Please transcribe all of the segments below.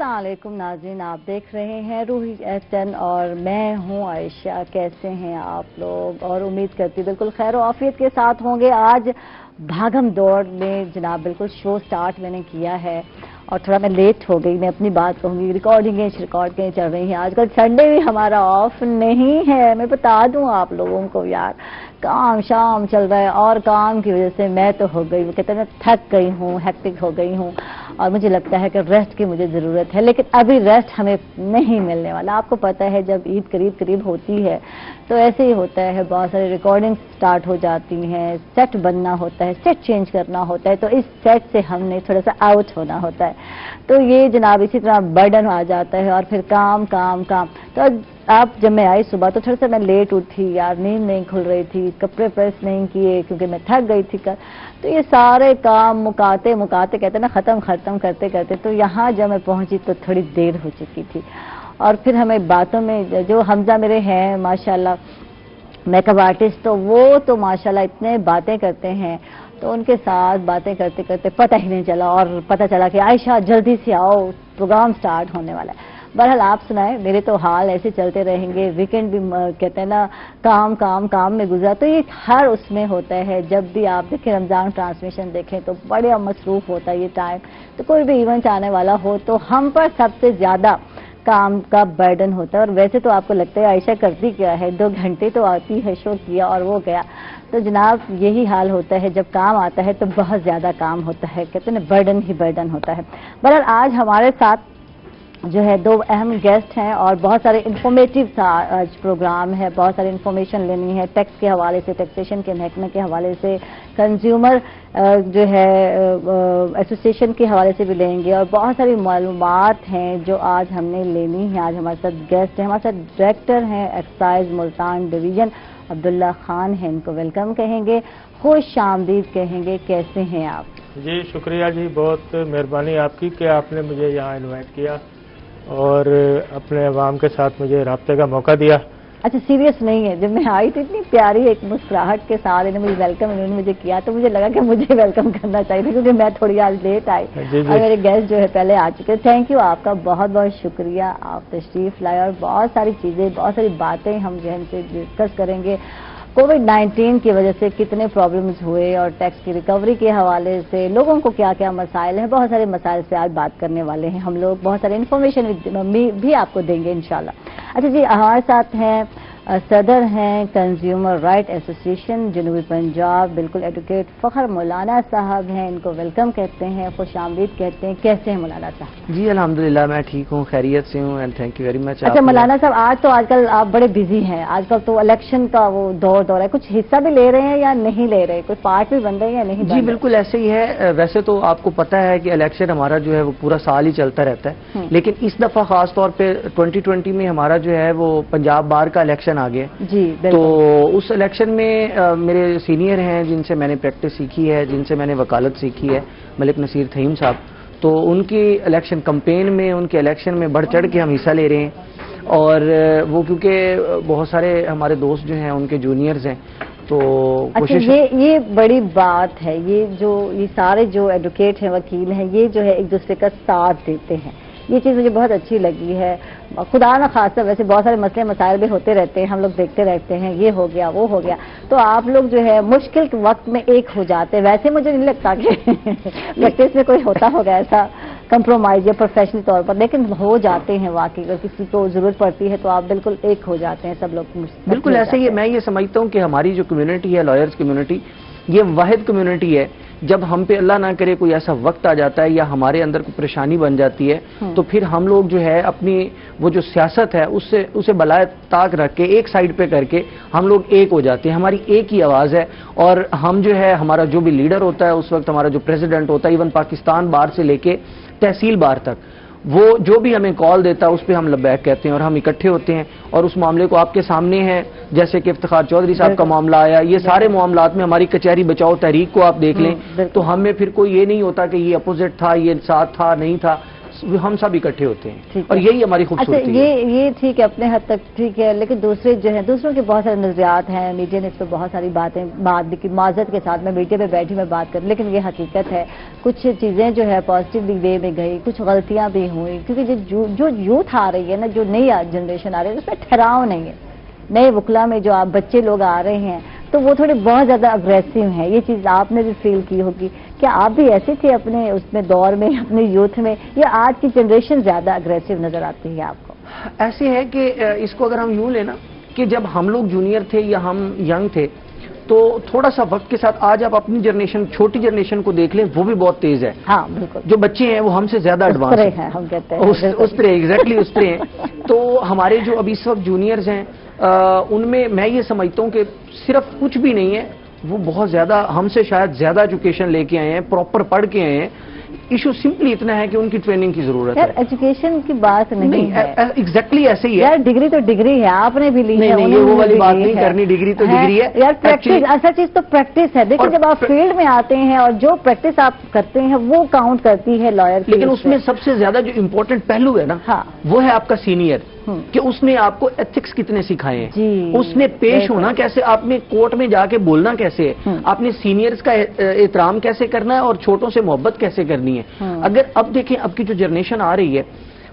अस्सलाम वालेकुम नाज़रीन, आप देख रहे हैं रूही SN और मैं हूं आयशा। कैसे हैं आप लोग? और उम्मीद करती बिल्कुल खैर और आफियत के साथ होंगे। आज भागम दौड़ में जनाब बिल्कुल शो स्टार्ट मैंने किया है और थोड़ा मैं लेट हो गई। मैं अपनी बात कहूँगी, रिकॉर्डिंगें चल रही हैं। आजकल संडे भी हमारा ऑफ नहीं है। मैं बता दूं आप लोगों को यार, काम शाम चल रहा है और काम की वजह से मैं तो हो गई, वो कहते हैं थक गई हूँ, हेक्टिक हो गई हूँ और मुझे लगता है कि रेस्ट की मुझे ज़रूरत है। लेकिन अभी रेस्ट हमें नहीं मिलने वाला। आपको पता है जब ईद करीब करीब होती है तो ऐसे ही होता है, बहुत सारी रिकॉर्डिंग स्टार्ट हो जाती हैं, सेट बनना होता है, सेट चेंज करना होता है, तो इस सेट से हमने थोड़ा सा आउट होना होता है। तो ये जनाब इसी तरह बर्डन आ जाता है और फिर काम काम काम। तो आप जब मैं आई सुबह तो थोड़ा सा मैं लेट उठी यार, नींद नहीं खुल रही थी, कपड़े प्रेस नहीं किए क्योंकि मैं थक गई थी कल। तो ये सारे काम मुकाते मुकाते कहते ना खत्म करते करते तो यहाँ जब मैं पहुंची तो थोड़ी देर हो चुकी थी। और फिर हमें बातों में जो हमजा मेरे हैं माशाल्लाह मेकअप आर्टिस्ट, तो वो तो माशाल्लाह इतने बातें करते हैं, तो उनके साथ बातें करते करते पता ही नहीं चला और पता चला कि आयशा जल्दी से आओ, प्रोग्राम स्टार्ट होने वाला है। बहरहाल आप सुनाए, मेरे तो हाल ऐसे चलते रहेंगे। वीकेंड भी कहते हैं ना काम काम काम में गुजरा, तो ये हर उसमें होता है। जब भी आप देखें रमज़ान ट्रांसमिशन देखें तो बड़े मसरूफ होता है ये टाइम। तो कोई भी इवेंट आने वाला हो तो हम पर सबसे ज़्यादा काम का बर्डन होता है। और वैसे तो आपको लगता है आयशा करती क्या है, 2 घंटे तो आती है, शो किया और वो गया। तो जनाब यही हाल होता है, जब काम आता है तो बहुत ज़्यादा काम होता है, कहते हैं बर्डन ही बर्डन होता है। बहरहाल आज हमारे साथ जो है 2 अहम गेस्ट हैं और बहुत सारे इंफॉर्मेटिव आज प्रोग्राम है। बहुत सारी इन्फॉर्मेशन लेनी है टैक्स के हवाले से, टैक्सेशन के महकमे के हवाले से, कंज्यूमर जो है एसोसिएशन के हवाले से भी लेंगे और बहुत सारी मालूमात हैं जो आज हमने लेनी है। आज हमारे साथ गेस्ट हैं, हमारे साथ डायरेक्टर हैं एक्साइज मुल्तान डिवीजन अब्दुल्ला खान हैं। इनको वेलकम कहेंगे, खुश आमदीद कहेंगे। कैसे हैं आप? जी शुक्रिया जी, बहुत मेहरबानी आपकी कि आपने मुझे यहाँ इनवाइट किया और अपने अवाम के साथ मुझे राब्ते का मौका दिया। अच्छा सीरियस नहीं है, जब मैं आई तो इतनी प्यारी एक मुस्कुराहट के साथ इन्होंने मुझे किया तो मुझे लगा कि मुझे वेलकम करना चाहिए क्योंकि मैं थोड़ी आज लेट आई और मेरे गेस्ट जो है पहले आ चुके। थैंक यू, आपका बहुत बहुत शुक्रिया, आप तशरीफ लाए और बहुत सारी चीज़ें, बहुत सारी बातें हम जो है इनसे डिस्कस करेंगे। कोविड-19 की वजह से कितने प्रॉब्लम्स हुए और टैक्स की रिकवरी के हवाले से लोगों को क्या क्या मसाइल हैं, बहुत सारे मसाइल से आज बात करने वाले हैं हम लोग। बहुत सारे इन्फॉर्मेशन भी आपको देंगे इंशाल्लाह। अच्छा जी, हमारे साथ हैं सदर हैं कंज्यूमर राइट एसोसिएशन जनूबी पंजाब, बिल्कुल एडवोकेट फ़खर मौलाना साहब हैं। इनको वेलकम कहते हैं, खुश आमदीद कहते हैं। कैसे हैं मौलाना साहब? जी अल्हम्दुलिल्लाह मैं ठीक हूँ, खैरियत से हूँ and thank you very much. अच्छा मौलाना साहब, आजकल आप बड़े बिजी हैं, आजकल तो इलेक्शन का वो दौर है, कुछ हिस्सा भी ले रहे हैं या नहीं ले रहे, कुछ पार्ट भी बन रहे हैं या नहीं? जी बिल्कुल ऐसे ही है। वैसे तो आपको पता है कि इलेक्शन हमारा जो है वो पूरा साल ही चलता रहता है, लेकिन इस दफा खास तौर पे 2020 में हमारा जो है वो पंजाब बार का इलेक्शन आ गया जी। तो उस इलेक्शन में मेरे सीनियर हैं जिनसे मैंने प्रैक्टिस सीखी है, जिनसे मैंने वकालत सीखी है, मलिक नसीर थईम साहब, तो उनकी इलेक्शन कैंपेन में, उनके इलेक्शन में बढ़ चढ़ के हम हिस्सा ले रहे हैं। और वो क्योंकि बहुत सारे हमारे दोस्त जो हैं उनके जूनियर्स हैं तो कोशिश। ये बड़ी बात है, ये सारे जो एडवोकेट हैं, वकील हैं, ये जो है एक दूसरे का साथ देते हैं, ये चीज़ मुझे बहुत अच्छी लगी है। खुदा न खासा वैसे बहुत सारे मसले मसाइल भी होते रहते हैं, हम लोग देखते रहते हैं, ये हो गया वो हो गया, तो आप लोग जो है मुश्किल वक्त में एक हो जाते हैं। वैसे मुझे नहीं लगता कि प्रैक्टिस में कोई होता होगा ऐसा कंप्रोमाइज या प्रोफेशनल तौर पर, लेकिन हो जाते हैं वाकई। अगर किसी को जरूरत पड़ती है तो आप बिल्कुल एक हो जाते हैं, सब लोग बिल्कुल ऐसे ही। मैं ये समझता हूँ कि हमारी जो कम्युनिटी है, लॉयर्स कम्युनिटी, ये वाहिद कम्युनिटी है। जब हम पे अल्लाह ना करे कोई ऐसा वक्त आ जाता है या हमारे अंदर कोई परेशानी बन जाती है तो फिर हम लोग जो है अपनी वो जो सियासत है उसे बलाए ताक रख के एक साइड पे करके हम लोग एक हो जाते हैं। हमारी एक ही आवाज़ है और हम जो है, हमारा जो भी लीडर होता है उस वक्त, हमारा जो प्रेसिडेंट होता है, इवन पाकिस्तान बार से लेके तहसील बार तक, वो जो भी हमें कॉल देता है उस पर हम लब्बैक कहते हैं और हम इकट्ठे होते हैं और उस मामले को आपके सामने है, जैसे कि इफ्तिखार चौधरी साहब का मामला आया, ये सारे मामलात में हमारी कचहरी बचाओ तहरीक को आप देख लें तो हमें फिर कोई ये नहीं होता कि ये अपोजिट था, ये साथ था, नहीं था। ہم سب اکٹھے ہوتے ہیں ٹھیک اور ہے۔ یہی ہماری اچھا خوبصورتی ہے۔ یہ ٹھیک ہے اپنے حد تک ٹھیک ہے، لیکن دوسرے جو ہیں دوسروں کے بہت سارے نظریات ہیں، میڈیا نے اس پہ بہت ساری بات بھی کی، معذرت کے ساتھ میں میڈیا پہ بیٹھی میں بات کروں، لیکن یہ حقیقت ہے کچھ چیزیں جو ہے پازیٹیو وے میں گئی، کچھ غلطیاں بھی ہوئیں، کیونکہ جو یوتھ آ رہی ہے نا، جو نئی جنریشن آ رہی ہے اس میں ٹھہراؤ نہیں ہے۔ نئے وکلا میں جو آپ بچے لوگ آ رہے ہیں تو وہ تھوڑے بہت زیادہ اگریسو ہیں، یہ چیز آپ نے بھی فیل کی ہوگی۔ کیا آپ بھی ایسے تھے اپنے اس میں دور میں، اپنے یوتھ میں، یا آج کی جنریشن زیادہ اگریسو نظر آتی ہے آپ کو؟ ایسے ہے کہ اس کو اگر ہم یوں لیں نا کہ جب ہم لوگ جونیئر تھے یا ہم ینگ تھے تو تھوڑا سا وقت کے ساتھ آج آپ اپنی جنریشن، چھوٹی جنریشن کو دیکھ لیں، وہ بھی بہت تیز ہے۔ ہاں بالکل، جو بچے ہیں وہ ہم سے زیادہ ایڈوانس ہیں، ہم کہتے ہیں اس طرح ایگزیکٹلی اس طرح ہیں۔ تو ہمارے جو ابھی اس وقت جونیئرز ہیں ان میں یہ سمجھتا ہوں کہ صرف کچھ بھی نہیں ہے، وہ بہت زیادہ ہم سے شاید زیادہ ایجوکیشن لے کے آئے ہیں، پراپر پڑھ کے آئے ہیں۔ ایشو سمپلی اتنا ہے کہ ان کی ٹریننگ کی ضرورت ہے۔ یار ایجوکیشن کی بات نہیں ہے، ایگزیکٹلی ایسے ہی ہے یار ڈگری تو ڈگری ہے، آپ نے بھی لی ہے، نہیں یہ وہ والی بات نہیں کرنی، ڈگری تو ڈگری ہے یار پریکٹس، اصل چیز تو پریکٹس ہے۔ دیکھیں جب آپ فیلڈ میں آتے ہیں اور جو پریکٹس آپ کرتے ہیں وہ کاؤنٹ کرتی ہے لائر، لیکن اس میں سب سے زیادہ جو امپورٹنٹ پہلو ہے نا وہ ہے آپ کا سینئر، کہ اس نے آپ کو ایتھکس کتنے سکھائے ہیں، اس نے پیش ہونا کیسے، آپ نے کورٹ میں جا کے بولنا کیسے ہے، آپ نے سینئرز کا احترام کیسے کرنا ہے اور چھوٹوں سے محبت کیسے کرنی ہے۔ اگر اب دیکھیں اب کی جو جنریشن آ رہی ہے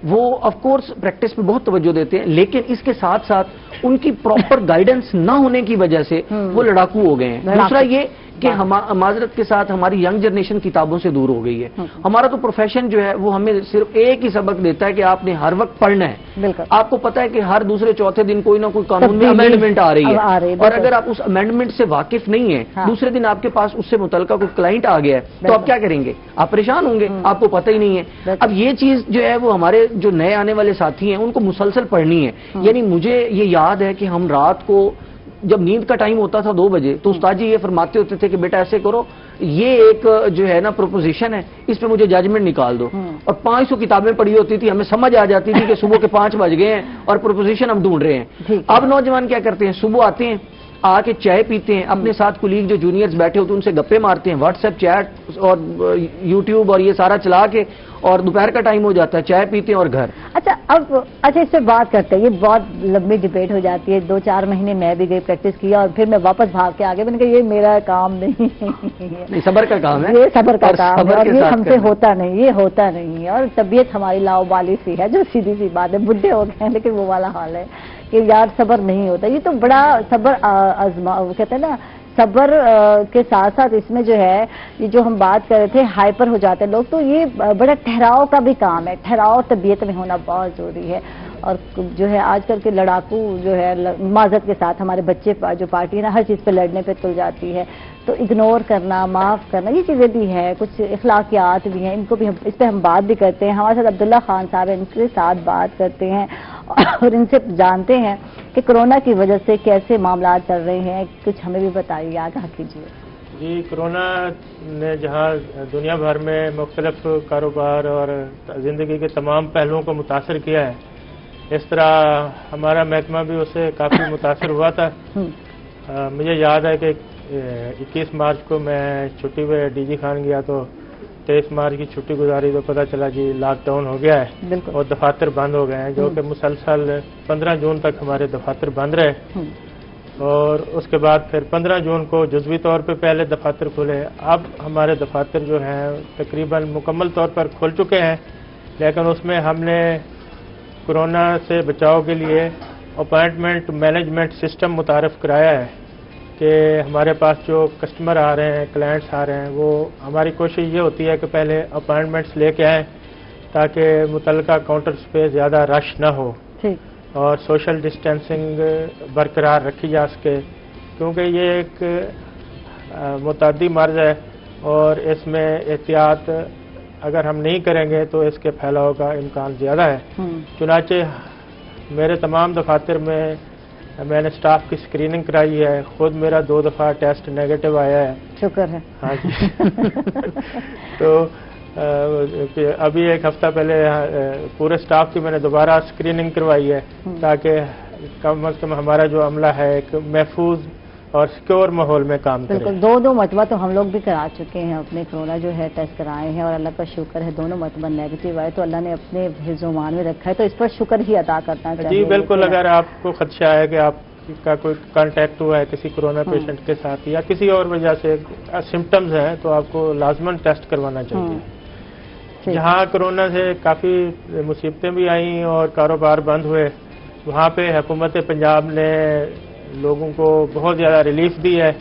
وہ آف کورس پریکٹس پہ بہت توجہ دیتے ہیں، لیکن اس کے ساتھ ساتھ ان کی پراپر گائیڈنس نہ ہونے کی وجہ سے وہ لڑاکو ہو گئے ہیں۔ دوسرا یہ کہ معذرت کے ساتھ ہماری ینگ جنریشن کتابوں سے دور ہو گئی ہے۔ ہمارا تو پروفیشن جو ہے وہ ہمیں صرف ایک ہی سبق دیتا ہے کہ آپ نے ہر وقت پڑھنا ہے۔ آپ کو پتا ہے کہ ہر دوسرے چوتھے دن کوئی نہ کوئی قانون میں امینڈمنٹ آ رہی ہے، اور اگر آپ اس امینڈمنٹ سے واقف نہیں ہیں، دوسرے دن آپ کے پاس اس سے متعلقہ کوئی کلائنٹ آ گیا ہے تو آپ کیا کریں گے؟ آپ پریشان ہوں گے، آپ کو پتہ ہی نہیں ہے۔ اب یہ چیز جو ہے وہ ہمارے جو نئے آنے والے ساتھی ہیں ان کو مسلسل پڑھنی ہے۔ یعنی مجھے یہ یاد ہے کہ ہم رات کو جب نیند کا ٹائم ہوتا تھا 2 بجے تو استاد جی یہ فرماتے ہوتے تھے کہ بیٹا ایسے کرو، یہ ایک جو ہے نا پروپوزیشن ہے، اس پہ مجھے ججمنٹ نکال دو، اور 500 کتابیں پڑھی ہوتی تھی، ہمیں سمجھ آ جاتی تھی کہ صبح کے 5 بج گئے ہیں اور پروپوزیشن ہم ڈھونڈ رہے ہیں۔ اب نوجوان کیا کرتے ہیں، صبح آتے ہیں، آ کے چائے پیتے ہیں، اپنے ساتھ کولیگ جو جونیئرز بیٹھے ہوتے ہیں ان سے گپے مارتے ہیں، واٹس ایپ چیٹ اور یوٹیوب اور یہ سارا چلا کے، اور دوپہر کا ٹائم ہو جاتا ہے، چائے پیتے ہیں اور گھر۔ اچھا اس سے بات کرتے ہیں، یہ بہت لمبی ڈیبیٹ ہو جاتی ہے۔ 2-4 مہینے میں بھی گئی، پریکٹس کیا اور پھر میں واپس بھاگ کے آگے، میں نے کہا یہ میرا کام نہیں، صبر کا کام ہے، یہ صبر کا کام ہے اور یہ ہم سے ہوتا نہیں، یہ ہوتا نہیں ہے، اور طبیعت ہماری لاؤبالی سی ہے، جو سیدھی سی بات ہے، بڈھے ہو گئے ہیں لیکن وہ والا حال ہے کہ یار صبر نہیں ہوتا۔ یہ تو بڑا صبر کہتے ہیں نا، صبر کے ساتھ ساتھ اس میں جو ہے یہ جو ہم بات کر رہے تھے ہائپر ہو جاتے ہیں لوگ، تو یہ بڑا ٹھہراؤ کا بھی کام ہے، ٹھہراؤ طبیعت میں ہونا بہت ضروری ہے۔ اور جو ہے آج کل کے لڑاکو جو ہے معذرت کے ساتھ ہمارے بچے جو پارٹی ہے نا ہر چیز پہ لڑنے پہ تل جاتی ہے، تو اگنور کرنا، معاف کرنا، یہ چیزیں بھی ہیں، کچھ اخلاقیات بھی ہیں، ان کو بھی اس پہ ہم بات بھی کرتے ہیں۔ ہمارے ساتھ عبداللہ خان صاحب ہیں، ان کے ساتھ بات کرتے ہیں اور ان سے جانتے ہیں کہ کورونا کی وجہ سے کیسے معاملات چل رہے ہیں، کچھ ہمیں بھی بتائیے، آگاہ کیجیے۔ جی، کورونا نے جہاں دنیا بھر میں مختلف کاروبار اور زندگی کے تمام پہلوؤں کو متاثر کیا ہے، اس طرح ہمارا محکمہ بھی اس سے کافی متاثر ہوا تھا۔ مجھے یاد ہے کہ 21 مارچ کو میں چھٹی پہ ڈی جی خان گیا تو 23 مارچ کی چھٹی گزاری تو پتہ چلا جی لاک ڈاؤن ہو گیا ہے اور دفاتر بند ہو گئے ہیں، جو کہ مسلسل 15 جون تک ہمارے دفاتر بند رہے، اور اس کے بعد پھر 15 جون کو جزوی طور پہ پہلے دفاتر کھلے۔ اب ہمارے دفاتر جو ہیں تقریباً مکمل طور پر کھل چکے ہیں، لیکن اس میں ہم نے کورونا سے بچاؤ کے لیے اپائنٹمنٹ مینجمنٹ سسٹم متعارف کرایا ہے کہ ہمارے پاس جو کسٹمر آ رہے ہیں، کلائنٹس آ رہے ہیں، وہ ہماری کوشش یہ ہوتی ہے کہ پہلے اپائنٹمنٹس لے کے آئیں تاکہ متعلقہ کاؤنٹرز پہ زیادہ رش نہ ہو اور سوشل ڈسٹینسنگ برقرار رکھی جا سکے، کیونکہ یہ ایک متعدی مرض ہے اور اس میں احتیاط اگر ہم نہیں کریں گے تو اس کے پھیلاؤ کا امکان زیادہ ہے۔ چنانچہ میرے تمام دفاتر میں نے سٹاف کی اسکریننگ کرائی ہے، خود میرا 2 دفعہ ٹیسٹ نیگیٹو آیا ہے۔ شکر ہے۔ ہاں جی تو ابھی 1 ہفتہ پہلے پورے سٹاف کی میں نے دوبارہ اسکریننگ کروائی ہے تاکہ کم از کم ہمارا جو عملہ ہے ایک محفوظ اور سیکور ماحول میں کام کریں. بالکل 2 مرتبہ تو ہم لوگ بھی کرا چکے ہیں اپنے کورونا جو ہے ٹیسٹ کرائے ہیں اور اللہ کا شکر ہے 2 مرتبہ نیگیٹو آئے تو اللہ نے اپنے حفظ و امان میں رکھا ہے تو اس پر شکر ہی ادا کرنا چاہیے. جی بالکل. اگر آپ کو خدشہ ہے کہ آپ کا کوئی کانٹیکٹ ہوا ہے کسی کورونا پیشنٹ کے ساتھ یا کسی اور وجہ سے سمٹمز ہیں تو آپ کو لازماً ٹیسٹ کروانا چاہیے. جہاں کورونا سے کافی مصیبتیں بھی آئیں اور کاروبار بند ہوئے وہاں پہ حکومت پنجاب نے لوگوں کو بہت زیادہ ریلیف دی ہے.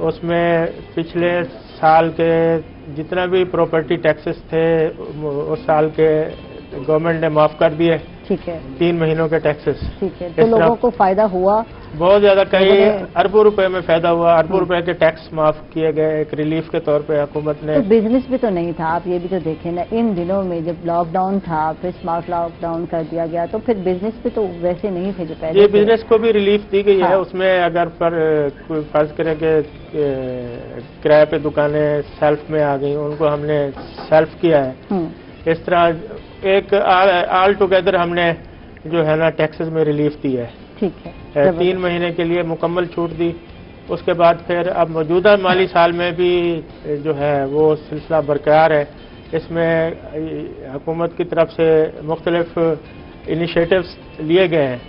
اس میں پچھلے سال کے جتنا بھی پراپرٹی ٹیکسز تھے اس سال کے گورنمنٹ نے معاف کر دیے. ٹھیک ہے. 3 مہینوں کے ٹیکسز. ٹھیک ہے. تو لوگوں کو فائدہ ہوا بہت زیادہ. کئی اربوں روپے میں فائدہ ہوا. اربوں روپے کے ٹیکس معاف کیے گئے ایک ریلیف کے طور پہ حکومت نے. تو بزنس بھی تو نہیں تھا. آپ یہ بھی تو دیکھیں نا ان دنوں میں جب لاک ڈاؤن تھا پھر اسمارٹ لاک ڈاؤن کر دیا گیا تو پھر بزنس بھی تو ویسے نہیں تھے جو پہلے. یہ بزنس کو بھی ریلیف دی گئی ہے. اس میں اگر کوئی فرض کرے کہ کرائے پہ دکانیں سیلف میں آ گئی ان کو ہم نے سیلف کیا ہے. اس طرح ایک آل ٹوگیدر ہم نے جو ہے نا ٹیکسز میں ریلیف دی ہے. ٹھیک ہے. 3 مہینے کے لیے مکمل چھوٹ دی. اس کے بعد پھر اب موجودہ مالی سال میں بھی جو ہے وہ سلسلہ برقرار ہے. اس میں حکومت کی طرف سے مختلف انیشیٹوز لیے گئے ہیں.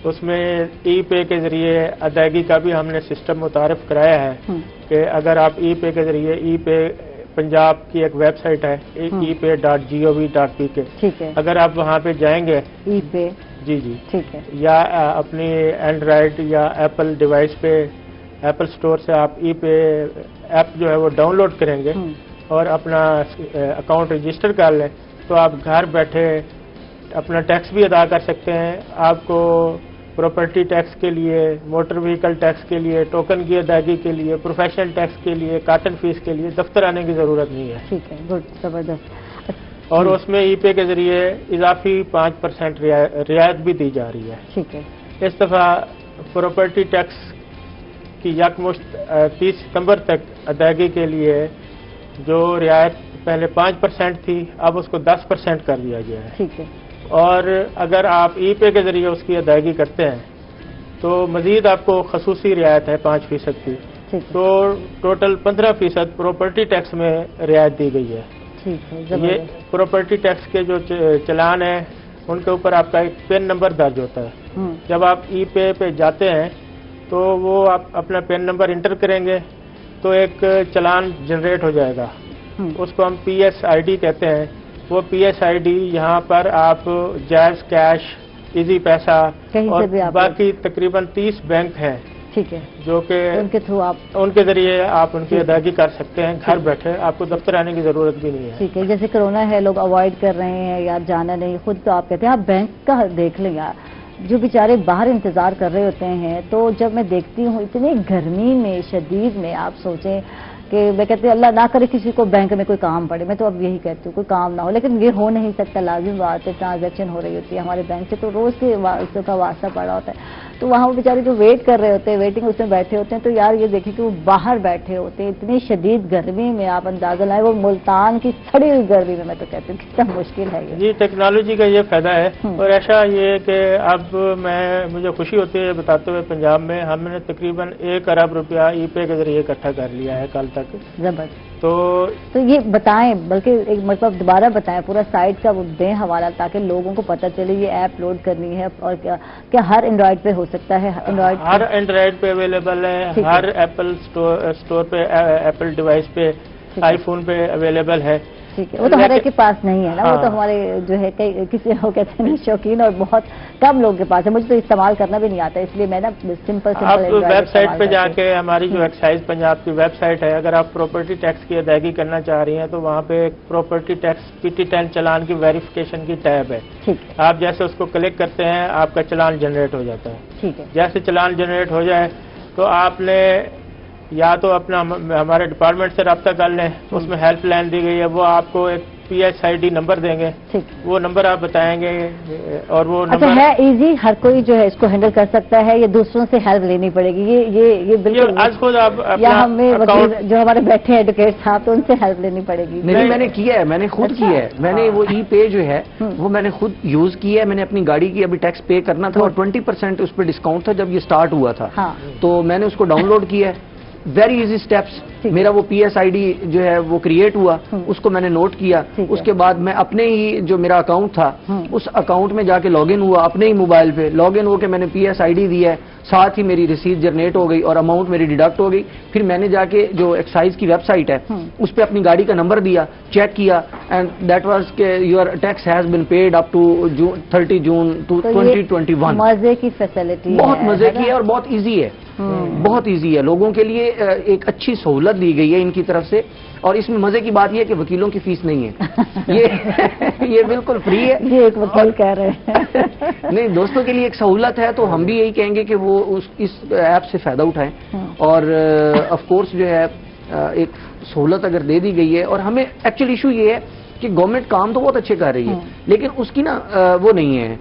اس میں ای پے کے ذریعے ادائیگی کا بھی ہم نے سسٹم متعارف کرایا ہے کہ اگر آپ ای پے کے ذریعے ای پے پنجاب کی ایک ویب سائٹ ہے ePay.gov.pk. ٹھیک ہے. اگر آپ وہاں پہ جائیں گے ای پے. جی ٹھیک ہے. یا اپنی اینڈرائڈ یا ایپل ڈیوائس پہ ایپل اسٹور سے آپ ای پے ایپ جو ہے وہ ڈاؤن لوڈ کریں گے اور اپنا اکاؤنٹ رجسٹر کر لیں تو آپ گھر بیٹھے اپنا ٹیکس بھی ادا کر سکتے ہیں. آپ کو پراپرٹی ٹیکس کے لیے موٹر وہیکل ٹیکس کے لیے ٹوکن کی ادائیگی کے لیے پروفیشنل ٹیکس کے لیے کاٹن فیس کے لیے دفتر آنے کی ضرورت نہیں ہے. ٹھیک ہے. گڈ. زبردست. اور اس میں ای پے کے ذریعے اضافی 5% رعایت بھی دی جا رہی ہے. ٹھیک ہے. اس دفعہ پراپرٹی ٹیکس کی یکمشت 30 ستمبر تک ادائیگی کے لیے جو رعایت پہلے 5% تھی اب اس کو 10% کر دیا گیا ہے. ٹھیک ہے. اور اگر آپ ای پے کے ذریعے اس کی ادائیگی کرتے ہیں تو مزید آپ کو خصوصی رعایت ہے 5% کی. تو ٹوٹل 15% پراپرٹی ٹیکس میں رعایت دی گئی ہے. یہ پراپرٹی ٹیکس کے جو چلان ہیں ان کے اوپر آپ کا ایک پین نمبر درج ہوتا ہے. جب آپ ای پے پہ جاتے ہیں تو وہ آپ اپنا پین نمبر انٹر کریں گے تو ایک چلان جنریٹ ہو جائے گا. اس کو ہم پی ایس آئی ڈی کہتے ہیں. وہ پی ایس آئی ڈی یہاں پر آپ جائز کیش ایزی پیسہ اور باقی تقریباً 30 بینک ہیں. ٹھیک ہے. جو کہ ان کے تھرو آپ ان کے ذریعے آپ ان کی ادائیگی کر سکتے ہیں گھر بیٹھے. آپ کو دفتر آنے کی ضرورت بھی نہیں ہے. ٹھیک ہے. جیسے کرونا ہے لوگ اوائڈ کر رہے ہیں یا جانا نہیں خود تو آپ کہتے ہیں آپ بینک کا دیکھ لیں یار جو بیچارے باہر انتظار کر رہے ہوتے ہیں تو جب میں دیکھتی ہوں اتنی گرمی میں شدید میں آپ سوچیں کہ میں کہتی ہوں اللہ نہ کرے کسی کو بینک میں کوئی کام پڑے. میں تو اب یہی کہتی ہوں کوئی کام نہ ہو لیکن یہ ہو نہیں سکتا. لازم بات ہے ٹرانزیکشن ہو رہی ہوتی ہے ہمارے بینک سے تو روز کے کا واسطہ پڑا ہوتا ہے تو وہاں وہ بیچارے جو ویٹ کر رہے ہوتے ہیں ویٹنگ اس میں بیٹھے ہوتے ہیں تو یار یہ دیکھیں کہ وہ باہر بیٹھے ہوتے ہیں اتنی شدید گرمی میں. آپ اندازہ لائیں وہ ملتان کی سڑی ہوئی گرمی میں تو کہتی ہوں کتنا مشکل ہے یہ. جی ٹیکنالوجی کا یہ فائدہ ہے. اور ایسا یہ کہ اب مجھے خوشی ہوتی ہے بتاتے ہوئے پنجاب میں ہم نے تقریباً 1 ارب روپیہ ای پے کے ذریعے اکٹھا کر لیا ہے کل تک. زبردست. تو یہ بتائیں بلکہ ایک مرتبہ دوبارہ بتائیں پورا سائٹ کا وہ دیں حوالہ تاکہ لوگوں کو پتہ چلے یہ ایپ لوڈ کرنی ہے اور کیا ہر اینڈرائڈ پہ ہو سکتا ہے. ہر اینڈرائڈ پہ اویلیبل ہے. ہر ایپل اسٹور پہ ایپل ڈیوائس پہ آئی فون پہ اویلیبل ہے. ٹھیک ہے. وہ تو ہر ایک کے پاس نہیں ہے نا. وہ تو ہمارے جو ہے کسی وہ کہتے ہیں شوقین اور بہت کم لوگوں کے پاس ہے. مجھے تو استعمال کرنا بھی نہیں آتا اس لیے میں نا سمپل آپ ویب سائٹ پہ جا کے ہماری جو ایکسائز پنجاب کی ویب سائٹ ہے اگر آپ پراپرٹی ٹیکس کی ادائیگی کرنا چاہ رہی ہیں تو وہاں پہ ایک پراپرٹی ٹیکس PT10 چلان کی ویریفیکیشن کی ٹیب ہے. آپ جیسے اس کو کلک کرتے ہیں آپ کا چلان جنریٹ ہو جاتا ہے. ٹھیک ہے. جیسے چلان جنریٹ ہو جائے تو آپ نے یا تو اپنا ہمارے ڈپارٹمنٹ سے رابطہ کر لیں. اس میں ہیلپ لائن دی گئی ہے وہ آپ کو ایک PSID नंबर देंगे, ठीक, वो नंबर आप बताएंगे और वो अच्छा नंबर है इजी, हर कोई जो है इसको हैंडल कर सकता है, ये दूसरों से हेल्प लेनी पड़ेगी? ये बिल्कुल आज खुद आप या अपना हमें अकाउंट वकील जो हमारे बैठे हैं एडवोकेट साहब, तो उनसे हेल्प लेनी पड़ेगी? नहीं, मैंने किया है, मैंने खुद अच्छा। किया है। मैंने वो ई पे जो है वो मैंने खुद यूज किया है। मैंने अपनी गाड़ी की अभी टैक्स पे करना था और 20% उस पर डिस्काउंट था जब ये स्टार्ट हुआ था, हाँ, तो मैंने उसको डाउनलोड किया है। Very easy steps. ठीक। मेरा वो PSID जो है वो क्रिएट हुआ, उसको मैंने नोट किया। ठीक है। उसके बाद मैं अपने ही जो मेरा अकाउंट था उस अकाउंट में जाके लॉगिन हुआ, अपने ही मोबाइल पे लॉगिन होके मैंने PSID दिया है, साथ ही मेरी रिसीट जनरेट हो गई और अमाउंट मेरी डिडक्ट हो गई। फिर मैंने जाके जो एक्साइज की वेबसाइट है उस पे अपनी गाड़ी का नंबर दिया, चेक किया, एंड दैट वाज के your tax has been paid up to 30 June तो ये 2021। मजे की फैसिलिटी बहुत मजे है की है और बहुत इजी है, बहुत इजी है। लोगों के लिए एक अच्छी सहूलत दी गई है इनकी तरफ से। और इसमें मजे की बात यह है कि वकीलों की फीस नहीं है, ये बिल्कुल फ्री है। ये एक वकील कह रहे हैं। नहीं, दोस्तों के लिए एक सहूलत है, तो हम भी यही कहेंगे कि वो इस ऐप से फायदा उठाएं। और ऑफ कोर्स जो है एक सहूलत अगर दे दी गई है, और हमें एक्चुअल इशू ये है कि गवर्नमेंट काम तो बहुत अच्छे कर रही है, लेकिन उसकी ना वो नहीं है,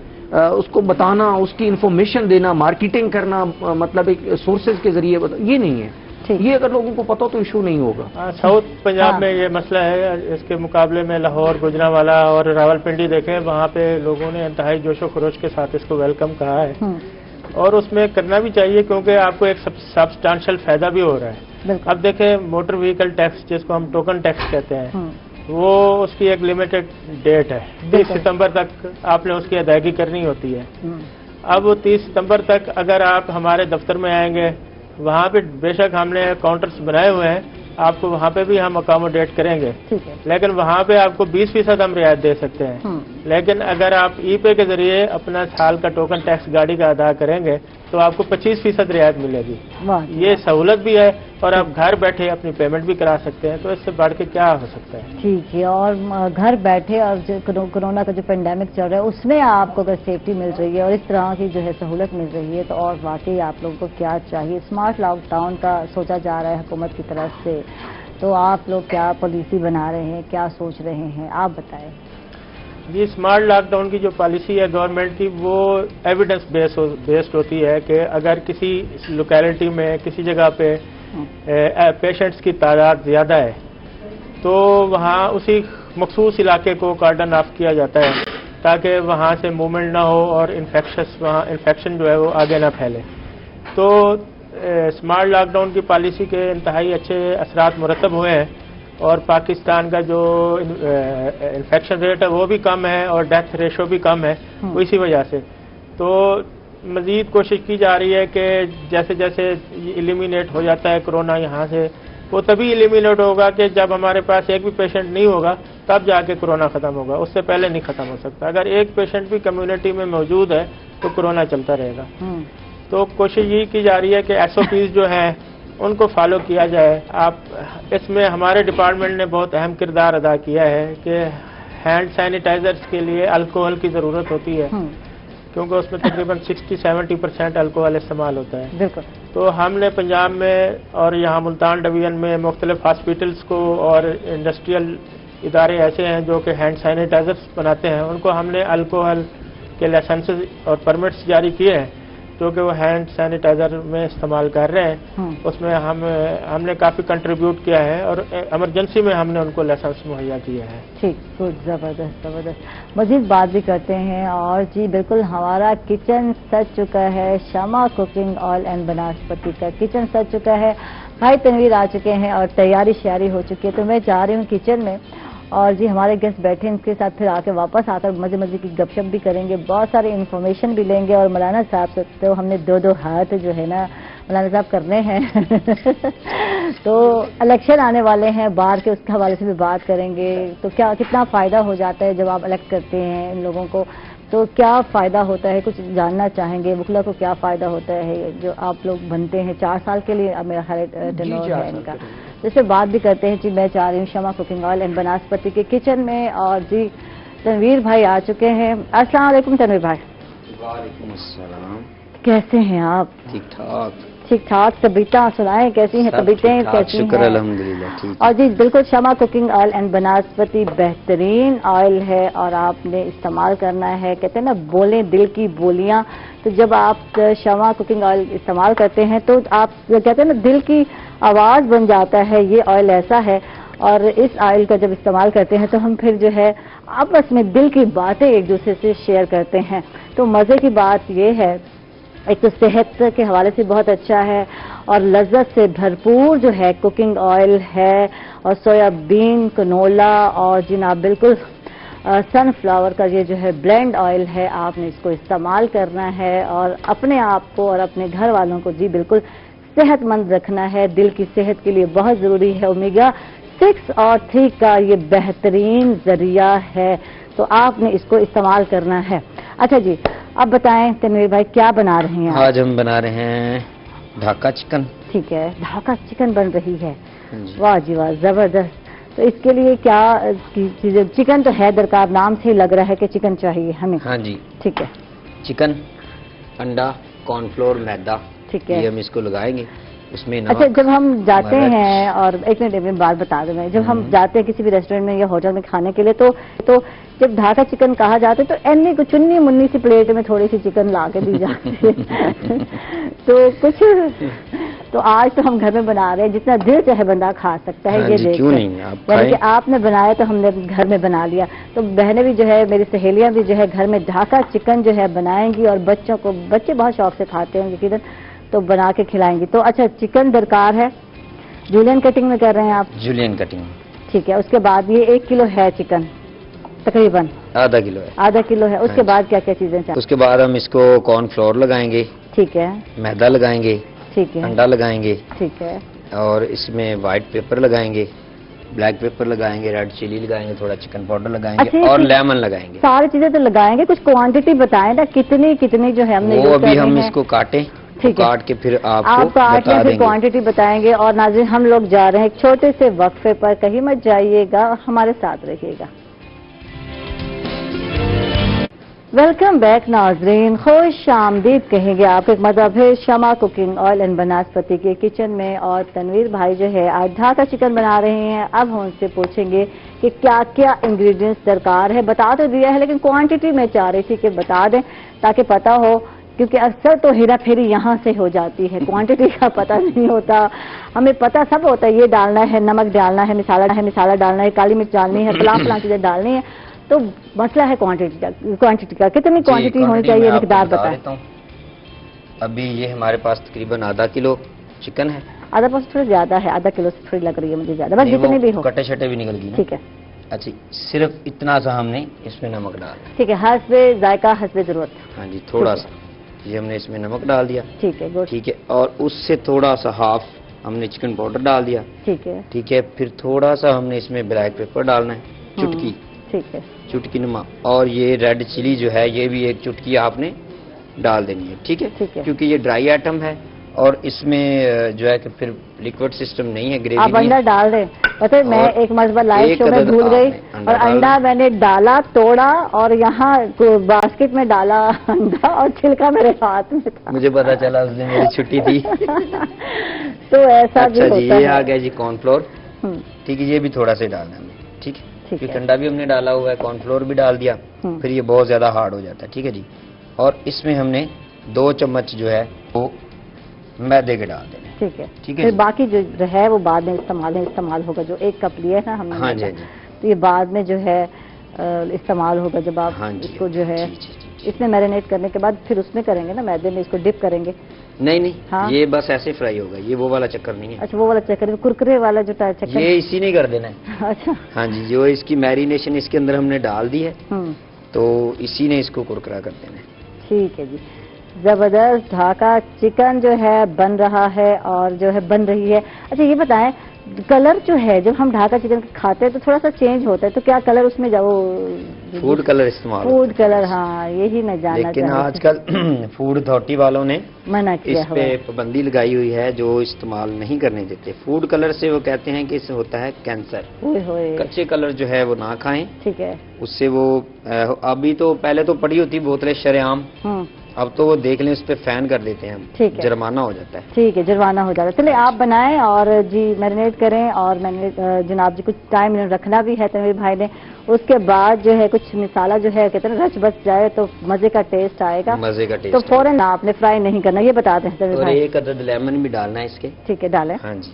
उसको बताना, उसकी इंफॉर्मेशन देना, मार्केटिंग करना, मतलब एक सोर्सेज के जरिए ये नहीं है। ये अगर लोगों को पता हो तो इशू नहीं होगा। साउथ पंजाब में ये मसला है। इसके मुकाबले में लाहौर, गुजरांवाला और रावलपिंडी देखें, वहाँ पे लोगों ने इंतहाई जोशो खरोश के साथ इसको वेलकम कहा है, और उसमें करना भी चाहिए क्योंकि आपको एक सब्सटेंशियल फायदा भी हो रहा है। अब देखें, मोटर व्हीकल टैक्स जिसको हम टोकन टैक्स कहते हैं, वो उसकी एक लिमिटेड डेट है, 30 सितंबर तक आपने उसकी अदायगी करनी होती है। अब 30 सितंबर तक अगर आप हमारे दफ्तर में आएंगे, वहाँ पे बेशक हमने काउंटर्स बनाए हुए हैं, आपको वहाँ पे भी हम अकोमोडेट करेंगे, लेकिन वहाँ पे आपको 20% हम रियायत दे सकते हैं। लेकिन अगर आप ई पे के जरिए अपना साल का टोकन टैक्स गाड़ी का अदा करेंगे तो आपको 25% रियायत मिलेगी। ये सहूलत भी है और आप घर बैठे अपनी पेमेंट भी करा सकते हैं, तो इससे बढ़ के क्या हो सकता है। ठीक है, और घर बैठे, और जो कोरोना का जो पेंडेमिक चल रहा है उसमें आपको अगर सेफ्टी मिल रही है और इस तरह की जो है सहूलत मिल रही है, तो और वाकई आप लोगों को क्या चाहिए। स्मार्ट लॉकडाउन का सोचा जा रहा है हुकूमत की तरफ से, तो आप लोग क्या पॉलिसी बना रहे हैं, क्या सोच रहे हैं, आप बताएं। जी, स्मार्ट लॉकडाउन की जो पॉलिसी है गवर्नमेंट की, वो एविडेंस बेस्ड होती है कि अगर किसी लोकेलिटी में, किसी जगह पे पेशेंट्स की तादाद ज़्यादा है, तो वहाँ उसी मखसूस इलाके को कार्डन ऑफ किया जाता है ताकि वहाँ से मूवमेंट ना हो और इन्फेक्शन जो है वो आगे ना फैले। तो स्मार्ट लॉकडाउन की पॉलिसी के इंतहाई अच्छे असरात मुरतब हुए हैं, और पाकिस्तान का जो इन्फेक्शन रेट है वो भी कम है और डेथ रेशो भी कम है इसी वजह से। तो मज़ीद कोशिश की जा रही है कि जैसे जैसे एलिमिनेट हो जाता है कोरोना यहाँ से, वो तभी एलिमिनेट होगा कि जब हमारे पास एक भी पेशेंट नहीं होगा, तब जाके कोरोना ख़त्म होगा, उससे पहले नहीं ख़त्म हो सकता। अगर एक पेशेंट भी कम्युनिटी में मौजूद है तो कोरोना चलता रहेगा। तो कोशिश ये की जा रही है कि SOPs जो हैं उनको फॉलो किया जाए। आप इसमें हमारे डिपार्टमेंट ने बहुत अहम किरदार अदा किया है कि हैंड सैनिटाइजर्स के लिए अल्कोहल की ज़रूरत होती है, क्योंकि उसमें तकरीबन 60-70% अल्कोहल इस्तेमाल होता है। तो हमने पंजाब में और यहाँ मुल्तान डिवीजन में मुख्तलिफ हॉस्पिटल्स को और इंडस्ट्रियल इदारे ऐसे हैं जो कि हैंड सैनिटाइजर्स बनाते हैं, उनको हमने अल्कोहल के लाइसेंसेस और परमिट्स जारी किए हैं जो कि वो हैंड सैनिटाइजर में इस्तेमाल कर रहे हैं। उसमें हमने काफ़ी कंट्रीब्यूट किया है और इमरजेंसी में हमने उनको लाइसेंस मुहैया किया है। ठीक, गुड, ज़बरदस्त ज़बरदस्त। मज़ीद बात भी करते हैं। और जी बिल्कुल, हमारा किचन सज चुका है, शमा कुकिंग ऑयल एंड बनास्पति का किचन सज चुका है। भाई तनवीर आ चुके हैं और तैयारी श्यारी हो चुकी है, तो मैं जा रही हूँ किचन में, और जी हमारे गेस्ट बैठे हैं, इनके साथ फिर आके वापस आकर मजे मजे की गपशप भी करेंगे, बहुत सारी इन्फॉर्मेशन भी लेंगे। और मौलाना साहब से तो हमने दो हाथ जो है ना मौलाना साहब करने हैं तो इलेक्शन आने वाले हैं बाहर के, उसके हवाले से भी बात करेंगे। तो क्या कितना फ़ायदा हो जाता है जब आप इलेक्ट करते हैं इन लोगों को, तो क्या फ़ायदा होता है, कुछ जानना चाहेंगे। वकला को क्या फ़ायदा होता है जो आप लोग बनते हैं, 4 साल के लिए मेरा ख्याल टेन्योर है इनका, जिससे बात भी करते हैं। जी मैं चाह रही हूँ शमा कुकिंग ऑयल एंड बनास्पति के किचन में, और जी तनवीर भाई आ चुके हैं। अस्सलाम वालेकुम तनवीर भाई। वालेकुम अस्सलाम। कैसे हैं आप? ठीक ठाक। ठीक ठाक। तबीयतें सुनाएं, कैसी हैं तबीयतें? कैसी शुक्र हैं? अल्हम्दुलिल्लाह ठीक। और जी बिल्कुल शमा कुकिंग ऑयल एंड बनास्पति बेहतरीन ऑयल है और आपने इस्तेमाल करना है। कहते हैं ना बोलें दिल की बोलियां, तो जब आप शमा कुकिंग ऑयल इस्तेमाल करते हैं तो आप कहते हैं ना दिल की आवाज़ बन जाता है। ये ऑयल ऐसा है और इस ऑयल का जब इस्तेमाल करते हैं तो हम फिर जो है आपस में दिल की बातें एक दूसरे से शेयर करते हैं। तो मज़े की बात ये है, एक तो सेहत के हवाले से बहुत अच्छा है और लज्जत से भरपूर जो है कुकिंग ऑयल है और सोयाबीन, कनोला और जनाब बिल्कुल सनफ्लावर का ये जो है ब्लेंड ऑयल है, आपने इसको इस्तेमाल करना है और अपने आप को और अपने घर वालों को जी बिल्कुल सेहतमंद रखना है। दिल की सेहत के लिए बहुत ज़रूरी है ओमेगा 6 और 3 का ये बेहतरीन जरिया है, तो आपने इसको इस्तेमाल करना है। अच्छा जी, अब बताएं तनवीर भाई क्या बना रहे हैं आप? आज हम बना रहे हैं ढाका चिकन। ठीक है, ढाका चिकन बन रही है। जी। वाह जी वाह, जबरदस्त। तो इसके लिए क्या चीजें? चिकन तो है दरकार, नाम से ही लग रहा है कि चिकन चाहिए हमें। हाँ जी, ठीक है। चिकन, अंडा, कॉर्नफ्लोर, मैदा, ठीक है। ये हम इसको लगाएंगे। उसमें नमक, अच्छा, जब हम जाते मिर्च। हैं और एक मिनट में बात बता दूं मैं, जब हम जाते हैं किसी भी रेस्टोरेंट में या होटल में खाने के लिए तो जब ढाका चिकन कहा जाता है तो एनी को चुन्नी मुन्नी सी प्लेट में थोड़ी सी चिकन ला के दी जाती है तो कुछ तो आज तो हम घर में बना रहे हैं, जितना दिल चाहे बंदा खा सकता है। हाँ ये जी, देख क्यों नहीं, आप यानी कि खाएं। आपने बनाया तो हमने घर में बना लिया। तो बहनें भी जो है, मेरी सहेलियां भी जो है घर में ढाका चिकन जो है बनाएंगी और बच्चे बहुत शौक से खाते हैं यकीनन, तो बना के खिलाएंगी। तो अच्छा, चिकन दरकार है, जूलियन कटिंग में कर रहे हैं आप? Julian cutting. ठीक है। उसके बाद ये 1 किलो है चिकन तकरीबन? आधा किलो है। आधा किलो है। उसके हाँ बाद क्या क्या चीजें चाहिए? उसके बाद हम इसको कॉर्नफ्लोर लगाएंगे, ठीक है। मैदा लगाएंगे, ठीक है। अंडा लगाएंगे, ठीक है। और इसमें व्हाइट पेपर लगाएंगे, ब्लैक पेपर लगाएंगे, रेड चिली लगाएंगे, थोड़ा चिकन पाउडर लगाएंगे अच्छा, और लेमन लगाएंगे। सारी चीजें तो लगाएंगे, कुछ क्वांटिटी बताएं ना, कितनी कितनी जो है हमने वो यूज अभी करनी हम है। इसको काटें, ठीक है। काट के फिर आप आपको काट बता लें, फिर देंगे। क्वांटिटी बताएंगे। और नाज़रीन, हम लोग जा रहे हैं एक छोटे से वक्फे पर, कहीं मत जाइएगा, हमारे साथ रहिएगा। वेलकम बैक नाजरीन, खुश आमदीद कहेंगे आप एक मरतबा फिर शमा कुकिंग ऑयल एंड बनास्पति के किचन में। और तनवीर भाई जो है आज ढाका चिकन बना रहे हैं। अब हम उनसे पूछेंगे कि क्या क्या इंग्रेडिएंट्स दरकार है। बता तो दिया है लेकिन क्वांटिटी में चाह रही थी कि बता दें ताकि पता हो, क्योंकि अक्सर तो हेरा फेरी यहाँ से हो जाती है, क्वांटिटी का पता नहीं होता। हमें पता सब होता है, ये डालना है, नमक डालना है, मिसाला डालना है, काली मिर्च डालनी है, फलां चीजें डालनी है। तो मसला है क्वांटिटी का। कितनी क्वांटिटी होनी चाहिए, मिकदार बताएं। अभी ये हमारे पास तकरीबन आधा किलो चिकन है। आधा पास थोड़ी ज्यादा है, आधा किलो से थोड़ी लग रही है मुझे ज्यादा, बस जितनी भी हो। कटे शटे भी निकल गई ना। ठीक है। अच्छा, सिर्फ इतना सा हमने इसमें नमक डाल दिया। ठीक है, हस्बे जायका हस्बे जरूरत। हाँ जी, थोड़ा ठीक सा ये हमने इसमें नमक डाल दिया। ठीक है, गुड। ठीक है, और उससे थोड़ा सा हाफ हमने चिकन पाउडर डाल दिया। ठीक है। ठीक है, फिर थोड़ा सा हमने इसमें ब्लैक पेपर डालना है, चुटकी। ठीक है। चुटकी नमक, और ये रेड चिली जो है ये भी एक चुटकी आपने डाल देनी है। ठीक है, ठीक है। क्योंकि ये ड्राई आइटम है और इसमें जो है कि फिर लिक्विड सिस्टम नहीं है, ग्रेवी आप नहीं अंडा है। डाल दें। पता है मैं और एक मरतबा लाइव एक शो में अदद भूल गई आपने अंडा और अंडा डालना। मैंने डाला, तोड़ा और यहाँ बास्केट में डाला अंडा और छिलका मेरे हाथ में था। मुझे पता चला उस दिन मेरी छुट्टी थी। तो ऐसा भी अच्छा जी, होता ये है। आ गया जी कॉर्नफ्लोर। हम्म, ठीक है, ये भी थोड़ा सा डालना है। ठीक है, ठीक क्योंकि है। अंडा भी हमने डाला हुआ है, कॉर्नफ्लोर भी डाल दिया, फिर ये बहुत ज्यादा हार्ड हो जाता है। ठीक है जी, और इसमें हमने 2 चम्मच जो है वो मैदे के डाल देने। ठीक है। ठीक है फिर जी। बाकी जो है वो बाद में इस्तेमाल होगा। जो 1 कप लिया है ना हमने, हाँ जी, हाँ जी। तो ये बाद में जो है इस्तेमाल होगा जब आप हाँ जी, इसको जो है जी, जी, जी। इसमें मैरिनेट करने के बाद फिर उसमें करेंगे ना, मैदे में इसको डिप करेंगे। नहीं नहीं, हाँ? ये ये बस ऐसे फ्राई होगा, ये वो वाला चक्कर नहीं है। अच्छा, वो वाला चक्कर, कुरकुरे वाला जो चक्कर। ये इसी ने कर देना है। अच्छा। हाँ जी, जो इसकी मैरिनेशन इसके अंदर हमने डाल दी है, हम्म, तो इसी ने इसको कुरकुरा कर देना है। ठीक है जी, जबरदस्त ढाका चिकन जो है बन रहा है और जो है बन रही है। अच्छा ये बताएं, कलर जो है जब हम ढाका चिकन खाते हैं तो थोड़ा सा चेंज होता है, तो क्या कलर उसमें जाओ? फूड कलर इस्तेमाल फूड होता है। कलर, हाँ यही मैं जानना लेकिन चाह रही थी। आजकल फूड अथॉरिटी वालों ने मना किया इस हुआ पे है। पाबंदी लगाई हुई है, जो इस्तेमाल नहीं करने देते। फूड कलर से वो कहते हैं कि इससे होता है कैंसर। ओए होए, कच्चे कलर जो है वो ना खाएं, ठीक है। उससे वो अभी तो पहले तो पड़ी होती बोतलें शरेआम, اب تو وہ دیکھ لیں اس پہ فین کر دیتے ہیں ہم, ٹھیک ہے, جرمانہ ہو جاتا ہے. ٹھیک ہے, جرمانہ ہو جاتا ہے. چلے آپ بنائیں اور جی میرینیٹ کریں, اور جناب جی کچھ ٹائم رکھنا بھی ہے تنویر بھائی نے. اس کے بعد جو ہے کچھ مسالہ جو ہے کہتے ہیں رچ بچ جائے تو مزے کا ٹیسٹ آئے گا, مزے کا ٹیسٹ. تو فوراً آپ نے فرائی نہیں کرنا, یہ بتا دیں تنویر اور بھائی. 1 عدد لیمن بھی ڈالنا ہے اس کے. ٹھیک ہے, ڈالیں. ہاں جی,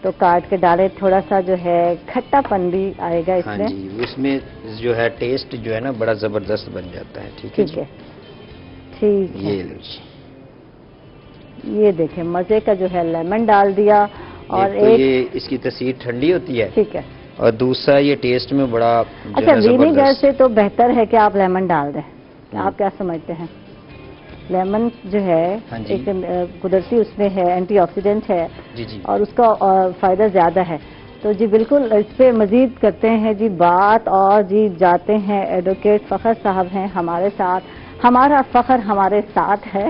تو کاٹ کے ڈالے, تھوڑا سا جو ہے کھٹا پن بھی آئے گا اس ہاں میں. جی, اس میں جو ہے ٹیسٹ جو ہے نا بڑا زبردست بن جاتا ہے. ٹھیک ہے, ٹھیک ہے, ٹھیک ہے. یہ لو جی, یہ دیکھیں مزے کا جو ہے لیمن ڈال دیا, اور ایک تو ایک یہ اس کی تاثیر ٹھنڈی ہوتی ہے, ٹھیک ہے. اور دوسرا یہ ٹیسٹ میں بڑا جو اچھا, ہے وینیگر زبردست. سے تو بہتر ہے کہ آپ لیمن ڈال دیں. آپ کیا سمجھتے ہیں؟ لیمن جو ہے ہاں جی. ایک قدرتی اس میں ہے, اینٹی آکسیڈنٹ ہے, جی جی, اور اس کا فائدہ زیادہ ہے. تو جی بالکل اس پہ مزید کرتے ہیں جی بات, اور جی جاتے ہیں ایڈوکیٹ فخر صاحب ہیں ہمارے ساتھ, ہمارا فخر ہمارے ساتھ ہے,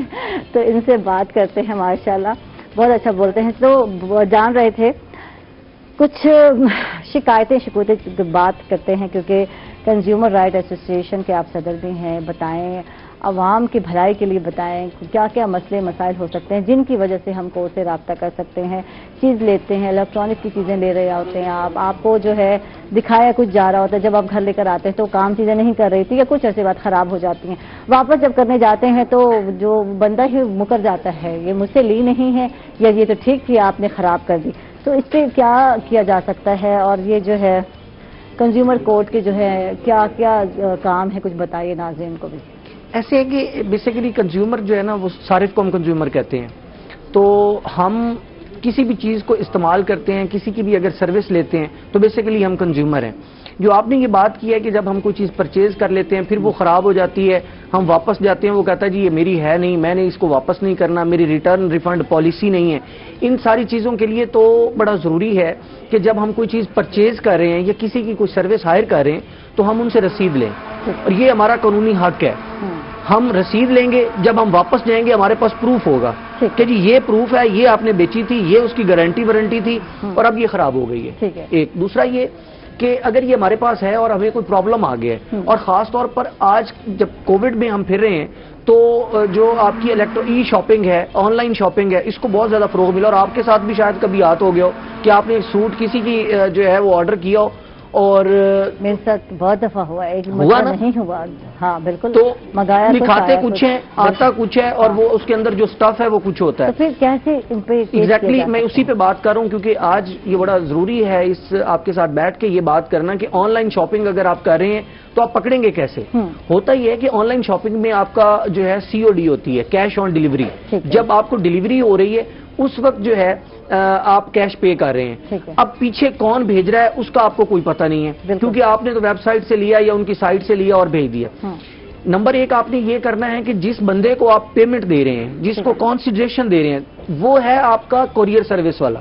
تو ان سے بات کرتے ہیں. ماشاءاللہ بہت اچھا بولتے ہیں. تو جان رہے تھے کچھ شکایتیں شکوتیں بات کرتے ہیں, کیونکہ کنزیومر رائٹ ایسوسیشن کے آپ صدر بھی ہیں. بتائیں عوام کی بھلائی کے لیے, بتائیں کیا کیا مسئلے مسائل ہو سکتے ہیں جن کی وجہ سے ہم کورٹ سے رابطہ کر سکتے ہیں. چیز لیتے ہیں, الیکٹرانک کی چیزیں لے رہے ہوتے ہیں آپ کو جو ہے دکھایا کچھ جا رہا ہوتا ہے, جب آپ گھر لے کر آتے ہیں تو کام چیزیں نہیں کر رہی تھی, یا کچھ ایسی بات خراب ہو جاتی ہیں, واپس جب کرنے جاتے ہیں تو جو بندہ ہی مکر جاتا ہے, یہ مجھ سے لی نہیں ہے, یا یہ تو ٹھیک تھی آپ نے خراب کر دی. تو اس پہ کیا کیا جا سکتا ہے, اور یہ جو ہے کنزیومر کورٹ کے جو ہے کیا کیا کام ہے, کچھ بتائیے ناظرین کو بھی. ایسے ہے کہ بیسیکلی کنزیومر جو ہے نا وہ صارف کو ہم کنزیومر کہتے ہیں. تو ہم کسی بھی چیز کو استعمال کرتے ہیں, کسی کی بھی اگر سروس لیتے ہیں تو بیسیکلی ہم کنزیومر ہیں. جو آپ نے یہ بات کی ہے کہ جب ہم کوئی چیز پرچیز کر لیتے ہیں پھر وہ خراب ہو جاتی ہے, ہم واپس جاتے ہیں, وہ کہتا ہے جی یہ میری ہے نہیں, میں نے اس کو واپس نہیں کرنا, میری ریٹرن ریفنڈ پالیسی نہیں ہے. ان ساری چیزوں کے لیے تو بڑا ضروری ہے کہ جب ہم کوئی چیز پرچیز کر رہے ہیں یا کسی کی کوئی سروس ہائر کر رہے ہیں تو ہم ان سے رسید لیں, اور یہ ہمارا قانونی حق ہے. ہم رسید لیں گے, جب ہم واپس جائیں گے ہمارے پاس پروف ہوگا کہ جی یہ پروف ہے, یہ آپ نے بیچی تھی, یہ اس کی گارنٹی وارنٹی تھی, اور اب یہ خراب ہو گئی ہے. ایک دوسرا یہ کہ اگر یہ ہمارے پاس ہے اور ہمیں کوئی پرابلم آ گیا ہے, اور خاص طور پر آج جب کووڈ میں ہم پھر رہے ہیں تو جو آپ کی ای شاپنگ ہے, آن لائن شاپنگ ہے, اس کو بہت زیادہ فروغ ملا. اور آپ کے ساتھ بھی شاید کبھی یاد ہو گیا ہو کہ آپ نے سوٹ کسی کی جو ہے وہ آرڈر کیا ہو, اور میرے ساتھ بہت دفعہ ہوا, ایک ہوا نا, نہیں ہوا. ہاں بالکل, تو منگایا دکھاتے کچھ ہیں, آتا کچھ ہے, اور وہ اس کے اندر جو سٹف ہے وہ کچھ ہوتا ہے. تو پھر کیسے ایگزیکٹلی میں اسی پہ بات کر رہا ہوں, کیونکہ آج یہ بڑا ضروری ہے اس آپ کے ساتھ بیٹھ کے یہ بات کرنا کہ آن لائن شاپنگ اگر آپ کر رہے ہیں تو آپ پکڑیں گے کیسے. ہوتا یہ ہے کہ آن لائن شاپنگ میں آپ کا جو ہے COD ہوتی ہے, کیش آن ڈیلیوری. جب آپ کو ڈیلیوری ہو رہی ہے اس وقت جو ہے آپ کیش پے کر رہے ہیں. اب پیچھے کون بھیج رہا ہے اس کا آپ کو کوئی پتہ نہیں ہے, کیونکہ آپ نے تو ویب سائٹ سے لیا یا ان کی سائٹ سے لیا اور بھیج دیا. نمبر 1 آپ نے یہ کرنا ہے کہ جس بندے کو آپ پیمنٹ دے رہے ہیں, جس کو کنسیڈریشن دے رہے ہیں, وہ ہے آپ کا کوریئر سروس والا,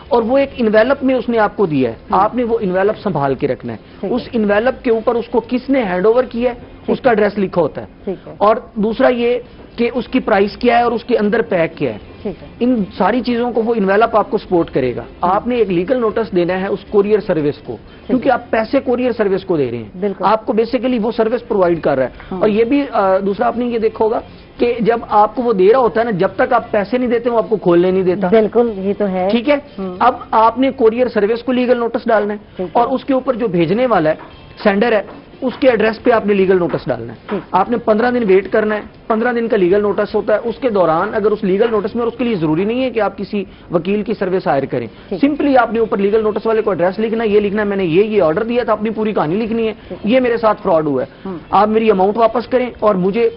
اور وہ ایک انویلپ میں اس نے آپ کو دیا ہے. آپ نے وہ انویلپ سنبھال کے رکھنا ہے. اس انویلپ کے اوپر اس کو کس نے ہینڈ اوور کیا ہے اس کا ایڈریس لکھا ہوتا ہے. اور دوسرا یہ کہ اس کی پرائس کیا ہے اور اس کے اندر پیک کیا ہے. ان ساری چیزوں کو وہ انویلپ آپ کو سپورٹ کرے گا. آپ نے ایک لیگل نوٹس دینا ہے اس کوریئر سروس کو, کیونکہ آپ پیسے کوریئر سروس کو دے رہے ہیں, آپ کو بیسیکلی وہ سروس پرووائڈ کر رہا ہے. اور یہ بھی دوسرا آپ نے یہ دیکھا ہوگا کہ جب آپ کو وہ دے رہا ہوتا ہے نا, جب تک آپ پیسے نہیں دیتے وہ آپ کو کھولنے نہیں دیتا. بالکل, یہ تو ہے. ٹھیک ہے, اب آپ نے کوریئر سروس کو لیگل نوٹس ڈالنا ہے, اور اس کے اوپر جو بھیجنے والا ہے سینڈر ہے اس کے ایڈریس پہ آپ نے لیگل نوٹس ڈالنا ہے. آپ نے 15 دن ویٹ کرنا ہے. 15 دن کا لیگل نوٹس ہوتا ہے. اس کے دوران اگر اس لیگل نوٹس میں, اور اس کے لیے ضروری نہیں ہے کہ آپ کسی وکیل کی سروس ہائر کریں, سمپلی آپ نے اوپر لیگل نوٹس والے کو ایڈریس لکھنا ہے, یہ لکھنا ہے میں نے یہ آرڈر دیا تھا, اپنی پوری کہانی لکھنی ہے, یہ میرے ساتھ فراڈ ہوا ہے, آپ میری اماؤنٹ واپس کریں. اور مجھے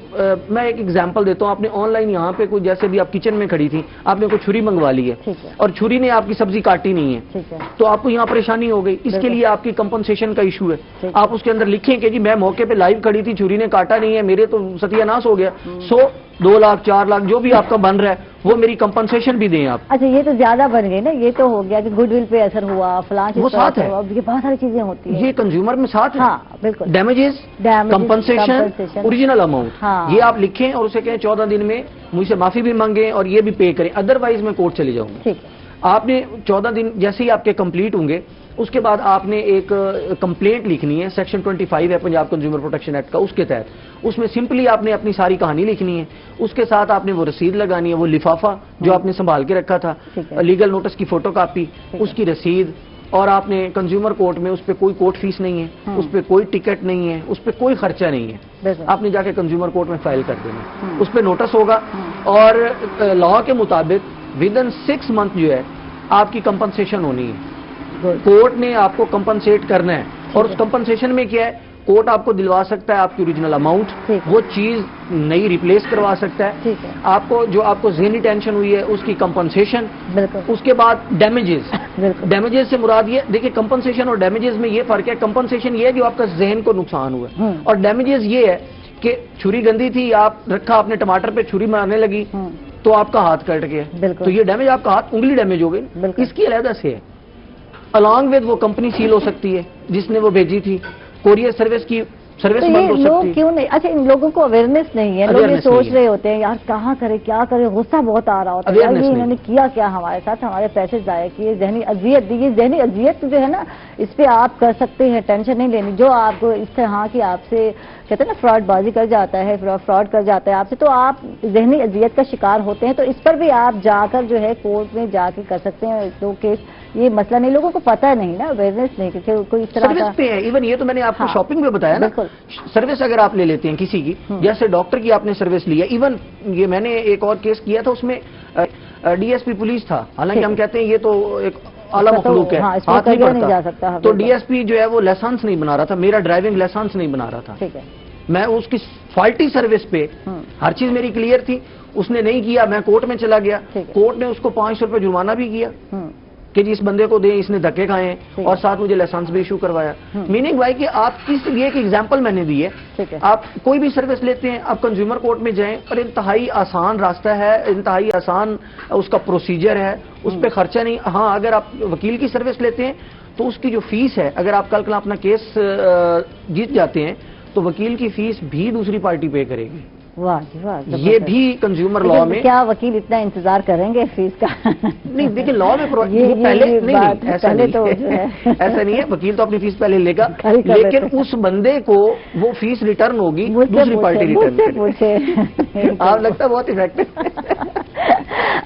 میں ایک ایگزامپل دیتا ہوں, آپ نے آن لائن یہاں پہ کوئی جیسے بھی آپ کچن میں کھڑی تھی, آپ نے کوئی چھری منگوا لی ہے اور چھری نے آپ کی سبزی کاٹی نہیں ہے, تو آپ کو یہاں پریشانی ہو گئی. اس کے لیے آپ کی کمپنسیشن کا ایشو ہے. آپ اس کے اندر لکھیں کہ جی میں موقع پہ لائیو کھڑی تھی, چھری نے کاٹا نہیں ہے, میرے تو ستیہ ناش ہو گیا, 100 2 لاکھ 4 لاکھ جو بھی آپ کا بن رہا ہے وہ میری کمپنسیشن بھی دیں آپ. اچھا, یہ تو زیادہ بن گئی نا, یہ تو ہو گیا کہ گڈ ول پہ اثر ہوا, فلاں وہ ساتھ ہے, یہ بہت ساری چیزیں ہوتی ہیں, یہ کنزیومر میں ساتھ ہے. ہاں بالکل, ڈیمیجز, کمپنسیشن, اوریجنل اماؤنٹ, یہ آپ لکھیں اور اسے کہیں 14 دن میں مجھ سے معافی بھی مانگیں اور یہ بھی پے کریں, ادروائز میں کورٹ چلے جاؤں گا. آپ نے 14 دن جیسے ہی آپ کے کمپلیٹ ہوں گے اس کے بعد آپ نے ایک کمپلینٹ لکھنی ہے، سیکشن 25 ہے پنجاب کنزیومر پروٹیکشن ایکٹ کا، اس کے تحت اس میں سمپلی آپ نے اپنی ساری کہانی لکھنی ہے، اس کے ساتھ آپ نے وہ رسید لگانی ہے، وہ لفافہ جو آپ نے سنبھال کے رکھا تھا، لیگل نوٹس کی فوٹو کاپی، اس کی رسید، اور آپ نے کنزیومر کورٹ میں اس پہ کوئی کورٹ فیس نہیں ہے، اس پہ کوئی ٹکٹ نہیں ہے، اس پہ کوئی خرچہ نہیں ہے، آپ نے جا کے کنزیومر کورٹ میں فائل کر دینا، اس پہ نوٹس ہوگا، اور لا کے مطابق ود ان 6 منتھ جو ہے آپ کی کمپنسیشن ہونی ہے، کورٹ نے آپ کو کمپنسیٹ کرنا ہے، اور اس کمپنسیشن میں کیا ہے، کورٹ آپ کو دلوا سکتا ہے آپ کی اوریجنل اماؤنٹ، وہ چیز نئی ریپلیس کروا سکتا ہے، آپ کو جو آپ کو ذہنی ٹینشن ہوئی ہے اس کی کمپنسیشن، اس کے بعد ڈیمیجز، ڈیمیجز سے مراد یہ دیکھیں، کمپنسیشن اور ڈیمیجز میں یہ فرق ہے، کمپنسیشن یہ ہے جو آپ کا ذہن کو نقصان ہوا ہے، اور ڈیمیجز یہ ہے کہ چھری گندی تھی، آپ رکھا آپ نے ٹماٹر پہ چھری مارنے لگی تو آپ کا ہاتھ کٹ گیا، تو یہ ڈیمیج آپ کا ہاتھ انگلی ڈیمیج ہو گئی، اس کی علیحدہ سے ہے، along with وہ کمپنی سیل ہو سکتی ہے جس نے وہ بھیجی تھی، کوریئر سروس کی سروس بند ہو سکتی ہے۔ کیوں نہیں؟ اچھا، ان لوگوں کو اویئرنیس نہیں ہے، لوگ یہ سوچ رہے ہوتے ہیں یار کہاں کرے کیا کرے، غصہ بہت آ رہا ہوتا ہے، یہ انہوں نے کیا کیا ہمارے ساتھ، ہمارے پیسے ضائع کیے، ذہنی اذیت دی، یہ ذہنی اذیت جو ہے نا اس پہ آپ کر سکتے ہیں، ٹینشن نہیں لینی، جو آپ کو اس طرح کی آپ سے کہتے ہیں نا فراڈ بازی کر جاتا ہے، فراڈ کر جاتا ہے آپ سے، تو آپ ذہنی اذیت کا شکار ہوتے ہیں، تو اس پر بھی آپ جا کر جو ہے کورٹ میں جا کے کر سکتے ہیں تو کیس، یہ مسئلہ نہیں، لوگوں کو پتہ نہیں نا، اویئرنیس نہیں کہ کوئی اس طرح کا سروس پہ ہے، ایون یہ تو میں نے آپ کو شاپنگ میں بتایا نا، سروس اگر آپ لے لیتے ہیں کسی کی، جیسے ڈاکٹر کی آپ نے سروس لی ہے، ایون یہ میں نے ایک اور کیس کیا تھا، اس میں ڈی ایس پی پولیس تھا، حالانکہ ہم کہتے ہیں یہ تو ایک اعلیٰ مخلوق ہے، ہاتھ نہیں پڑتا، تو ڈی ایس پی جو ہے وہ لائسنس نہیں بنا رہا تھا، میرا ڈرائیونگ لائسنس نہیں بنا رہا تھا، میں اس کی فالٹی سروس پہ ہر چیز میری کلیئر تھی، اس نے نہیں کیا، میں کورٹ میں چلا گیا، کورٹ نے اس کو 500 روپے جرمانہ بھی کیا کہ جی اس بندے کو دیں، اس نے دھکے کھائے ہیں، اور ساتھ مجھے لائسنس بھی ایشو کروایا، میننگ بھائی کہ آپ کس لیے ایک ایگزامپل میں نے دی ہے، آپ کوئی بھی سروس لیتے ہیں آپ کنزیومر کورٹ میں جائیں، اور انتہائی آسان راستہ ہے، انتہائی آسان اس کا پروسیجر ہے، اس پہ خرچہ نہیں، ہاں اگر آپ وکیل کی سروس لیتے ہیں تو اس کی جو فیس ہے، اگر آپ کل اپنا کیس جیت جاتے ہیں تو وکیل کی فیس بھی دوسری پارٹی پے کرے گی، واہ جی واہ، یہ بھی کنزیومر لا میں، کیا وکیل اتنا انتظار کریں گے فیس کا؟ نہیں دیکھیں لا میں پہلے ایسا نہیں ہے، وکیل تو اپنی فیس پہلے لے گا، لیکن اس بندے کو وہ فیس ریٹرن ہوگی دوسری پارٹی ریٹرن کرے، آپ لگتا ہے بہت افیکٹو۔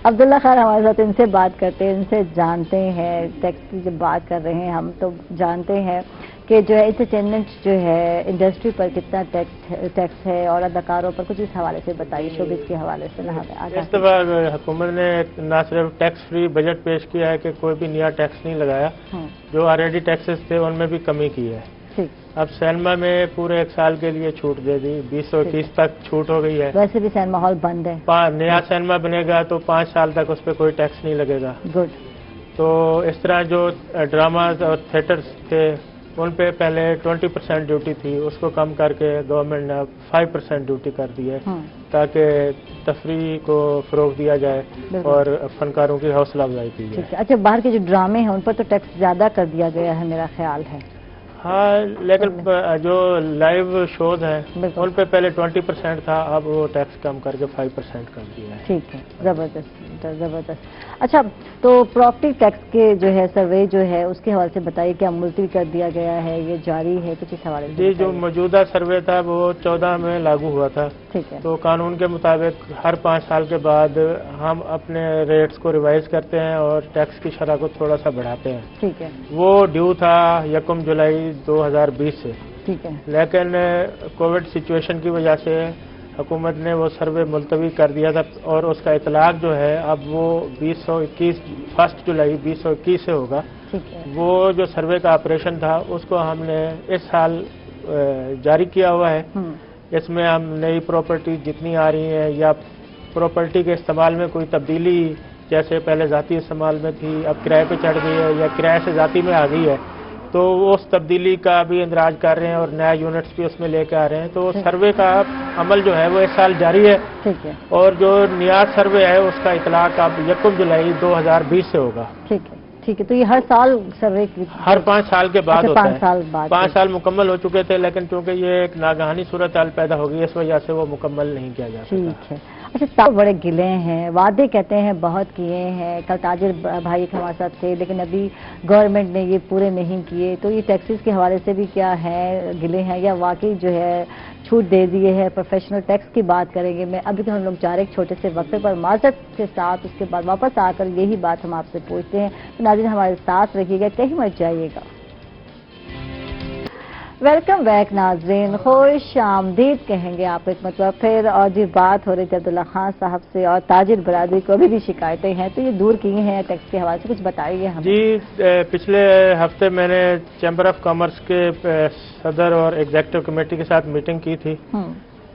عبداللہ خان ہمارے ساتھ، ان سے بات کرتے ہیں، ان سے جانتے ہیں، ٹیکس کی جب بات کر رہے ہیں ہم تو جانتے ہیں کہ جو ہے انٹرٹینمنٹ جو ہے انڈسٹری پر کتنا ٹیکس ہے، اور اداکاروں پر کچھ اس حوالے سے بتائیے، شوبز کے حوالے سے۔ اس دفعہ حکومت نے نہ صرف ٹیکس فری بجٹ پیش کیا ہے کہ کوئی بھی نیا ٹیکس نہیں لگایا، جو آلریڈی ٹیکسز تھے ان میں بھی کمی کی ہے، اب سینما میں پورے 1 سال کے لیے چھوٹ دے دی، 2021 تک چھوٹ ہو گئی ہے، ویسے بھی سینما ہال بند ہے، نیا سینما بنے گا تو 5 سال تک اس پہ کوئی ٹیکس نہیں لگے گا، تو اس طرح جو ڈراماز اور تھیٹرز تھے ان پہ پہلے 20% ڈیوٹی تھی، اس کو کم کر کے گورنمنٹ نے 5% ڈیوٹی کر دی ہے تاکہ تفریح کو فروغ دیا جائے اور فنکاروں کی حوصلہ افزائی کی جائے۔ اچھا، باہر کے جو ڈرامے ہیں ان پر تو ٹیکس زیادہ کر دیا گیا ہے میرا خیال ہے، ہاں، لیکن جو لائیو شوز ہیں ان پہ پہلے 20% تھا، اب وہ ٹیکس کم کر کے 5% کر دیا ہے۔ ٹھیک ہے، زبردست زبردست۔ اچھا، تو پراپرٹی ٹیکس کے جو ہے سروے جو ہے اس کے حوالے سے بتائیے، کیا ملتوی کر دیا گیا ہے، یہ جاری ہے، کچھ اس حوالے سے؟ جی، جو موجودہ سروے تھا وہ 14 میں لاگو ہوا تھا، ٹھیک ہے، تو قانون کے مطابق ہر 5 سال کے بعد ہم اپنے ریٹس کو ریوائز کرتے ہیں اور ٹیکس کی شرح کو تھوڑا سا بڑھاتے ہیں، ٹھیک ہے، وہ ڈیو تھا 1 جولائی 2020 سے، ٹھیک ہے، لیکن کووڈ سچویشن کی وجہ سے حکومت نے وہ سروے ملتوی کر دیا تھا، اور اس کا اطلاق جو ہے اب وہ 1 جولائی 2021 سے ہوگا۔ وہ جو سروے کا آپریشن تھا اس کو ہم نے اس سال جاری کیا ہوا ہے، اس میں ہم نئی پراپرٹی جتنی آ رہی ہیں یا پراپرٹی کے استعمال میں کوئی تبدیلی، جیسے پہلے ذاتی استعمال میں تھی اب کرائے پہ چڑھ گئی ہے یا کرائے سے ذاتی میں آ گئی ہے، تو اس تبدیلی کا بھی اندراج کر رہے ہیں اور نیا یونٹس بھی اس میں لے کے آ رہے ہیں، تو سروے کا عمل جو ہے وہ اس سال جاری ہے، اور جو نیا سروے ہے اس کا اطلاق اب 1 جولائی 2020 سے ہوگا۔ ٹھیک ہے، ٹھیک ہے، تو یہ ہر سال سروے ہر 5 سال کے بعد ہوتا ہے، 5 سال مکمل ہو چکے تھے، لیکن چونکہ یہ ایک ناگہانی صورتحال پیدا ہوگی اس وجہ سے وہ مکمل نہیں کیا جا سکتا۔ ٹھیک ہے۔ اچھا، بڑے گلے ہیں، وعدے کہتے ہیں بہت کیے ہیں، کل تاجر بھائی ہمارے ساتھ تھے لیکن ابھی گورنمنٹ نے یہ پورے نہیں کیے، تو یہ ٹیکسز کے حوالے سے بھی کیا ہے گلے ہیں یا واقعی جو ہے چھوٹ دے دیے ہے؟ پروفیشنل ٹیکس کی بات کریں گے. میں ابھی تو ہم لوگ جا رہے ایک چھوٹے سے وقفے پر معذرت کے ساتھ، اس کے بعد واپس آ کر یہی بات ہم آپ سے پوچھتے ہیں. تو ناظرین ہمارے ساتھ رکھیے گا، کہیں مت جائیے گا. ویلکم بیک ناظرین، خوش آمدید کہیں گے آپ ایک مطلب پھر. اور جی بات ہو رہی تھی عبداللہ خان صاحب سے، اور تاجر برادری کو ابھی بھی شکایتیں ہیں، تو یہ دور کی ہیں ٹیکس کے حوالے سے، کچھ بتائیے ہمیں. جی، پچھلے ہفتے میں نے چیمبر آف کامرس کے صدر اور ایگزیکٹو کمیٹی کے ساتھ میٹنگ کی تھی.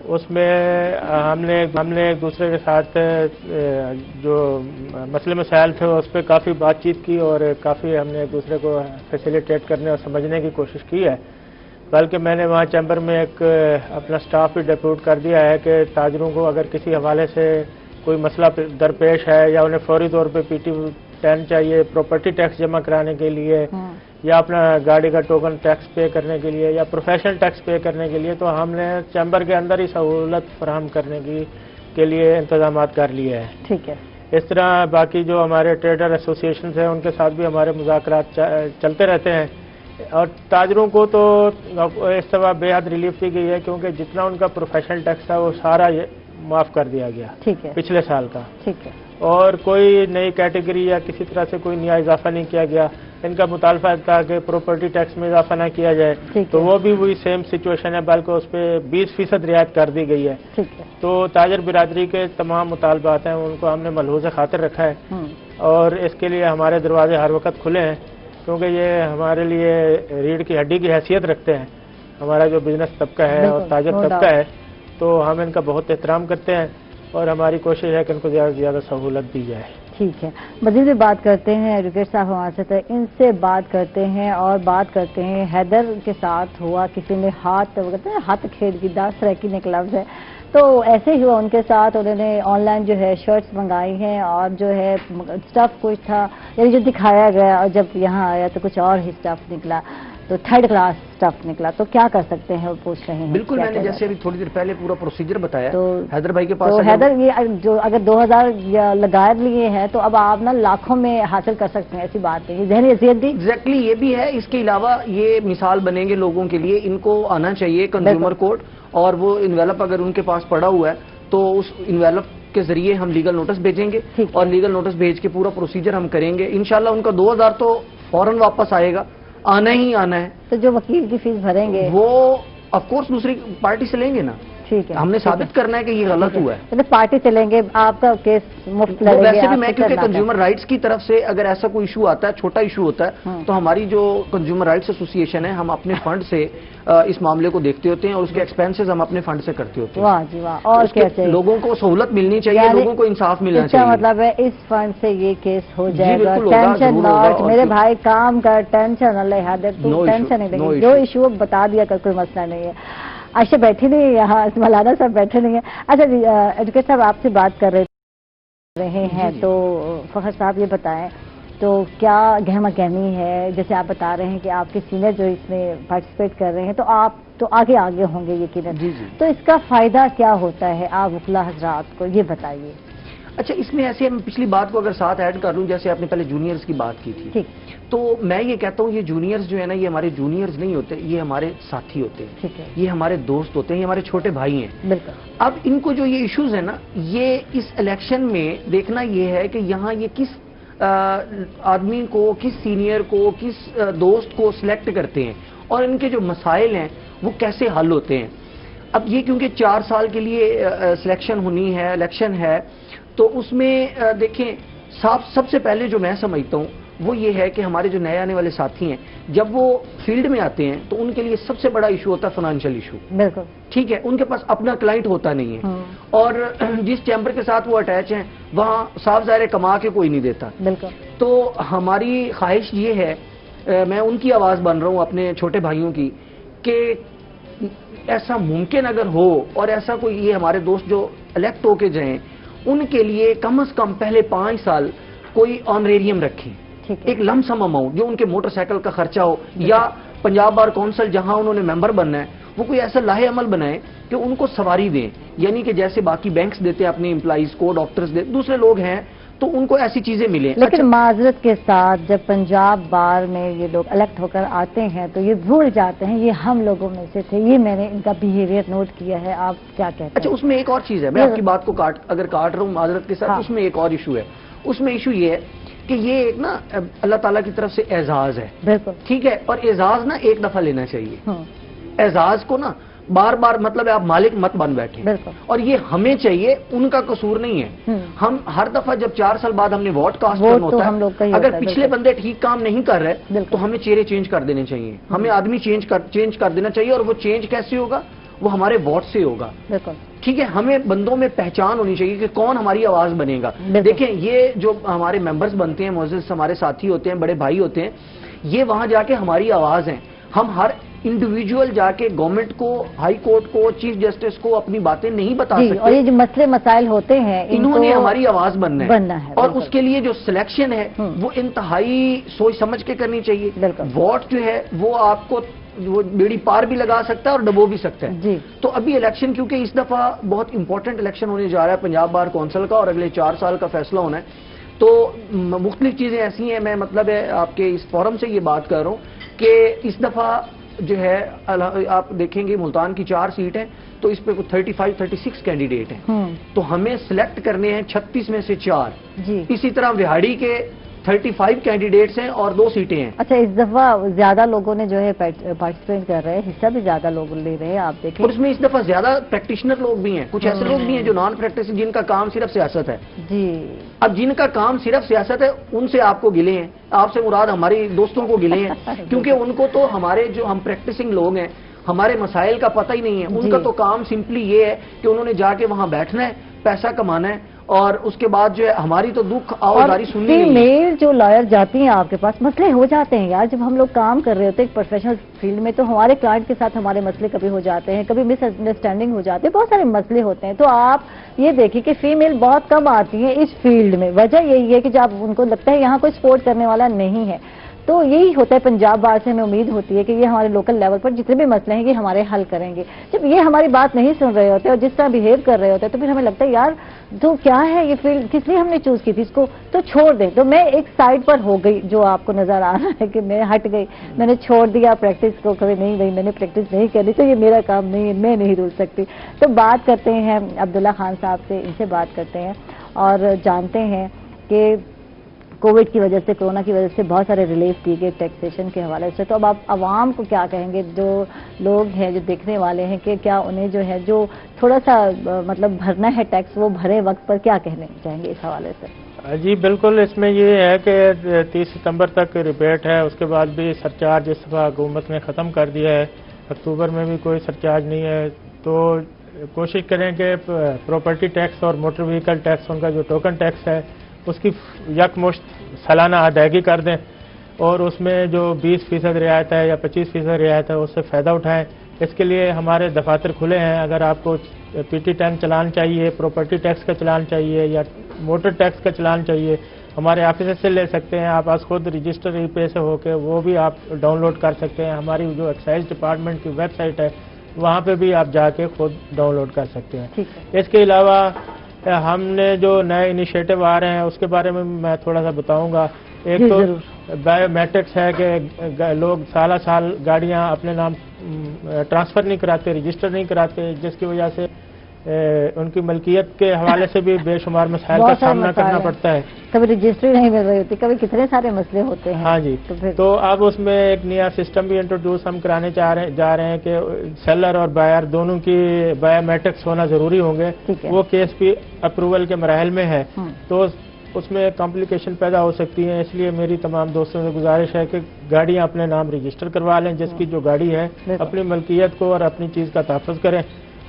اس میں ہم نے ایک دوسرے کے ساتھ جو مسئلے مسائل تھے اس پہ کافی بات چیت کی، اور کافی ہم نے ایک دوسرے کو فیسیلیٹیٹ کرنے اور سمجھنے کی کوشش کی ہے. بلکہ میں نے وہاں چیمبر میں ایک اپنا سٹاف بھی ڈیپیوٹ کر دیا ہے کہ تاجروں کو اگر کسی حوالے سے کوئی مسئلہ درپیش ہے، یا انہیں فوری طور پہ PT10 چاہیے پراپرٹی ٹیکس جمع کرانے کے لیے، یا اپنا گاڑی کا ٹوکن ٹیکس پے کرنے کے لیے، یا پروفیشنل ٹیکس پے کرنے کے لیے، تو ہم نے چیمبر کے اندر ہی سہولت فراہم کرنے کے لیے انتظامات کر لیے ہیں. ٹھیک ہے. اس طرح باقی جو ہمارے ٹریڈر ایسوسیشنز ہیں ان کے ساتھ بھی ہمارے مذاکرات چلتے رہتے ہیں. اور تاجروں کو تو اس طرح بے حد ریلیف دی گئی ہے، کیونکہ جتنا ان کا پروفیشنل ٹیکس تھا وہ سارا معاف کر دیا گیا. ٹھیک ہے. پچھلے سال کا. ٹھیک ہے. اور کوئی نئی کیٹیگری یا کسی طرح سے کوئی نیا اضافہ نہیں کیا گیا. ان کا مطالبہ تھا کہ پراپرٹی ٹیکس میں اضافہ نہ کیا جائے، تو وہ بھی وہی سیم سچویشن ہے، بلکہ اس پہ 20% رعایت کر دی گئی ہے. ٹھیک ہے. تو تاجر برادری کے تمام مطالبات ہیں ان کو ہم نے ملحوظ خاطر رکھا ہے، اور اس کے لیے ہمارے دروازے ہر وقت کھلے ہیں، کیونکہ یہ ہمارے لیے ریڑھ کی ہڈی کی حیثیت رکھتے ہیں. ہمارا جو بزنس طبقہ ہے اور تاجر طبقہ ہے، تو ہم ان کا بہت احترام کرتے ہیں، اور ہماری کوشش ہے کہ ان کو زیادہ سے زیادہ سہولت دی جائے. ٹھیک ہے. مزید بھی بات کرتے ہیں، ایڈوکیٹ صاحب ہمارے ساتھ ان سے بات کرتے ہیں، اور بات کرتے ہیں حیدر کے ساتھ ہوا کسی نے ہاتھ کھیل کی داس ریکی نے لفظ ہے، تو ایسے ہی ہوا ان کے ساتھ. انہوں نے آن لائن جو ہے شرٹس منگائی ہیں، اور جو ہے اسٹف کچھ تھا یعنی جو دکھایا گیا، اور جب یہاں آیا تو کچھ اور ہی اسٹف نکلا، تو 3rd کلاس اسٹف نکلا. تو کیا کر سکتے ہیں وہ پوچھ رہے ہیں. بالکل، میں نے جیسے ابھی تھوڑی دیر پہلے پورا پروسیجر بتایا تو حیدر بھائی کے پاس. تو حیدر یہ جو اگر 2000 لگا لیے ہیں تو اب آپ نا لاکھوں میں حاصل کر سکتے ہیں، ایسی بات نہیں. ذہنی اذیت دی. ایگزیکٹلی یہ بھی ہے. اس کے علاوہ یہ مثال بنیں گے لوگوں کے لیے. ان کو آنا چاہیے کنزیومر کورٹ، اور وہ انویلپ اگر ان کے پاس پڑا ہوا ہے تو اس انویلپ کے ذریعے ہم لیگل نوٹس بھیجیں گے، اور لیگل نوٹس بھیج کے پورا پروسیجر ہم کریں گے. انشاءاللہ ان کا 2000 تو فوراً واپس آئے گا، آنا ہی آنا ہے. تو جو وکیل کی فیس بھریں گے وہ آف کورس دوسری پارٹی سے لیں گے نا. ٹھیک ہے. ہم نے ثابت کرنا ہے کہ یہ غلط ہوا ہے. مطلب پارٹی سے لیں گے، آپ کا کیس مفت لڑیں گے. ویسے بھی میں کیونکہ کنزیومر رائٹس کی طرف سے اگر ایسا کوئی ایشو آتا ہے، چھوٹا ایشو ہوتا ہے، تو ہماری جو کنزیومر رائٹس ایسوسیشن ہے، ہم اپنے فنڈ سے اس معاملے کو دیکھتے ہوتے ہیں، اور اس کے ایکسپینسز ہم اپنے فنڈ سے کرتے ہوتے ہیں. واہ جی واہ. اور کیا چاہیے؟ لوگوں کو سہولت ملنی چاہیے، لوگوں کو انصاف ملنا چاہیے. اس کا مطلب ہے اس فنڈ سے یہ کیس ہو جائے گا. ٹینشن ناٹ میرے بھائی، کام کر، ٹینشن اللہ حاضر، تو ٹینشن نہیں لگی. جو ایشو بتا دیا کر، کوئی مسئلہ نہیں ہے. عائشہ بیٹھی نہیں ہے یہاں، مولانا صاحب بیٹھے نہیں ہیں. اچھا جی، ایڈوکیٹ صاحب آپ سے بات کر رہے ہیں، تو فخر صاحب یہ بتائیں تو کیا گہما گہمی ہے؟ جیسے آپ بتا رہے ہیں کہ آپ کے سینئر جو اس میں پارٹیسپیٹ کر رہے ہیں، تو آپ تو آگے ہوں گے یقیناً. تو اس کا فائدہ کیا ہوتا ہے آپ وکلا حضرات کو، یہ بتائیے. اچھا، اس میں ایسے پچھلی بات کو اگر ساتھ ایڈ کر لوں، جیسے آپ نے پہلے جونیئرز کی بات کی تھی، تو میں یہ کہتا ہوں یہ جونیئرز جو ہے نا، یہ ہمارے جونیئرز نہیں ہوتے، یہ ہمارے ساتھی ہوتے ہیں، یہ ہمارے دوست ہوتے ہیں، یہ ہمارے چھوٹے بھائی ہیں. بالکل. اب ان کو جو یہ ایشوز ہیں نا، یہ اس الیکشن میں دیکھنا یہ ہے کہ یہاں یہ کس آدمی کو، کس سینئر کو، کس دوست کو سلیکٹ کرتے ہیں، اور ان کے جو مسائل ہیں وہ کیسے حل ہوتے ہیں. اب یہ کیونکہ 4 سال کے لیے سلیکشن ہونی ہے، الیکشن ہے، تو اس میں دیکھیں سب سے پہلے جو میں سمجھتا ہوں وہ یہ ہے کہ ہمارے جو نئے آنے والے ساتھی ہیں، جب وہ فیلڈ میں آتے ہیں تو ان کے لیے سب سے بڑا ایشو ہوتا ہے فائنینشیل ایشو. بالکل ٹھیک ہے. ان کے پاس اپنا کلائنٹ ہوتا نہیں ہے، اور جس چیمبر کے ساتھ وہ اٹیچ ہیں وہاں صاف ظاہر کما کے کوئی نہیں دیتا. بالکل. تو ہماری خواہش یہ ہے، میں ان کی آواز بن رہا ہوں اپنے چھوٹے بھائیوں کی، کہ ایسا ممکن اگر ہو، اور ایسا کوئی یہ ہمارے دوست جو الیکٹ ہو کے جائیں، ان کے لیے کم از کم پہلے 5 سال کوئی آنریریم رکھیں، ایک لم سم اماؤنٹ جو ان کے موٹر سائیکل کا خرچہ ہو، یا پنجاب بار کونسل جہاں انہوں نے ممبر بننا ہے وہ کوئی ایسا لاہے عمل بنائے کہ ان کو سواری دیں، یعنی کہ جیسے باقی بینکس دیتے ہیں اپنے امپلائیز کو، ڈاکٹرز دیتے، دوسرے لوگ ہیں تو ان کو ایسی چیزیں ملیں. لیکن معذرت کے ساتھ جب پنجاب بار میں یہ لوگ الیکٹ ہو کر آتے ہیں تو یہ بھول جاتے ہیں یہ ہم لوگوں میں سے تھے. یہ میں نے ان کا بیہیویئر نوٹ کیا ہے. آپ کیا کہتے ہیں؟ اچھا، اس میں ایک اور چیز ہے، میں آپ کی بات کو اگر کاٹ رہا ہوں معذرت کے ساتھ، اس میں ایک اور ایشو ہے. اس میں ایشو یہ ہے کہ یہ ایک نا اللہ تعالیٰ کی طرف سے اعزاز ہے. بالکل ٹھیک ہے، اور اعزاز نا ایک دفعہ لینا چاہیے. اعزاز کو نا بار بار مطلب آپ مالک مت بن بیٹھے. اور یہ ہمیں چاہیے، ان کا قصور نہیں ہے. ہم ہر دفعہ جب 4 سال بعد ہم نے ووٹ کاسٹ کرنا ہوتا ہے، اگر پچھلے بندے ٹھیک کام نہیں کر رہے تو ہمیں چہرے چینج کر دینے چاہیے، ہمیں آدمی چینج کر دینا چاہیے. اور وہ چینج کیسے ہوگا؟ وہ ہمارے ووٹ سے ہوگا. ٹھیک ہے، ہمیں بندوں میں پہچان ہونی چاہیے کہ کون ہماری آواز بنے گا. دیکھیں، یہ جو ہمارے ممبرز بنتے ہیں، معزز ہمارے ساتھی ہوتے ہیں، بڑے بھائی ہوتے ہیں، یہ وہاں جا کے ہماری آواز ہیں. ہم ہر انڈیویجول جا کے گورنمنٹ کو، ہائی کورٹ کو، چیف جسٹس کو اپنی باتیں نہیں بتا سکتے. اور یہ جو مسئلے مسائل ہوتے ہیں انہوں نے ہماری آواز بننا ہے. اور بالکل. اس کے لیے جو سلیکشن ہے وہ انتہائی سوچ سمجھ کے کرنی چاہیے. ووٹ جو ہے وہ آپ کو وہ بیڑی پار بھی لگا سکتا ہے اور ڈبو بھی سکتا ہے. تو ابھی الیکشن، کیونکہ اس دفعہ بہت امپورٹنٹ الیکشن ہونے جا رہا ہے پنجاب بار کونسل کا، اور اگلے 4 سال کا فیصلہ ہونا ہے، تو مختلف چیزیں ایسی ہیں. میں مطلب ہے آپ کے اس فورم سے یہ بات کر رہا ہوں کہ اس دفعہ جو ہے آپ دیکھیں گے ملتان کی 4 سیٹ ہیں، تو اس پہ 35-36 کینڈیڈیٹ ہیں. تو ہمیں سلیکٹ کرنے ہیں 36 میں سے 4. اسی طرح وہاڑی کے 35 کینڈیڈیٹس ہیں اور 2 سیٹیں ہیں. اچھا، اس دفعہ زیادہ لوگوں نے جو ہے پارٹیسپیٹ کر رہے ہیں، حصہ بھی زیادہ لوگ لے رہے ہیں. آپ دیکھیں، اور اس میں اس دفعہ زیادہ پریکٹیشنر لوگ بھی ہیں، کچھ ایسے لوگ بھی ہیں جو نان پریکٹس، جن کا کام صرف سیاست ہے. اب جن کا کام صرف سیاست ہے ان سے آپ کو گلے ہیں، آپ سے مراد ہماری دوستوں کو گلے ہیں، کیونکہ ان کو تو ہمارے جو ہم پریکٹسنگ لوگ ہیں ہمارے مسائل کا پتہ ہی نہیں ہے. ان کا تو کام سمپلی یہ ہے کہ انہوں نے جا کے وہاں بیٹھنا ہے، پیسہ کمانا ہے، اور اس کے بعد جو ہے ہماری تو دکھ آوازاری سننی نہیں ہے. فیمیل جو لائر جاتی ہیں آپ کے پاس، مسئلے ہو جاتے ہیں یار. جب ہم لوگ کام کر رہے ہوتے ہیں ایک پروفیشنل فیلڈ میں، تو ہمارے کلائنٹ کے ساتھ ہمارے مسئلے کبھی ہو جاتے ہیں، کبھی مس انڈرسٹینڈنگ ہو جاتے ہیں، بہت سارے مسئلے ہوتے ہیں. تو آپ یہ دیکھیں کہ فیمیل بہت کم آتی ہیں اس فیلڈ میں. وجہ یہی ہے کہ جب ان کو لگتا ہے یہاں کوئی سپورٹ کرنے والا نہیں ہے. تو یہی ہوتا ہے پنجاب بار سے ہمیں امید ہوتی ہے کہ یہ ہمارے لوکل لیول پر جتنے بھی مسئلے ہیں یہ ہمارے حل کریں گے. جب یہ ہماری بات نہیں سن رہے ہوتے اور جس طرح بیہیو کر رہے ہوتے ہیں تو پھر ہمیں لگتا ہے یار تو کیا ہے یہ فیلڈ، کس لیے ہم نے چوز کی تھی اس کو، تو چھوڑ دیں. تو میں ایک سائڈ پر ہو گئی، جو آپ کو نظر آ رہا ہے کہ میں ہٹ گئی، میں نے چھوڑ دیا پریکٹس کو. کبھی نہیں بھائی میں نے پریکٹس نہیں کرنی، تو یہ میرا کام نہیں ہے، میں نہیں رول سکتی. تو بات کرتے ہیں عبداللہ خان صاحب سے، ان سے بات کرتے ہیں اور جانتے ہیں کہ کووڈ کی وجہ سے، کرونا کی وجہ سے بہت سارے ریلیف دیے گئے ٹیکسیشن کے حوالے سے. تو اب آپ عوام کو کیا کہیں گے، جو لوگ ہیں جو دیکھنے والے ہیں، کہ کیا انہیں جو ہے جو تھوڑا سا مطلب بھرنا ہے ٹیکس وہ بھرے وقت پر، کیا کہنے چاہیں گے اس حوالے سے؟ جی بالکل، اس میں یہ ہے کہ 30 ستمبر تک ریبیٹ ہے، اس کے بعد بھی سرچارج اس دفعہ حکومت نے ختم کر دیا ہے. اکتوبر میں بھی کوئی سرچارج نہیں ہے. تو کوشش کریں کہ پراپرٹی ٹیکس اور موٹر وہیکل ٹیکس، ان کا جو ٹوکن ٹیکس ہے اس کی یکمشت سالانہ ادائیگی کر دیں، اور اس میں جو 20% رعایت ہے یا 25% رعایت ہے اس سے فائدہ اٹھائیں. اس کے لیے ہمارے دفاتر کھلے ہیں. اگر آپ کو PT 10 چلان چاہیے، پراپرٹی ٹیکس کا چلان چاہیے یا موٹر ٹیکس کا چلان چاہیے، ہمارے آفس سے لے سکتے ہیں. آپ از خود رجسٹر ای پے سے ہو کے وہ بھی آپ ڈاؤن لوڈ کر سکتے ہیں. ہماری جو ایکسائز ڈپارٹمنٹ کی ویب سائٹ ہے وہاں پہ بھی آپ جا کے خود ڈاؤن لوڈ کر سکتے ہیں. اس کے علاوہ ہم نے جو نئے انیشیٹو آ رہے ہیں اس کے بارے میں میں تھوڑا سا بتاؤں گا. ایک تو بایو میٹرکس ہے کہ لوگ سالہ سال گاڑیاں اپنے نام ٹرانسفر نہیں کراتے، رجسٹر نہیں کراتے، جس کی وجہ سے ان کی ملکیت کے حوالے سے بھی بے شمار مسائل کا سامنا کرنا پڑتا ہے. کبھی رجسٹری نہیں مل رہی ہوتی، کبھی کتنے سارے مسئلے ہوتے ہیں. ہاں جی، تو اب اس میں ایک نیا سسٹم بھی انٹروڈیوس ہم کرانے جا رہے ہیں کہ سیلر اور بائر دونوں کی بایو میٹرکس ہونا ضروری ہوں گے. وہ کیس بھی اپروول کے مراحل میں ہے، تو اس میں کمپلیکیشن پیدا ہو سکتی ہیں. اس لیے میری تمام دوستوں سے گزارش ہے کہ گاڑیاں اپنے نام رجسٹر کروا لیں. جس کی جو گاڑی ہے اپنی ملکیت کو اور اپنی چیز کا تحفظ کریں،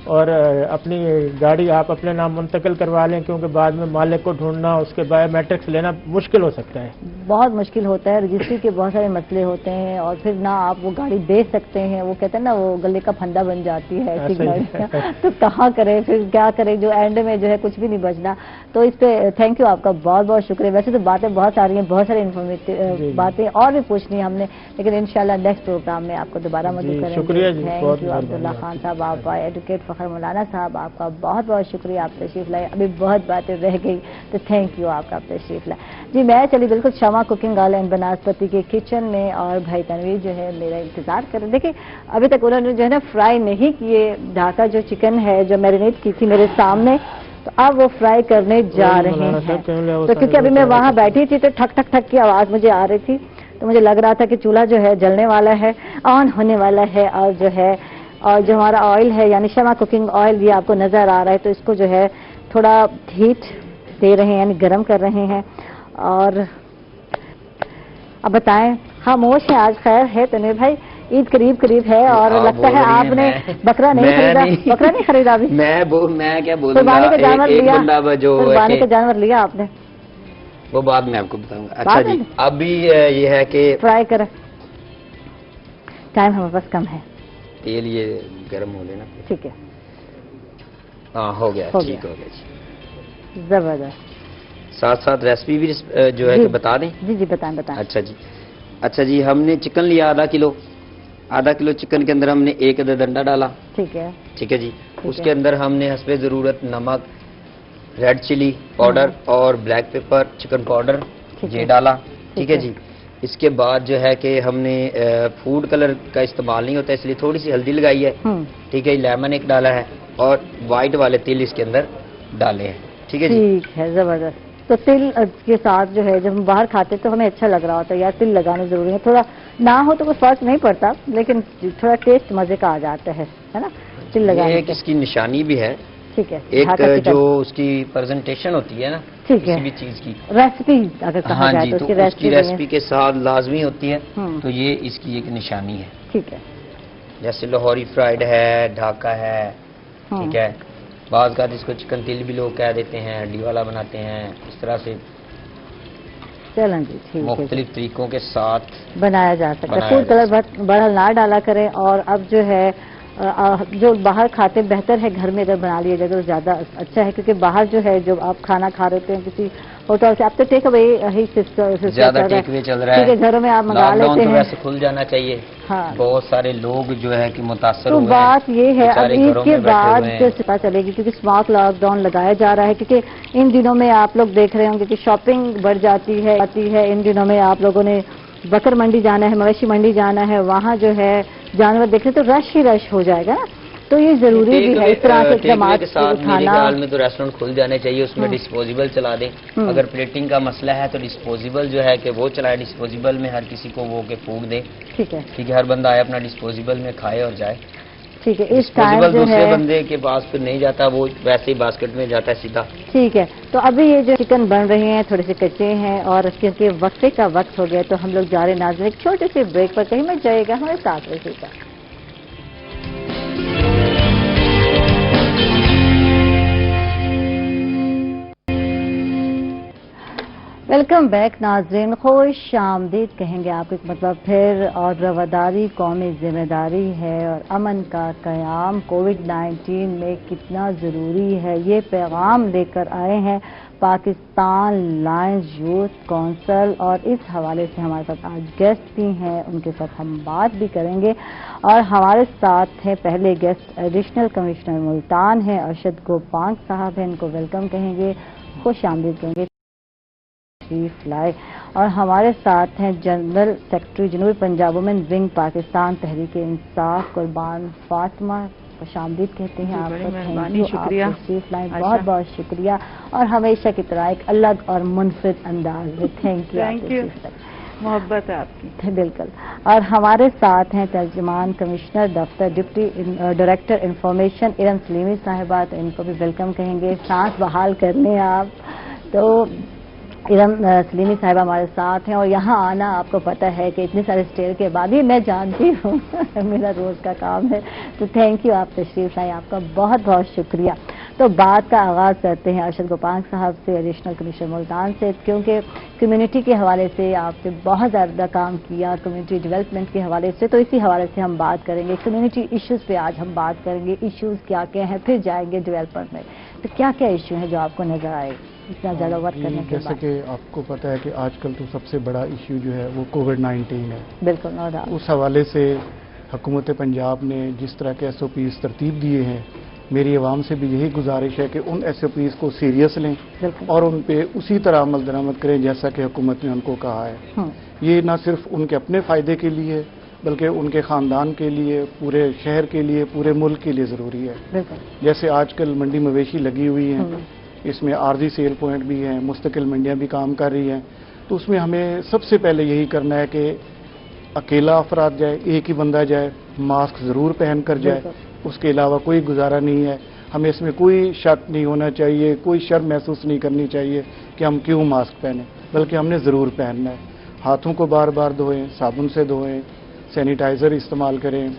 اور اپنی گاڑی آپ اپنے نام منتقل کروا لیں، کیونکہ بعد میں مالک کو ڈھونڈنا، اس کے بایو میٹرکس لینا مشکل ہو سکتا ہے. بہت مشکل ہوتا ہے، رجسٹری کے بہت سارے مسئلے ہوتے ہیں، اور پھر نہ آپ وہ گاڑی بیچ سکتے ہیں. وہ کہتے ہیں نا وہ گلے کا پھندا بن جاتی ہے ایسی گاڑیاں. تو کہاں کریں پھر، کیا کریں، جو اینڈ میں جو ہے کچھ بھی نہیں بچنا. تو اس پہ تھینک یو، آپ کا بہت بہت شکریہ. ویسے تو باتیں بہت ساری ہیں، بہت سارے انفارمیٹیو باتیں اور بھی پوچھنی ہے ہم نے، لیکن انشاءاللہ نیکسٹ پروگرام میں آپ کو دوبارہ مدعو کریں گے. شکریہ جی، تھینک یو عبداللہ خان صاحب، آپ ایڈوکیٹ फखर मौलाना साहब, आपका बहुत बहुत शुक्रिया, आप तशरीफ लाए। अभी बहुत बातें रह गई तो थैंक यू आपका, आप तशरीफ लाए। जी मैं चली बिल्कुल शमा कुकिंग हॉल एंड बनास्पति के किचन में, और भाई तनवीर जो है मेरा इंतजार कर रहे। देखिए अभी तक उन्होंने जो है ना फ्राई नहीं किए, ढाका जो चिकन है जो मैरिनेट की थी मेरे सामने, तो अब वो फ्राई करने जा रहे हैं। तो क्योंकि अभी मैं वहां बैठी थी तो ठक ठक ठक की आवाज मुझे आ रही थी, तो मुझे लग रहा था कि चूल्हा जो है जलने वाला है, ऑन होने वाला है, और जो है और जो हमारा ऑयल है यानी शमा कुकिंग ऑयल ये आपको नजर आ रहा है, तो इसको जो है थोड़ा हीट दे रहे हैं यानी गर्म कर रहे हैं। और अब बताएं, खामोश है आज, खैर है तनवीर भाई, ईद करीब करीब है और लगता है आपने बकरा नहीं खरीदा, बकरा नहीं खरीदा अभी? मैं क्या बोलूंगा, कुर्बानी का जानवर लिया, कुर्बानी का जानवर लिया आपने? वो बाद में आपको बताऊंगा। अच्छा जी, अभी ये है कि फ्राई कर, टाइम हमारे पास कम है, तेल ये गर्म हो लेना। ठीक है, हाँ हो गया, ठीक हो गया जी, जबरदस्त। साथ साथ रेसिपी भी जो है कि बता दें? जी जी बताएं बताएं। अच्छा जी, हमने चिकन लिया आधा किलो चिकन के अंदर हमने 1 अदद अंडा डाला। ठीक है जी, उसके अंदर हमने हस्बे ज़रूरत नमक, रेड चिली पाउडर और ब्लैक पेपर, चिकन पाउडर ये डाला। ठीक है जी, इसके बाद जो है कि हमने फूड कलर का इस्तेमाल नहीं होता इसलिए थोड़ी सी हल्दी लगाई है। ठीक है, लेमन एक डाला है और वाइट वाले तिल इसके अंदर डाले हैं। ठीक है जी, ठीक है, जबरदस्त। तो तिल के साथ जो है जब हम बाहर खाते तो हमें अच्छा लग रहा होता है यार, तिल लगाना जरूरी है, थोड़ा ना हो तो कोई फर्क नहीं पड़ता लेकिन थोड़ा टेस्ट मजे का आ जाता है ना, तिल लगाने एक इसकी निशानी भी है। ठीक है, एक जो उसकी प्रेजेंटेशन होती है ना, ठीक है, किसी भी चीज की रेसिपी अगर कहा जाए तो उसकी रेसिपी के साथ लाजमी होती है, तो ये इसकी एक निशानी है। ठीक है, जैसे लाहौरी फ्राइड है, ढाका है, ठीक है, बाज़ का जिसको चिकन तिल भी लोग कह देते हैं, हड्डी वाला बनाते हैं, इस तरह से चलें जी, ठीक है, मुख्तलिफ तरीकों के साथ बनाया जा सकता है। फूड कलर बड़ा ना डाला करें, और अब जो है जो बाहर खाते बेहतर है घर में अगर बना लिया जाए तो ज्यादा अच्छा है, क्योंकि बाहर जो है जो आप खाना खा रहे हैं किसी होटल से, अब तो टेक अवे ही ज्यादा टेक अवे चल रहा है, ठीक है, घरों में आप मंगा लेते हैं, वैसे खुल जाना चाहिए। हाँ, बहुत सारे लोग जो है कि मुतासर हुए हैं। बात ये है अब इसके बाद पता चलेगी, क्योंकि स्मार्ट लॉकडाउन लगाया जा रहा है, क्योंकि इन दिनों में आप लोग देख रहे होंगे कि शॉपिंग बढ़ जाती है। इन दिनों में आप लोगों ने बकर मंडी जाना है, मवेशी मंडी जाना है, वहाँ जो है जानवर देखने तो रश ही रश हो जाएगा ना, तो ये जरूरी भी है इस तरह से इक़दाम उठाना। में तो रेस्टोरेंट खुल जाने चाहिए, उसमें डिस्पोजेबल चला दें। अगर प्लेटिंग का मसला है तो डिस्पोजेबल जो है कि वो चलाए, डिस्पोजेबल में हर किसी को वो के फूड दे। ठीक है, हर बंदा आए अपना डिस्पोजेबल में खाए और जाए। ठीक है, इस टाइम जो दूसरे बंदे के पास फिर नहीं जाता, वो वैसे ही बास्केट में जाता है सीधा। ठीक है, तो अभी ये जो चिकन बन रहे हैं थोड़े से कच्चे हैं और क्योंकि वक्फे का वक्त हो गया तो हम लोग जा रहे हैं नाज़रीन एक छोटे से ब्रेक पर, कहीं मत जाइएगा, हमारे साथ रहिएगा। वेलकम बैक नाज़रीन, खुश आमदीद कहेंगे आप एक मतलब फिर। और रवादारी कौमी जिम्मेदारी है और अमन का क़याम कोविड-19 में कितना ज़रूरी है, ये पैगाम लेकर आए हैं पाकिस्तान लायंस यूथ काउंसिल, और इस हवाले से हमारे साथ आज गेस्ट भी हैं, उनके साथ हम बात भी करेंगे। और हमारे साथ हैं पहले गेस्ट एडिशनल कमिश्नर मुल्तान हैं, अरशद गोपांग साहब हैं, इनको वेलकम कहेंगे, खुश आमदीद कहेंगे, लाए। और हमारे साथ हैं जनरल सेक्रेटरी जनूबी पंजाब वुमेन विंग पाकिस्तान तहरीक इंसाफ कुर्बान फातिमा, खुश आमदीद कहते हैं आपको, शुक्रिया, बहुत बहुत शुक्रिया। और हमेशा की तरह एक अलग और मुनफरिद अंदाज में थैंक यू, मोहब्बत है आपकी, बिल्कुल। और हमारे साथ हैं तर्जुमान कमिश्नर दफ्तर deputy director information Iram Salimi साहिबा, तो इनको भी वेलकम कहेंगे, सांस बहाल करने आप। तो इरम सलीमी साहिबा हमारे साथ हैं, और यहाँ आना आपको पता है कि इतने सारे स्टेयर के बाद ही मैं जानती हूँ मेरा रोज का काम है, तो थैंक यू, आप तशरीफ लाए, आपका बहुत बहुत शुक्रिया। तो बात का आगाज़ करते हैं अरशद गोपांग साहब से, एडिशनल कमिश्नर मुल्तान से, क्योंकि कम्युनिटी के हवाले से आपने बहुत ज़्यादा काम किया, कम्युनिटी डेवलपमेंट के हवाले से, तो इसी हवाले से हम बात करेंगे। कम्युनिटी इश्यूज़ पे आज हम बात करेंगे, इश्यूज़ क्या क्या हैं, फिर जाएंगे डेवलपमेंट में, तो क्या क्या इशू हैं जो आपको नजर आए इतना ज़्यादा वर्क करने के बाद? जैसे कि आपको पता है कि आजकल तो सबसे बड़ा इशू जो है वो कोविड-19 है। बिल्कुल, नो डाउट। उस हवाले से हुकूमत पंजाब ने जिस तरह के SOPs तरतीब दिए हैं मेरी आवाम से भी यही गुजारिश है कि उन SOPs को सीरियस लें और उन पे उसी तरह अमल दरामद करें जैसा कि हुकूमत ने उनको कहा है। ये ना सिर्फ उनके अपने फ़ायदे के लिए बल्कि उनके ख़ानदान के लिए, पूरे शहर के लिए, पूरे मुल्क के लिए ज़रूरी है। जैसे आजकल मंडी मवेशी लगी हुई हैं, इसमें आर्जी सेल पॉइंट भी हैं, मुस्तकिल मंडियाँ भी काम कर रही हैं, तो उसमें हमें सबसे पहले यही करना है कि अकेला अफराद जाए, एक ही बंदा जाए, मास्क ज़रूर पहन कर जाए, उसके अलावा कोई गुजारा नहीं है। हमें इसमें कोई शक नहीं होना चाहिए, कोई शर्म महसूस नहीं करनी चाहिए कि हम क्यों मास्क पहने, बल्कि हमने ज़रूर पहनना है। हाथों को बार बार धोएं, साबुन से धोएं, सैनिटाइज़र इस्तेमाल करें,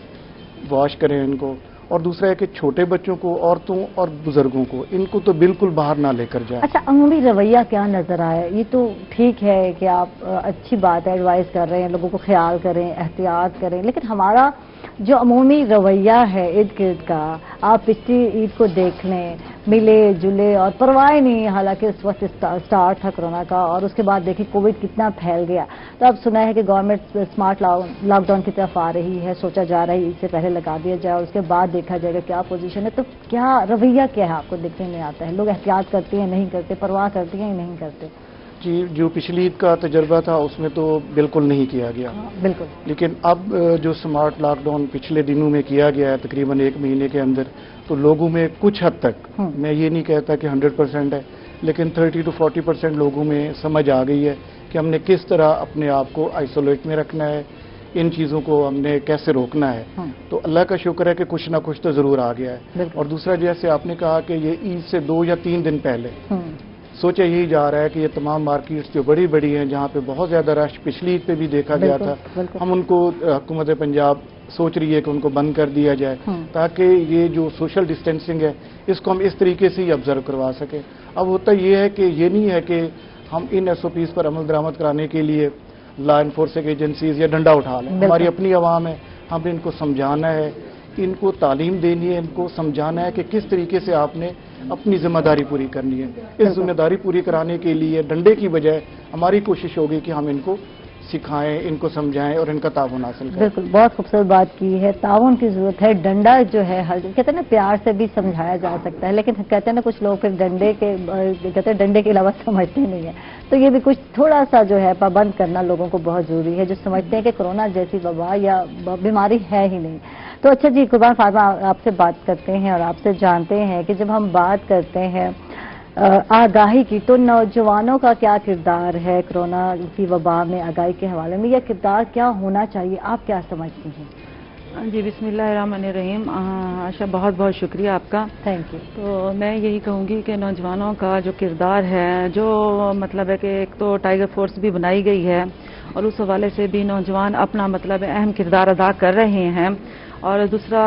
वॉश करें इनको। और दूसरा है कि छोटे बच्चों को, औरतों और बुजुर्गों को, इनको तो बिल्कुल बाहर ना लेकर जाए। अच्छा, अमूमी रवैया क्या नजर आया? ये तो ठीक है कि आप अच्छी बात है, एडवाइस कर रहे हैं, लोगों को ख्याल करें, एहतियात करें, लेकिन हमारा जो अमूमी रवैया है इर्द गिर्द का, आप पिछली ईद को देख लें, मिले जुले और परवाह नहीं, हालांकि उस वक्त स्टार्ट था कोरोना का, और उसके बाद देखिए कोविड कितना फैल गया। तो अब सुना है कि गवर्नमेंट स्मार्ट लॉकडाउन की तरफ आ रही है, सोचा जा रहा है इससे पहले लगा दिया जाए और उसके बाद देखा जाएगा क्या पोजीशन है। तो क्या रवैया क्या है आपको देखने में आता है? लोग एहतियात करते हैं, नहीं करते, परवाह करते हैं, नहीं करते? जी, जो पिछली ईद का तजर्बा था उसमें तो बिल्कुल नहीं किया गया। बिल्कुल। लेकिन अब जो स्मार्ट लॉकडाउन पिछले दिनों में किया गया है तकरीबन 1 महीने के अंदर, तो लोगों में कुछ हद तक, मैं ये नहीं कहता कि 100% है, लेकिन 30 to 40% लोगों में समझ आ गई है कि हमने किस तरह अपने आप को आइसोलेट में रखना है, इन चीज़ों को हमने कैसे रोकना है। तो अल्लाह का शुक्र है कि कुछ ना कुछ तो ज़रूर आ गया है। और दूसरा, जैसे आपने कहा कि ये ईद से 2 या 3 दिन पहले सोचा यही जा रहा है कि ये तमाम मार्केट्स जो बड़ी बड़ी हैं, जहाँ पे बहुत ज़्यादा रश पिछली ईद पे भी देखा गया था, हम उनको, हुकूमत पंजाब सोच रही है कि उनको बंद कर दिया जाए, ताकि ये जो सोशल डिस्टेंसिंग है इसको हम इस तरीके से ही ऑब्जर्व करवा सकें। अब होता ये है कि ये नहीं है कि हम इन SOPs पर अमल दरामद कराने के लिए लॉ इन्फोर्सिंग एजेंसीज या डंडा उठा लें। हमारी अपनी आवाम है, हमने इनको समझाना है, इनको तालीम देनी है, इनको समझाना है कि किस तरीके से आपने अपनी जिम्मेदारी पूरी करनी है। इस जिम्मेदारी पूरी कराने के लिए डंडे की बजाय हमारी कोशिश होगी कि हम इनको सिखाएं, इनको समझाएं और इनका ताउन हासिल करें। बिल्कुल, बहुत खूबसूरत बात की है। ताउन की जरूरत है। डंडा जो है, हर कहते हैं ना, प्यार से भी समझाया जा सकता है, लेकिन कहते हैं ना कुछ लोग फिर डंडे के, कहते हैं डंडे के अलावा समझते नहीं है। तो ये भी कुछ थोड़ा सा जो है पाबंद करना लोगों को बहुत जरूरी है, जो समझते हैं कि कोरोना जैसी वबा या बीमारी है ही नहीं। तो अच्छा जी, कुर्बान फातिमा, आपसे बात करते हैं और आपसे जानते हैं कि जब हम बात करते हैं आगाही की, तो नौजवानों का क्या किरदार है कोरोना की वबा में आगाही के हवाले में, या किरदार क्या होना चाहिए, आप क्या समझती हैं? जी, बिस्मिल्लाहिर्रहमानिर्रहीम। आशा, बहुत बहुत शुक्रिया आपका, थैंक यू। तो मैं यही कहूँगी कि नौजवानों का जो किरदार है, जो मतलब है कि एक तो टाइगर फोर्स भी बनाई गई है और उस हवाले से भी नौजवान अपना मतलब अहम किरदार अदा कर रहे हैं, और दूसरा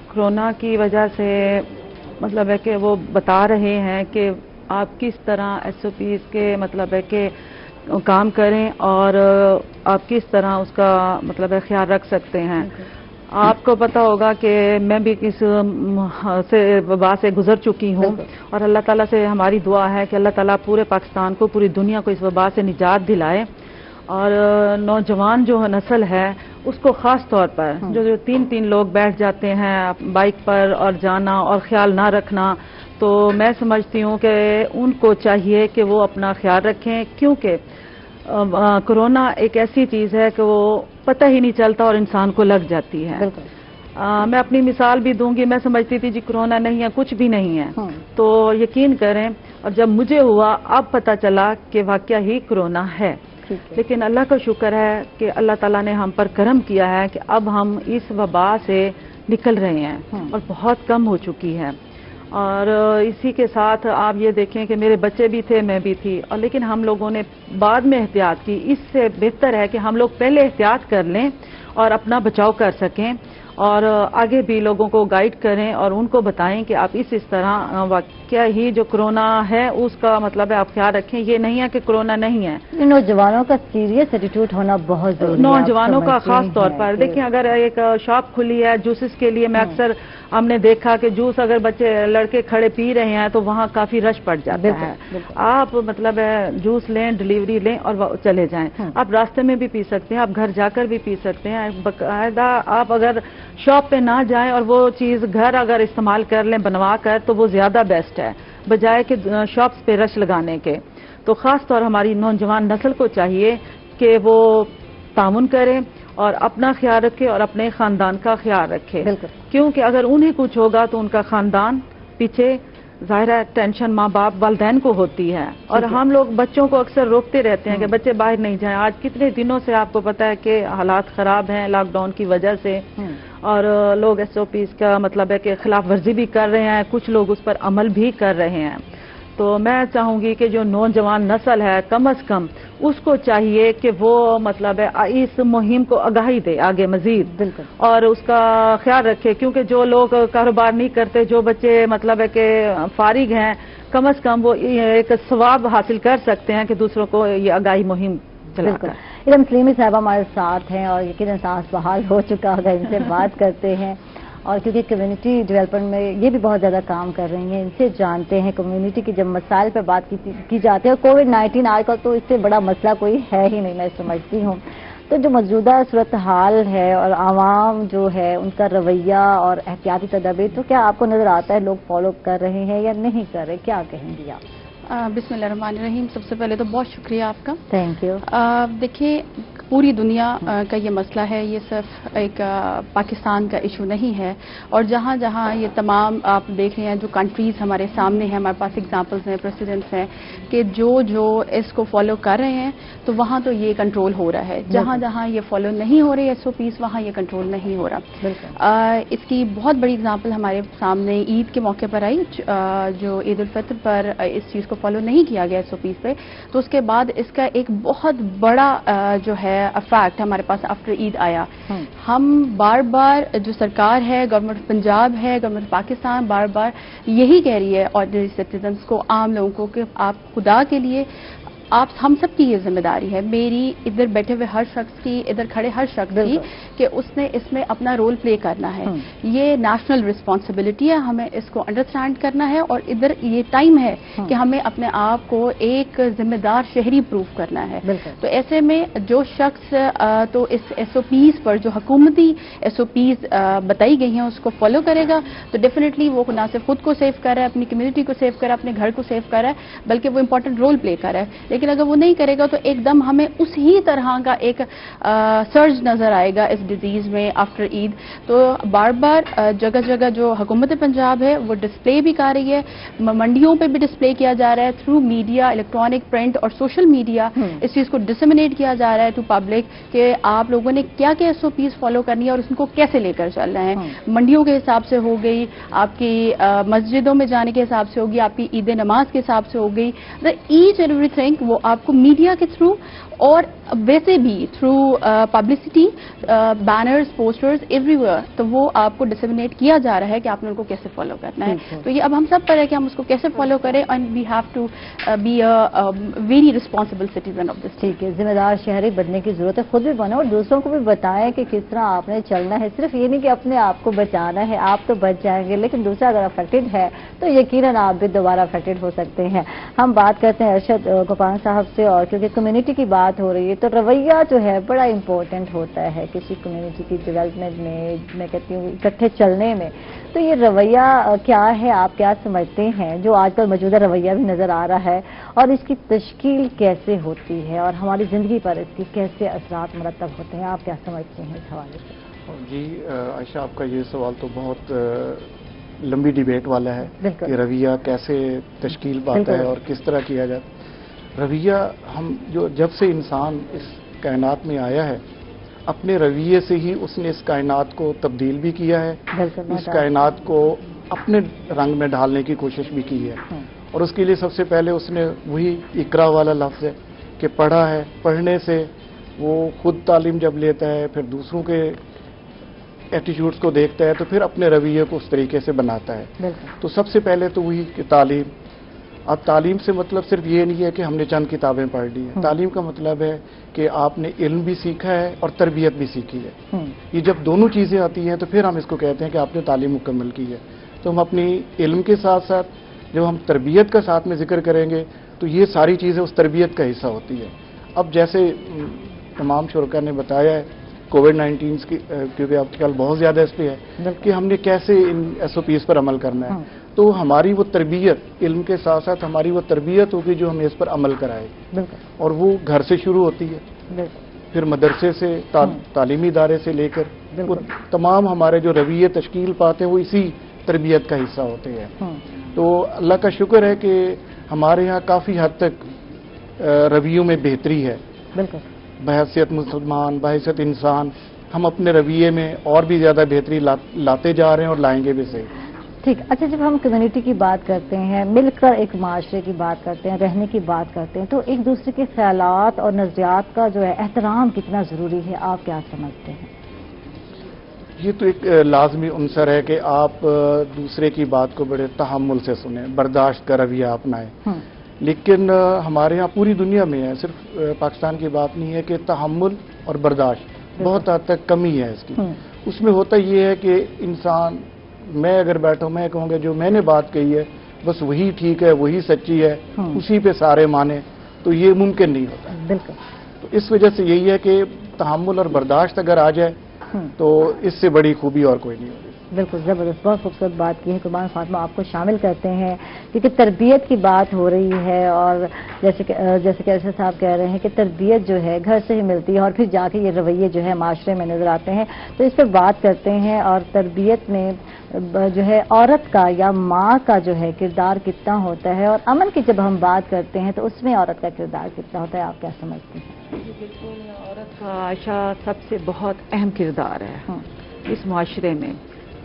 कोरोना की वजह से मतलब है कि वो बता रहे हैं कि आप किस तरह SOPs के मतलब है कि काम करें और आप किस तरह उसका मतलब है ख्याल रख सकते हैं। आपको पता होगा कि मैं भी इस से वबा से गुजर चुकी हूँ, और अल्लाह ताला से हमारी दुआ है कि अल्लाह ताला पूरे पाकिस्तान को, पूरी दुनिया को इस वबा से निजात दिलाए। और नौजवान जो नस्ल है उसको ख़ास तौर पर जो 3-3 लोग बैठ जाते हैं बाइक पर और जाना और ख्याल ना रखना, तो मैं समझती हूँ कि उनको चाहिए कि वो अपना ख्याल रखें, क्योंकि कोरोना एक ऐसी चीज़ है कि वो पता ही नहीं चलता और इंसान को लग जाती है। मैं अपनी मिसाल भी दूंगी। मैं समझती थी जी कोरोना नहीं है, कुछ भी नहीं है, तो यकीन करें, और जब मुझे हुआ अब पता चला कि वाकया ही कोरोना है। लेकिन अल्लाह का शुक्र है कि अल्लाह ताला ने हम पर करम किया है कि अब हम इस वबा से निकल रहे हैं और बहुत कम हो चुकी है। और इसी के साथ आप ये देखें कि मेरे बच्चे भी थे, मैं भी थी, और लेकिन हम लोगों ने बाद में एहतियात की। इससे बेहतर है कि हम लोग पहले एहतियात कर लें और अपना बचाव कर सकें, और आगे भी लोगों को गाइड करें और उनको बताएं कि आप इस तरह वाकया ही जो कोरोना है उसका मतलब है आप ख्याल रखें। ये नहीं है कि कोरोना नहीं है। नौजवानों का सीरियस एटीट्यूड होना बहुत जरूरी है। नौजवानों का खास तौर पर देखिए, अगर एक शॉप खुली है जूसेस के लिए, मैं अक्सर हमने देखा कि जूस अगर बच्चे लड़के खड़े पी रहे हैं तो वहाँ काफी रश पड़ जाता है। आप मतलब है जूस लें, डिलीवरी लें और चले जाएं। आप रास्ते में भी पी सकते हैं, आप घर जाकर भी पी सकते हैं। बाकायदा आप अगर शॉप पे ना जाएं और वो चीज़ घर अगर इस्तेमाल कर लें बनवा कर, तो वो ज़्यादा बेस्ट है बजाय कि शॉप्स पे रश लगाने के। तो ख़ास तौर हमारी नौजवान नस्ल को चाहिए कि वो तामुन करें और अपना ख्याल रखें और अपने ख़ानदान का ख्याल रखें, क्योंकि अगर उन्हें कुछ होगा तो उनका ख़ानदान पीछे ज़ाहिर है टेंशन माँ बाप वालदैन को होती है। और हम लोग बच्चों को अक्सर रोकते रहते हैं कि बच्चे बाहर नहीं जाएं। आज कितने दिनों से आपको पता है कि हालात ख़राब हैं लॉकडाउन की वजह से, और लोग SOPs का मतलब है कि खिलाफ वर्जी भी कर रहे हैं, कुछ लोग उस पर अमल भी कर रहे हैं। तो मैं चाहूँगी कि जो नौजवान नस्ल है कम से कम उसको चाहिए कि वो मतलब है इस मुहिम को आगाही दे आगे मजीद और उसका ख्याल रखे, क्योंकि जो लोग कारोबार नहीं करते, जो बच्चे मतलब है कि फारिग हैं, कम से कम वो एक सवाब हासिल कर सकते हैं कि दूसरों को ये आगाही मुहिम चलाकर। इरम सलीमी साहब हमारे साथ हैं और यकीनन सांस बहाल हो चुका होगा, इनसे बात करते हैं। और क्योंकि कम्युनिटी डेवलपमेंट में ये भी बहुत ज़्यादा काम कर रही हैं, इनसे जानते हैं कम्युनिटी की जब मसाइल पर बात की जाती है। कोविड-19 आजकल तो इससे बड़ा मसला कोई है ही नहीं, मैं समझती हूँ। तो जो मौजूदा सूरत हाल है और आवाम जो है उनका रवैया और एहतियाती तदाबीर, तो क्या आपको नज़र आता है लोग फॉलो कर रहे हैं या नहीं कर रहे, क्या कहेंगी आप? बिस्मिल्लाहिर्रहमानिर्रहीम। सबसे पहले तो बहुत शुक्रिया आपका, थैंक यू। देखिए पूरी दुनिया का ये मसला है, ये सिर्फ एक पाकिस्तान का इशू नहीं है। और जहाँ जहाँ ये तमाम आप देख रहे हैं जो कंट्रीज़ हमारे सामने हैं, हमारे पास एग्जांपल्स हैं, प्रेसिडेंट्स हैं कि जो इसको फॉलो कर रहे हैं तो वहाँ तो ये कंट्रोल हो रहा है। जहाँ जहाँ ये फॉलो नहीं हो रहे SOPs, वहाँ ये कंट्रोल नहीं हो रहा। इसकी बहुत बड़ी एग्जाम्पल हमारे सामने ईद के मौके पर आई, जो ईद उल फितर पर इस चीज़ को फॉलो नहीं किया गया SOPs पे, तो उसके बाद इसका एक बहुत बड़ा जो है फैक्ट हमारे पास आफ्टर ईद आया। हम बार बार जो सरकार है, गवर्नमेंट पंजाब है, गवर्नमेंट पाकिस्तान बार बार यही कह रही है ऑर्डिनरी सिटीजन्स को, आम लोगों को, कि आप खुदा के लिए आप हम सब की ये जिम्मेदारी है, मेरी इधर बैठे हुए हर शख्स की, इधर खड़े हर शख्स की, कि उसने इसमें अपना रोल प्ले करना है। ये नेशनल रिस्पॉन्सिबिलिटी है, हमें इसको अंडरस्टैंड करना है और इधर ये टाइम है कि हमें अपने आप को एक जिम्मेदार शहरी प्रूव करना है। तो ऐसे में जो शख्स तो इस SOPs पर जो हुकूमती SOPs बताई गई हैं उसको फॉलो करेगा तो डेफिनेटली वो ना सिर्फ खुद को सेव कर रहा है, अपनी कम्युनिटी को सेव कर रहा है, अपने घर को सेव कर रहा है, बल्कि वो इंपॉर्टेंट रोल प्ले कर रहा है। लेकिन अगर वो नहीं करेगा तो एकदम हमें उसी तरह का एक सर्ज नजर आएगा इस डिजीज में आफ्टर ईद। तो बार बार जगह जगह जो हुकूमत पंजाब है वो डिस्प्ले भी कर रही है, मंडियों पे भी डिस्प्ले किया जा रहा है थ्रू मीडिया, इलेक्ट्रॉनिक, प्रिंट और सोशल मीडिया। इस चीज को डिसमिनेट किया जा रहा है टू पब्लिक कि आप लोगों ने क्या क्या SOPs फॉलो करनी है और उसको कैसे लेकर चलना है। मंडियों के हिसाब से हो गई, आपकी मस्जिदों में जाने के हिसाब से होगी, आपकी ईद नमाज के हिसाब से हो गई। ईच एंड एवरीथिंग वो आपको मीडिया के थ्रू और वैसे भी through publicity, banners, posters everywhere, तो वो आपको डिसमिनेट किया जा रहा है कि आपने उनको कैसे फॉलो करना है। तो ये अब हम सब पर है कि हम उसको कैसे फॉलो करें and we have to be a very responsible citizen of this. ठीक है, जिम्मेदार शहरी बनने की जरूरत है, खुद भी बनो और दूसरों को भी बताएं कि किस तरह आपने चलना है। सिर्फ ये नहीं कि अपने आप को बचाना है, आप तो बच जाएंगे लेकिन दूसरा अगर अफेक्टेड है तो यकीनन आप भी दोबारा अफेक्टेड हो सकते हैं। हम बात करते हैं अरशद गोपान साहब से, और क्योंकि कम्युनिटी की बात हो रही है तो रवैया जो है बड़ा इम्पोर्टेंट होता है किसी कम्युनिटी की डेवलपमेंट में, मैं कहती हूँ इकट्ठे चलने में। तो ये रवैया क्या है, आप क्या समझते हैं जो आजकल मौजूदा रवैया भी नज़र आ रहा है, और इसकी तश्कील कैसे होती है और हमारी ज़िंदगी पर इसकी कैसे असरात मरतब होते हैं, आप क्या समझते हैं इस हवाले से? जी आयशा, आपका ये सवाल तो बहुत लंबी डिबेट वाला है कि रवैया कैसे तश्कील पाता है और किस तरह किया जाता है। रवैया हम जब से इंसान इस कायनात में आया है, अपने रवैये से ही उसने इस कायनात को तब्दील भी किया है, इस कायनात को अपने रंग में ढालने की कोशिश भी की है। और उसके लिए सबसे पहले उसने वही इकरा वाला लफ्ज़ है कि पढ़ा है, पढ़ने से वो खुद तालीम जब लेता है, फिर दूसरों के एटीट्यूड्स को देखता है, तो फिर अपने रवैये को उस तरीके से बनाता है। तो सबसे पहले तो वही कि तालीम। अब तालीम से मतलब सिर्फ ये नहीं है कि हमने चंद किताबें पढ़ ली हैं। तालीम का मतलब है कि आपने इल्म भी सीखा है और तरबियत भी सीखी है। ये जब दोनों चीज़ें आती हैं तो फिर हम इसको कहते हैं कि आपने तालीम मुकम्मल की है। तो हम अपनी इल्म के साथ साथ जब हम तरबियत का साथ में जिक्र करेंगे तो ये सारी चीज़ें उस तरबियत का हिस्सा होती है। अब जैसे तमाम शुरका ने बताया है कोविड-19 की क्योंकि आजकल बहुत ज़्यादा इस पे है कि हमने कैसे इन SOPs पर अमल करना है। तो हमारी वो तरबियत, इल्म के साथ साथ हमारी वो तरबियत होगी जो हमें इस पर अमल कराए, और वो घर से शुरू होती है, फिर मदरसे से, तालीमी इदारे से लेकर वो तमाम हमारे जो रवैये तश्कील पाते हैं वो इसी तरबियत का हिस्सा होते हैं। तो अल्लाह का शुक्र है कि हमारे यहाँ काफ़ी हद तक रवैयों में बेहतरी है। बहैसियत मुसलमान, बहैसियत इंसान, हम अपने रवैये में और भी ज़्यादा बेहतरी लाते जा रहे हैं और लाएंगे भी सही। ठीक। अच्छा, जब हम कम्युनिटी की बात करते हैं, मिलकर एक माशरे की बात करते हैं, रहने की बात करते हैं, तो एक दूसरे के ख्यालात और नज़रियात का जो है एहतराम कितना ज़रूरी है, आप क्या समझते हैं? ये तो एक लाजमी अंसर है कि आप दूसरे की बात को बड़े तहम्मुल से सुने, बर्दाश्त का रवैया अपनाएं। लेकिन हमारे यहाँ पूरी दुनिया में है, सिर्फ पाकिस्तान की बात नहीं है कि तहम्मुल और बर्दाश्त बहुत हद तक कमी है इसकी। उसमें होता ये है कि इंसान, मैं अगर बैठा हूं, मैं कहूँगा जो मैंने बात कही है बस वही ठीक है, वही सच्ची है, उसी पे सारे माने, तो ये मुमकिन नहीं होता। बिल्कुल। तो इस वजह से यही है कि तहम्मुल और बर्दाश्त अगर आ जाए तो इससे बड़ी खूबी और कोई नहीं होगी। बिल्कुल ज़बरदस्त, बहुत खूबसूरत बात की है। कुर्बान फातिमा, आपको शामिल करते हैं क्योंकि तरबियत की बात हो रही है, और जैसे कैसे साहब कह रहे हैं कि तरबियत जो है घर से ही मिलती है और फिर जाके ये रवैये जो है माशरे में नज़र आते हैं। तो इस पर बात करते हैं, और तरबियत में जो है औरत का या माँ का जो है किरदार कितना होता है, और अमन की जब हम बात करते हैं तो उसमें औरत का किरदार कितना होता है, आप क्या समझते हैं? बिल्कुल, औरत का आयशा सबसे बहुत अहम किरदार है इस माशरे में।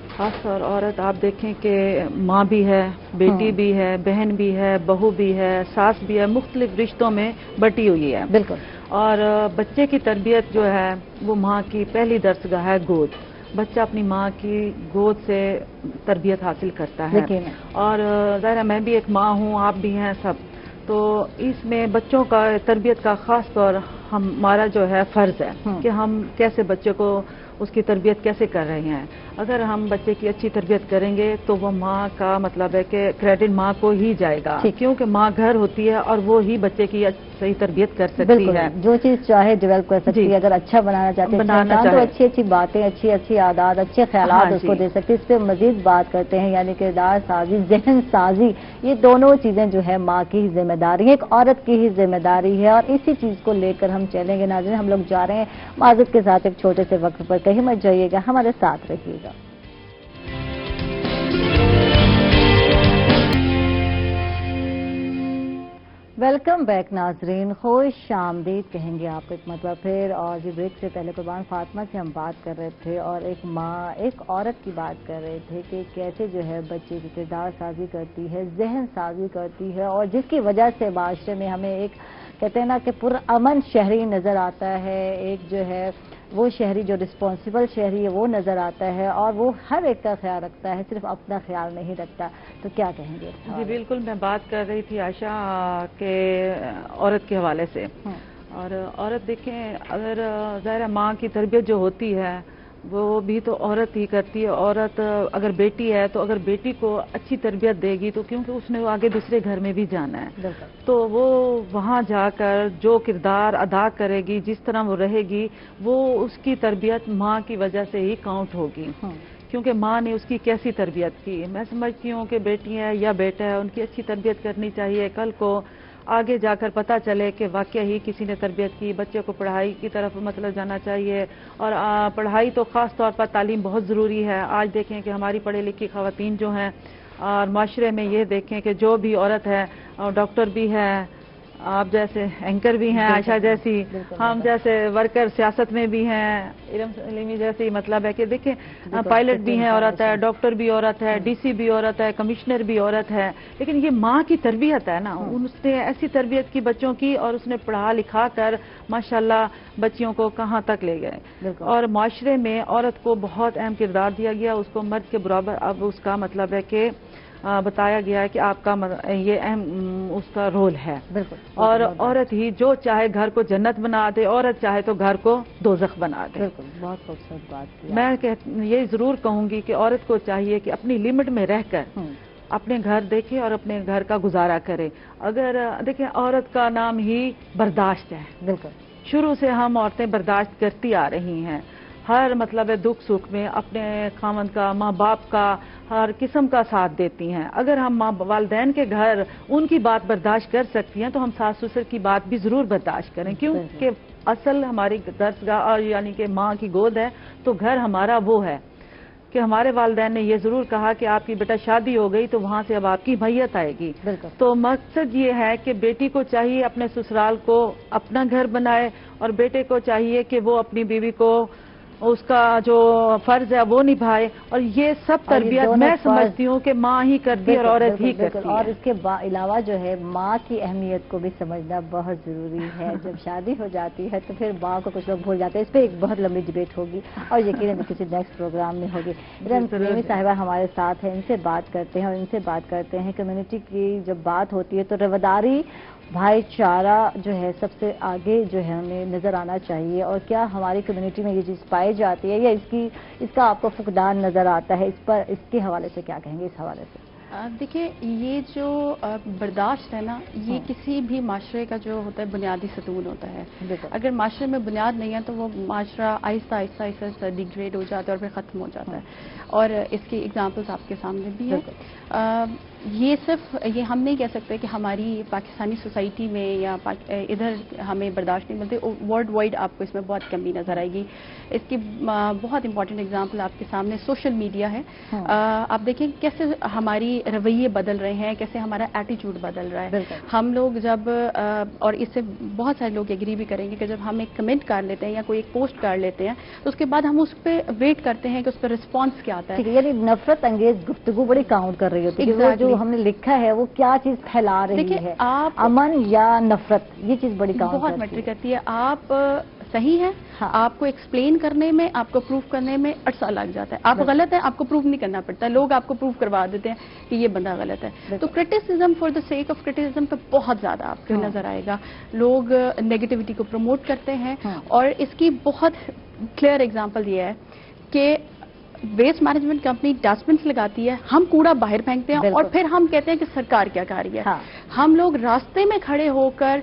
खासतौर औरत आप देखें कि माँ भी है, बेटी भी है, बहन भी है, बहू भी है, सास भी है, मुख्तलिफ रिश्तों में बटी हुई है। बिल्कुल। और बच्चे की तरबियत जो है वो माँ की पहली दरसगाह है गोद। बच्चा अपनी माँ की गोद से तरबियत हासिल करता है। और ज़ाहिर है मैं भी एक माँ हूँ, आप भी हैं सब, तो इसमें बच्चों का तरबियत का खास तौर हमारा जो है फ़र्ज़ है कि हम कैसे बच्चे को उसकी तरबियत कैसे कर रहे हैं। अगर हम बच्चे की अच्छी तरबियत करेंगे तो वो माँ का मतलब है कि क्रेडिट माँ को ही जाएगा, क्योंकि माँ घर होती है और वो ही बच्चे की सही तरबियत कर सकती है। जो चीज़ चाहे डेवलप कर सकती है। अगर अच्छा बनाना चाहते हैं तो अच्छी अच्छी बातें, अच्छी अच्छी आदत, अच्छे ख्यालात उसको दे सकती है। इस पर मजीद बात करते हैं, यानी किरदार साजी, जहन साजी, ये दोनों चीज़ें जो है माँ की ही जिम्मेदारी है, एक औरत की ही जिम्मेदारी है, और इसी चीज़ को लेकर हम चलेंगे। नाज़रीन, हम लोग जा रहे हैं माज़रत के साथ एक छोटे से वक्त पर, कहीं मत जाइएगा, हमारे साथ रहिएगा। वेलकम बैक नाजरीन, खुश आमदीद कहेंगे आपको एक मतलब फिर। और जी, ब्रेक से पहले कुर्बान फातिमा से हम बात कर रहे थे और एक माँ, एक औरत की बात कर रहे थे कि कैसे जो है बच्चे की किरदार साजी करती है, जहन साजी करती है, और जिसकी वजह से माशरे में हमें एक कहते हैं ना कि पुरअमन शहरी नज़र आता है, एक जो है वो शहरी जो रिस्पॉन्सिबल शहरी है वो नज़र आता है, और वो हर एक का ख्याल रखता है, सिर्फ अपना ख्याल नहीं रखता। तो क्या कहेंगे? जी बिल्कुल, मैं बात कर रही थी आशा के औरत के हवाले से। और औरत देखें, अगर ज़ाहिर माँ की तरबियत जो होती है वो भी तो औरत ही करती है। औरत अगर बेटी है तो अगर बेटी को अच्छी तरबियत देगी तो क्योंकि उसने वो आगे दूसरे घर में भी जाना है, तो वो वहाँ जाकर जो किरदार अदा करेगी, जिस तरह वो रहेगी, वो उसकी तरबियत माँ की वजह से ही काउंट होगी, क्योंकि माँ ने उसकी कैसी तरबियत की। मैं समझती हूँ कि बेटी है या बेटा है, उनकी अच्छी तरबियत करनी चाहिए। कल को आगे जाकर पता चले कि वाकई ही किसी ने तरबियत की, बच्चे को पढ़ाई की तरफ मतलब जाना चाहिए। और पढ़ाई तो ख़ास तौर पर तालीम बहुत ज़रूरी है। आज देखें कि हमारी पढ़ी लिखी ख़वातीन जो हैं, और माशरे में ये देखें कि जो भी औरत है, डॉक्टर भी है, आप जैसे एंकर भी हैं आशा जैसी, हम जैसे वर्कर सियासत में भी हैं, इल्म सलीमी जैसी, मतलब है कि देखें पायलट भी हैं औरत है, डॉक्टर भी औरत है, डीसी भी औरत है, कमिश्नर भी औरत है। लेकिन ये माँ की तरबियत है ना, उसने ऐसी तरबियत की बच्चों की, और उसने पढ़ा लिखा कर माशाल्लाह बच्चियों को कहाँ तक ले गए। और माशरे में औरत को बहुत अहम किरदार दिया गया, उसको मर्द के बराबर अब उसका मतलब है कि बताया गया है कि आपका ये अहम उसका रोल है। और औरत ही जो चाहे घर को जन्नत बना दे, औरत चाहे तो घर को दोज़ख बना दे। बहुत खूबसूरत बात की। मैं ये जरूर कहूंगी कि औरत को चाहिए कि अपनी लिमिट में रहकर अपने घर देखे और अपने घर का गुजारा करे। अगर देखें, औरत का नाम ही बर्दाश्त है। बिल्कुल, शुरू से हम औरतें बर्दाश्त करती आ रही हैं। हर मतलब है दुख सुख में अपने खामन का, माँ बाप का हर किस्म का साथ देती हैं। अगर हम माँ वालदैन के घर उनकी बात बर्दाश्त कर सकती हैं तो हम सास ससुर की बात भी जरूर बर्दाश्त करें, क्योंकि असल हमारी दर्सगाह और यानी कि माँ की गोद है, तो घर हमारा वो है कि हमारे वालिदैन ने ये जरूर कहा कि आपकी बेटा शादी हो गई तो वहां से अब आपकी मैयत आएगी। तो मकसद ये है कि बेटी को चाहिए अपने ससुराल को अपना घर बनाए और बेटे को चाहिए कि वो अपनी बीवी को उसका जो फर्ज है वो निभाए। और ये सब तरबियत मैं समझती हूँ कि माँ ही करती है और औरत ही करती है। और इसके अलावा जो है माँ की अहमियत को भी समझना बहुत जरूरी है। जब शादी हो जाती है तो फिर माँ को कुछ लोग भूल जाते हैं। इस पर एक बहुत लंबी डिबेट होगी और यकीनन किसी नेक्स्ट प्रोग्राम में होगी। रमी साहिबा हमारे साथ हैं, इनसे बात करते हैं और इनसे बात करते हैं कम्युनिटी की जब बात होती है तो रवादारी भाईचारा जो है सबसे आगे जो है हमें नजर आना चाहिए। और क्या हमारी कम्युनिटी में ये चीज पाई जाती है या इसका आपको फुकदान नजर आता है? इस पर इसके हवाले से क्या कहेंगे? इस हवाले से देखिए, ये जो बर्दाश्त है ना, ये किसी भी माशरे का जो होता है बुनियादी सतून होता है। अगर माशरे में बुनियाद नहीं है तो वो माशरा आहिस्ता आहिस्ता आहिस्ता डिग्रेड हो जाता है और फिर ख़त्म हो जाता है। और इसकी एग्जांपल्स आपके सामने भी है। ये सिर्फ ये हम नहीं कह सकते कि हमारी पाकिस्तानी सोसाइटी में या इधर हमें बर्दाश्त नहीं मिलती, वर्ल्ड वाइड आपको इसमें बहुत कमी नज़र आएगी। इसकी बहुत इंपॉर्टेंट एग्जांपल आपके सामने सोशल मीडिया है। आप देखें कैसे हमारी रवैये बदल रहे हैं, कैसे हमारा एटीट्यूड बदल रहा है। हम लोग जब और इससे बहुत सारे लोग एग्री भी करेंगे कि जब हम एक कमेंट कर लेते हैं या कोई एक पोस्ट कर लेते हैं तो उसके बाद हम उस पर वेट करते हैं कि उस पर रिस्पॉन्स क्या आता है। यानी नफरत अंगेज गुफ्तगू बड़ी काउंट कर रही होती है। जो हमने लिखा है वो क्या चीज फैला रही है, आप अमन या नफरत, ये चीज बड़ी काउंट बहुत मैटर करती है। आप सही है, आपको एक्सप्लेन करने में, आपको प्रूफ करने में अरसा लग जाता है। आप गलत है, आपको प्रूफ नहीं करना पड़ता, लोग आपको प्रूफ करवा देते हैं कि ये बंदा गलत है। तो criticism for the sake of criticism पे बहुत ज्यादा आपको नजर आएगा। लोग नेगेटिविटी को प्रमोट करते हैं और इसकी बहुत क्लियर एग्जांपल ये है कि वेस्ट मैनेजमेंट कंपनी डस्टबिन लगाती है, हम कूड़ा बाहर फेंकते हैं और फिर हम कहते हैं कि सरकार क्या कर रही है। हम लोग रास्ते में खड़े होकर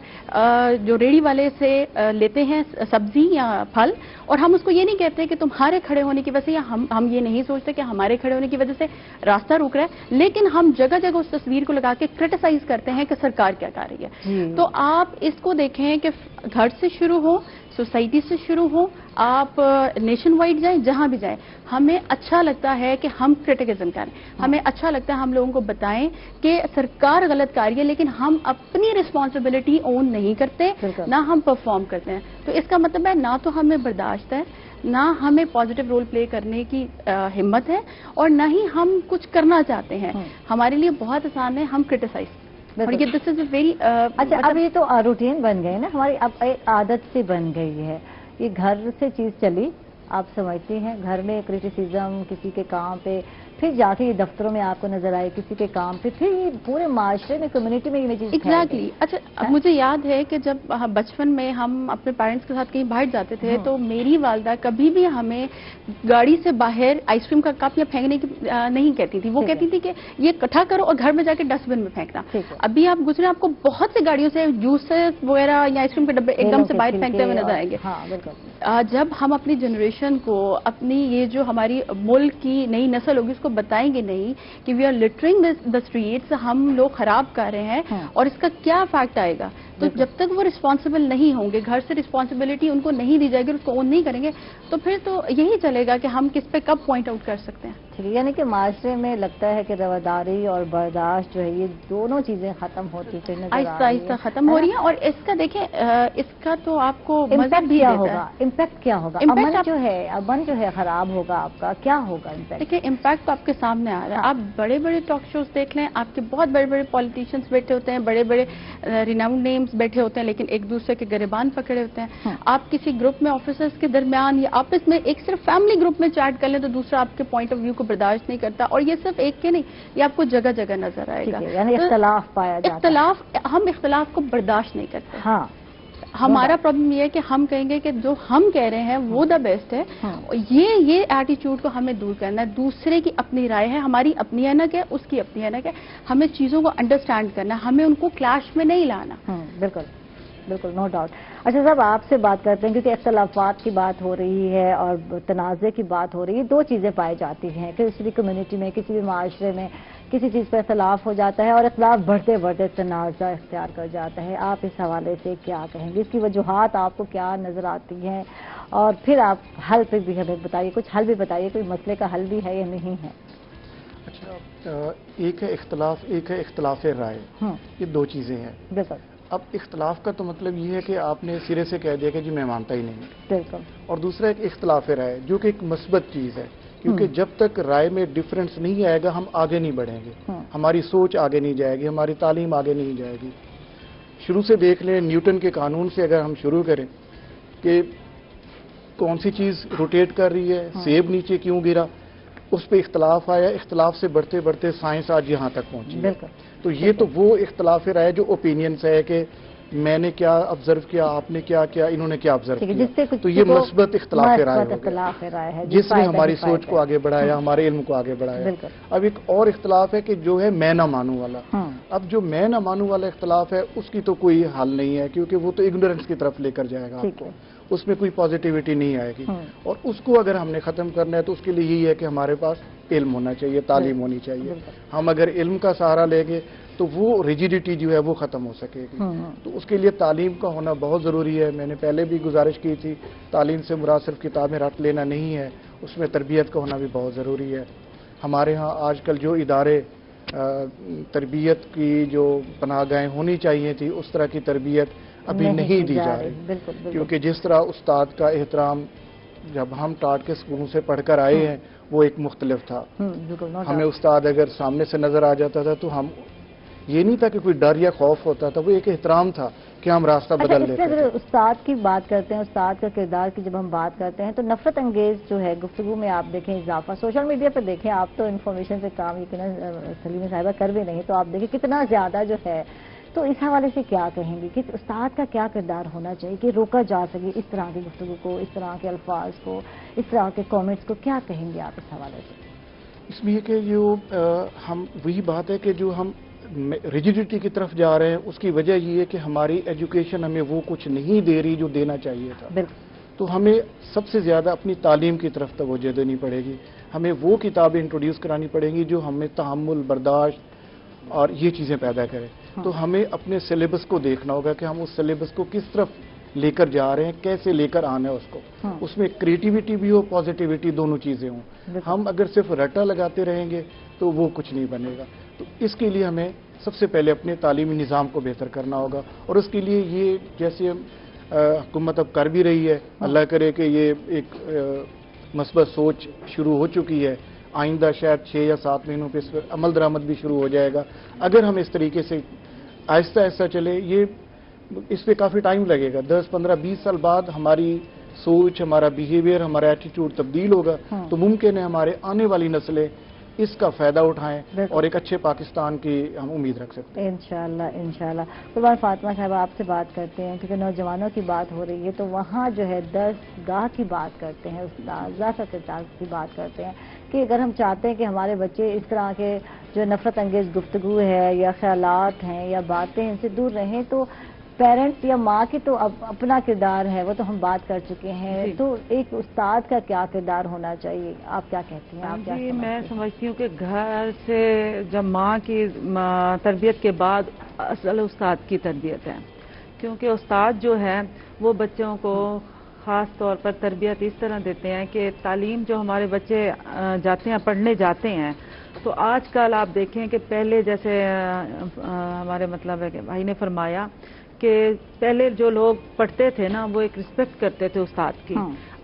जो रेडी वाले से लेते हैं सब्जी या फल, और हम उसको ये नहीं कहते हैं कि तुम्हारे खड़े होने की वजह से, या हम ये नहीं सोचते कि हमारे खड़े होने की वजह से रास्ता रुक रहा है, लेकिन हम जगह जगह उस तस्वीर को लगा के क्रिटिसाइज करते हैं कि सरकार क्या कर रही है। तो आप इसको देखें कि घर से शुरू हो, सोसाइटी से शुरू हो, आप नेशन वाइड जाएं, जहां भी जाएं, हमें अच्छा लगता है कि हम क्रिटिसिज्म करें। हमें अच्छा लगता है हम लोगों को बताएं कि सरकार गलत कर रही है, लेकिन हम अपनी रिस्पॉन्सिबिलिटी ओन नहीं करते, ना हम परफॉर्म करते हैं। तो इसका मतलब है ना तो हमें बर्दाश्त है, ना हमें पॉजिटिव रोल प्ले करने की हिम्मत है, और ना ही हम कुछ करना चाहते हैं। हमारे लिए बहुत आसान है हम क्रिटिसाइज। और ये दिस इज अ वेरी अच्छा, अब ये तो रूटीन बन गए ना हमारी, अब एक आदत सी बन गई है। ये घर से चीज चली, आप समझती हैं, घर में क्रिटिसिज्म किसी के काम पे, फिर जाके ये दफ्तरों में आपको नजर आए किसी के काम पे, फिर ये पूरे माशरे में, कम्युनिटी में ये चीज एग्जैक्टली। अच्छा, मुझे याद है कि जब बचपन में हम अपने पेरेंट्स के साथ कहीं बाहर जाते थे तो मेरी वालदा कभी भी हमें गाड़ी से बाहर आइसक्रीम का कप या फेंकने की नहीं कहती थी। वो कहती थी कि ये इकट्ठा करो और घर में जाके डस्टबिन में फेंकना। अभी आप गुजरे, आपको बहुत से गाड़ियों से जूसेस वगैरह या आइसक्रीम के डब्बे एकदम से बाहर फेंकते हुए नजर आएंगे। जब हम अपनी जनरेशन को, अपनी ये जो हमारी मुल्क की नई नस्ल होगी, उसको बताएंगे नहीं कि we are littering the streets, हम लोग खराब कर रहे हैं और इसका क्या इफेक्ट आएगा, तो जब तक वो रिस्पॉन्सिबल नहीं होंगे, घर से रिस्पॉन्सिबिलिटी उनको नहीं दी जाएगी, उसको ओन नहीं करेंगे, तो फिर तो यही चलेगा कि हम किस पे कब पॉइंट आउट कर सकते हैं। ठीक है, यानी कि माशरे में लगता है कि रवादारी और बर्दाश्त जो है ये दोनों चीजें खत्म होती है, आहिस्ता आहिस्ता खत्म हो रही है। और इसका देखें, इसका तो आपको इम्पैक्ट क्या होगा? इम्पैक्ट क्या होगा? अमन जो है खराब होगा आपका, क्या होगा इम्पैक्ट? देखिए, इम्पैक्ट तो आपके सामने आ रहा है। आप बड़े बड़े टॉक शोज देख लें, आपके बहुत बड़े बड़े पॉलिटिशियंस बैठे होते हैं, बड़े बड़े रिनाउंड नेम्स बैठे होते हैं, लेकिन एक दूसरे के गिरबान पकड़े होते हैं। आप किसी ग्रुप में ऑफिसर्स के दरमियान या आपस में एक सिर्फ फैमिली ग्रुप में चैट कर लें तो दूसरा आपके पॉइंट ऑफ व्यू को बर्दाश्त नहीं करता। और ये सिर्फ एक के नहीं, ये आपको जगह जगह नजर आएगा। यानी इख्तलाफ पाया जाता है। हम इख्तलाफ को बर्दाश्त नहीं करते। हाँ, हमारा प्रॉब्लम ये है कि हम कहेंगे कि जो हम कह रहे हैं वो द बेस्ट है। ये एटीट्यूड को हमें दूर करना है। दूसरे की अपनी राय है, हमारी अपनी अनक है, उसकी अपनी अनक है। हमें चीजों को अंडरस्टैंड करना, हमें उनको क्लैश में नहीं लाना। बिल्कुल। बिल्कुल, नो डाउट। अच्छा साहब, आपसे बात करते हैं क्योंकि इख्तलाफात की बात हो रही है और तनाज़े की बात हो रही है। दो चीज़ें पाई जाती हैं किसी भी कम्युनिटी में, किसी भी माशरे में, किसी चीज़ पर इख्तलाफ हो जाता है और इख्तलाफ बढ़ते बढ़ते तनाज़ा इख्तियार कर जाता है। आप इस हवाले से क्या कहेंगे, इसकी वजूहात आपको क्या नज़र आती हैं, और फिर आप हल पे भी हमें बताइए, कुछ हल भी बताइए, कोई मसले का हल भी है या नहीं है? अच्छा, एक है इख्तलाफ, एक है इख्तलाफ राय। ये दो चीज़ें हैं। बिल्कुल। अब इख्तलाफ का तो मतलब ये है कि आपने सिरे से कह दिया कि जी मैं मानता ही नहीं। बिल्कुल। और दूसरा एक इख्तलाफ राय, जो कि एक मस्बत चीज़ है, क्योंकि जब तक राय में डिफरेंस नहीं आएगा हम आगे नहीं बढ़ेंगे, हमारी सोच आगे नहीं जाएगी, हमारी तालीम आगे नहीं जाएगी। शुरू से देख लें, न्यूटन के कानून से अगर हम शुरू करें कि कौन सी चीज़ रोटेट कर रही है, सेब नीचे क्यों गिरा, उस पर इख्तलाफ आया, इख्तलाफ से बढ़ते बढ़ते साइंस आज यहाँ तक पहुँची है। तो ये तो वो इख्तलाफ राय जो ओपिनियंस है कि मैंने क्या ऑब्जर्व किया, आपने क्या किया, इन्होंने क्या ऑब्जर्व किया, तो ये मस्बत इख्तलाफ राय है जिसने हमारी सोच को आगे बढ़ाया, हमारे इल्म को आगे बढ़ाया। अब एक और इख्तलाफ है कि जो है मैं ना मानू वाला। अब जो मैं ना मानू वाला इख्तलाफ है उसकी तो कोई हल नहीं है, क्योंकि वो तो इग्नोरेंस की तरफ लेकर जाएगा आपको, उसमें कोई पॉजिटिविटी नहीं आएगी। और उसको अगर हमने ख़त्म करना है तो उसके लिए यही है कि हमारे पास इल्म होना चाहिए, तालीम होनी चाहिए। हम अगर इल्म का सहारा लेंगे तो वो रिजिडिटी जो है वो ख़त्म हो सकेगी। तो उसके लिए तालीम का होना बहुत ज़रूरी है। मैंने पहले भी गुजारिश की थी, तालीम से मुराद सिर्फ किताबें रट लेना नहीं है, उसमें तरबियत का होना भी बहुत ज़रूरी है। हमारे यहाँ आजकल जो इदारे तरबियत की जो पनाहगाहें होनी चाहिए थी, उस तरह की तरबियत अभी नहीं दी जा रही। क्योंकि जिस तरह उस्ताद का एहतराम जब हम टाट के स्कूलों से पढ़कर आए हैं वो एक मुख्तलिफ था। हमें उस्ताद अगर सामने से नज़र आ जाता था तो हम ये नहीं था कि कोई डर या खौफ होता था, वो एक एहतराम था कि हम रास्ता बदल लेते थे। अगर उस्ताद की बात करते हैं, उस्ताद का किरदार की जब हम बात करते हैं तो नफरत अंगेज जो है गुफ्तगू में आप देखें इजाफा, सोशल मीडिया पर देखें, आप तो इन्फॉर्मेशन से काम यकीनन सलीमा साहिबा कर भी नहीं, तो आप देखें कितना ज़्यादा जो है। तो इस हवाले से क्या कहेंगे कि उस्ताद का क्या किरदार होना चाहिए कि रोका जा सके इस तरह की गुफ्तगू को, इस तरह के अल्फाज को, इस तरह के कॉमेंट्स को? क्या कहेंगे आप इस हवाले से? इसमें कि जो हम वही बात है कि जो हम रिजिडिटी की तरफ जा रहे हैं उसकी वजह ये है कि हमारी एजुकेशन हमें वो कुछ नहीं दे रही जो देना चाहिए था। तो हमें सबसे ज़्यादा अपनी तालीम की तरफ तवज्जो देनी पड़ेगी। हमें वो किताबें इंट्रोड्यूस करानी पड़ेंगी जो हमें तहम्मुल, बर्दाश्त और ये चीज़ें पैदा करें। तो हमें अपने सिलेबस को देखना होगा कि हम उस सिलेबस को किस तरफ लेकर जा रहे हैं, कैसे लेकर आना है उसको। उसमें क्रिएटिविटी भी हो, पॉजिटिविटी, दोनों चीज़ें हों। हम अगर सिर्फ रट्टा लगाते रहेंगे तो वो कुछ नहीं बनेगा। तो इसके लिए हमें सबसे पहले अपने तालीमी निज़ाम को बेहतर करना होगा, और उसके लिए ये जैसे हुकूमत अब कर भी रही है, अल्लाह करे कि ये एक मस्बत सोच शुरू हो चुकी है, आइंदा शायद 6 या 7 महीनों पे इस पर अमल दरामद भी शुरू हो जाएगा। अगर हम इस तरीके से आहिस्ता आहिस्ता चले, ये इस पर काफ़ी टाइम लगेगा, 10, 15, 20 साल बाद हमारी सोच, हमारा बिहेवियर, हमारा एटीट्यूड तब्दील होगा। तो मुमकिन है हमारे आने वाली नस्लें इसका फ़ायदा उठाएं और एक अच्छे पाकिस्तान की हम उम्मीद रख सकते हैं। इंशाअल्लाह, इंशाअल्लाह। कुर्बान फातिमा साहबा, आपसे बात करते हैं क्योंकि नौजवानों की बात हो रही है, तो वहाँ जो है दरसगाह की बात करते हैं, उस्ताज़ा का किरदार की बात करते हैं कि अगर हम चाहते हैं कि हमारे बच्चे इस तरह के जो नफरत अंगेज़ गुफ्तगू है या ख्यालात हैं या बातें इनसे दूर रहें, तो पेरेंट्स या माँ की तो अपना किरदार है, वो तो हम बात कर चुके हैं। तो एक उस्ताद का क्या किरदार होना चाहिए, आप क्या कहती हैं? आप क्या समझती हैं? मैं समझती हूँ कि घर से जब माँ की तरबियत के बाद असल उस्ताद की तरबियत है, क्योंकि उस्ताद जो है वो बच्चों को ख़ास तौर पर तरबियत इस तरह देते हैं कि तालीम जो हमारे बच्चे जाते हैं, पढ़ने जाते हैं, तो आजकल आप देखें कि पहले जैसे हमारे मतलब है कि भाई ने फरमाया कि पहले जो लोग पढ़ते थे ना वो एक रिस्पेक्ट करते थे उस्ताद की।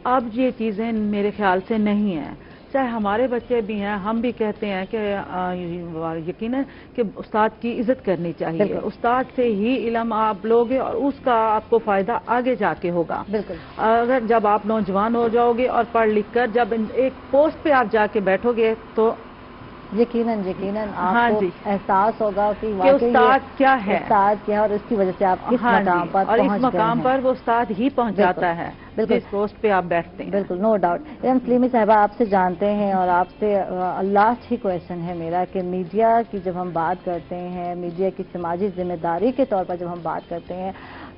अब ये चीज़ें मेरे ख्याल से नहीं हैं। चाहे हमारे बच्चे भी हैं, हम भी कहते हैं कि यकीनन कि उस्ताद की इज्जत करनी चाहिए, उस्ताद से ही इल्म आप लोगे और उसका आपको फ़ायदा आगे जाके होगा। अगर जब आप नौजवान हो जाओगे और पढ़ लिख कर जब एक पोस्ट पे आप जाके बैठोगे तो यकीनन आपको एहसास होगा कि उस्ताद क्या है, उस्ताद क्या है और इसकी वजह से आप किस मकाम पर और इस मकाम पर वो उस्ताद ही पहुंच जाता है जिस पोस्ट पे आप बैठते हैं। बिल्कुल, नो डाउट। सलीमी साहिबा, आपसे जानते हैं और आपसे लास्ट ही क्वेश्चन है मेरा कि मीडिया की जब हम बात करते हैं, मीडिया की समाजी जिम्मेदारी के तौर पर जब हम बात करते हैं,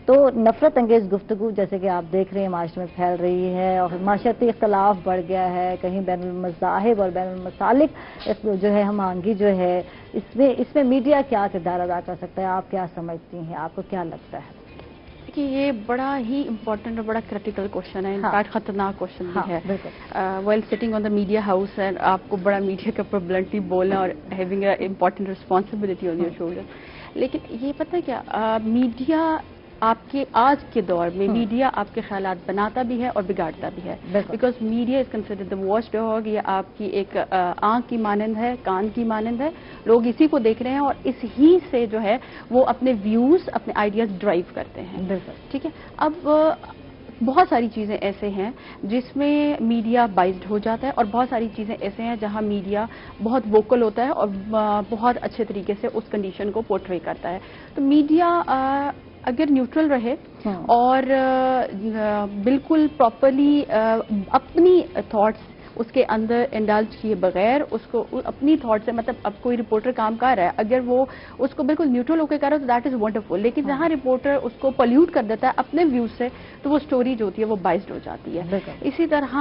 تو نفرت انگیز گفتگو جیسے کہ آپ دیکھ رہے ہیں معاشرے میں پھیل رہی ہے اور معاشرتی اختلاف بڑھ گیا ہے، کہیں بین المذاہب اور بین المسالک جو ہے ہم آہنگی جو ہے، اس میں میڈیا کیا کردار ادا کر سکتا ہے؟ آپ کیا سمجھتی ہیں؟ آپ کو کیا لگتا ہے؟ کہ یہ بڑا ہی امپورٹنٹ اور بڑا کریٹیکل کوشچن ہے، انفیکٹ خطرناک کوشچن بھی ہے. While sitting on the media house ہے، آپ کو بڑا میڈیا کے اوپر بلنٹلی بولنا اور having a important responsibility on your shoulder. لیکن یہ پتہ ہے کیا، میڈیا آپ کے آج کے دور میں میڈیا آپ کے خیالات بناتا بھی ہے اور بگاڑتا بھی ہے. Because media is considered the watch dog. یہ آپ کی ایک آنکھ کی مانند ہے، کان کی مانند ہے. لوگ اسی کو دیکھ رہے ہیں اور اس ہی سے جو ہے وہ اپنے ویوز، اپنے آئیڈیاز ڈرائیو کرتے ہیں. ٹھیک ہے. اب بہت ساری چیزیں ایسے ہیں جس میں میڈیا بائزڈ ہو جاتا ہے اور بہت ساری چیزیں ایسے ہیں جہاں میڈیا بہت ووکل ہوتا ہے اور بہت اچھے طریقے سے اس کنڈیشن کو پورٹری کرتا ہے. تو میڈیا اگر نیوٹرل رہے اور بالکل پراپرلی اپنی تھاٹس اس کے اندر انڈلج کیے بغیر اس کو اپنی تھاٹ سے، مطلب اب کوئی رپورٹر کام کر رہا ہے، اگر وہ اس کو بالکل نیوٹرل ہو کے کر رہا ہے تو دیٹ از ونڈرفل. لیکن جہاں رپورٹر اس کو پولیوٹ کر دیتا ہے اپنے ویو سے تو وہ سٹوری جو ہوتی ہے وہ بائزڈ ہو جاتی ہے. اسی طرح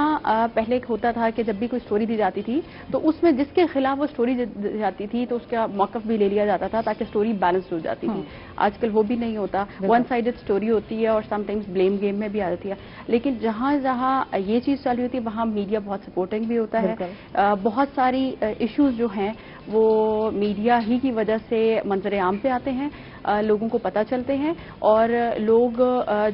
پہلے ہوتا تھا کہ جب بھی کوئی سٹوری دی جاتی تھی تو اس میں جس کے خلاف وہ سٹوری دی جاتی تھی تو اس کا موقف بھی لے لیا جاتا تھا تاکہ سٹوری بیلنسڈ ہو جاتی تھی. آج کل وہ بھی نہیں ہوتا، ون سائڈڈ سٹوری ہوتی ہے اور سم ٹائمز بلیم گیم میں بھی آ جاتی ہے. لیکن جہاں جہاں یہ چیز چل رہی ہوتی ہے وہاں میڈیا بہت سپورٹنگ بھی ہوتا ہے. بہت ساری ایشوز جو ہیں وہ میڈیا ہی کی وجہ سے منظر عام پہ آتے ہیں، لوگوں کو پتہ چلتے ہیں اور لوگ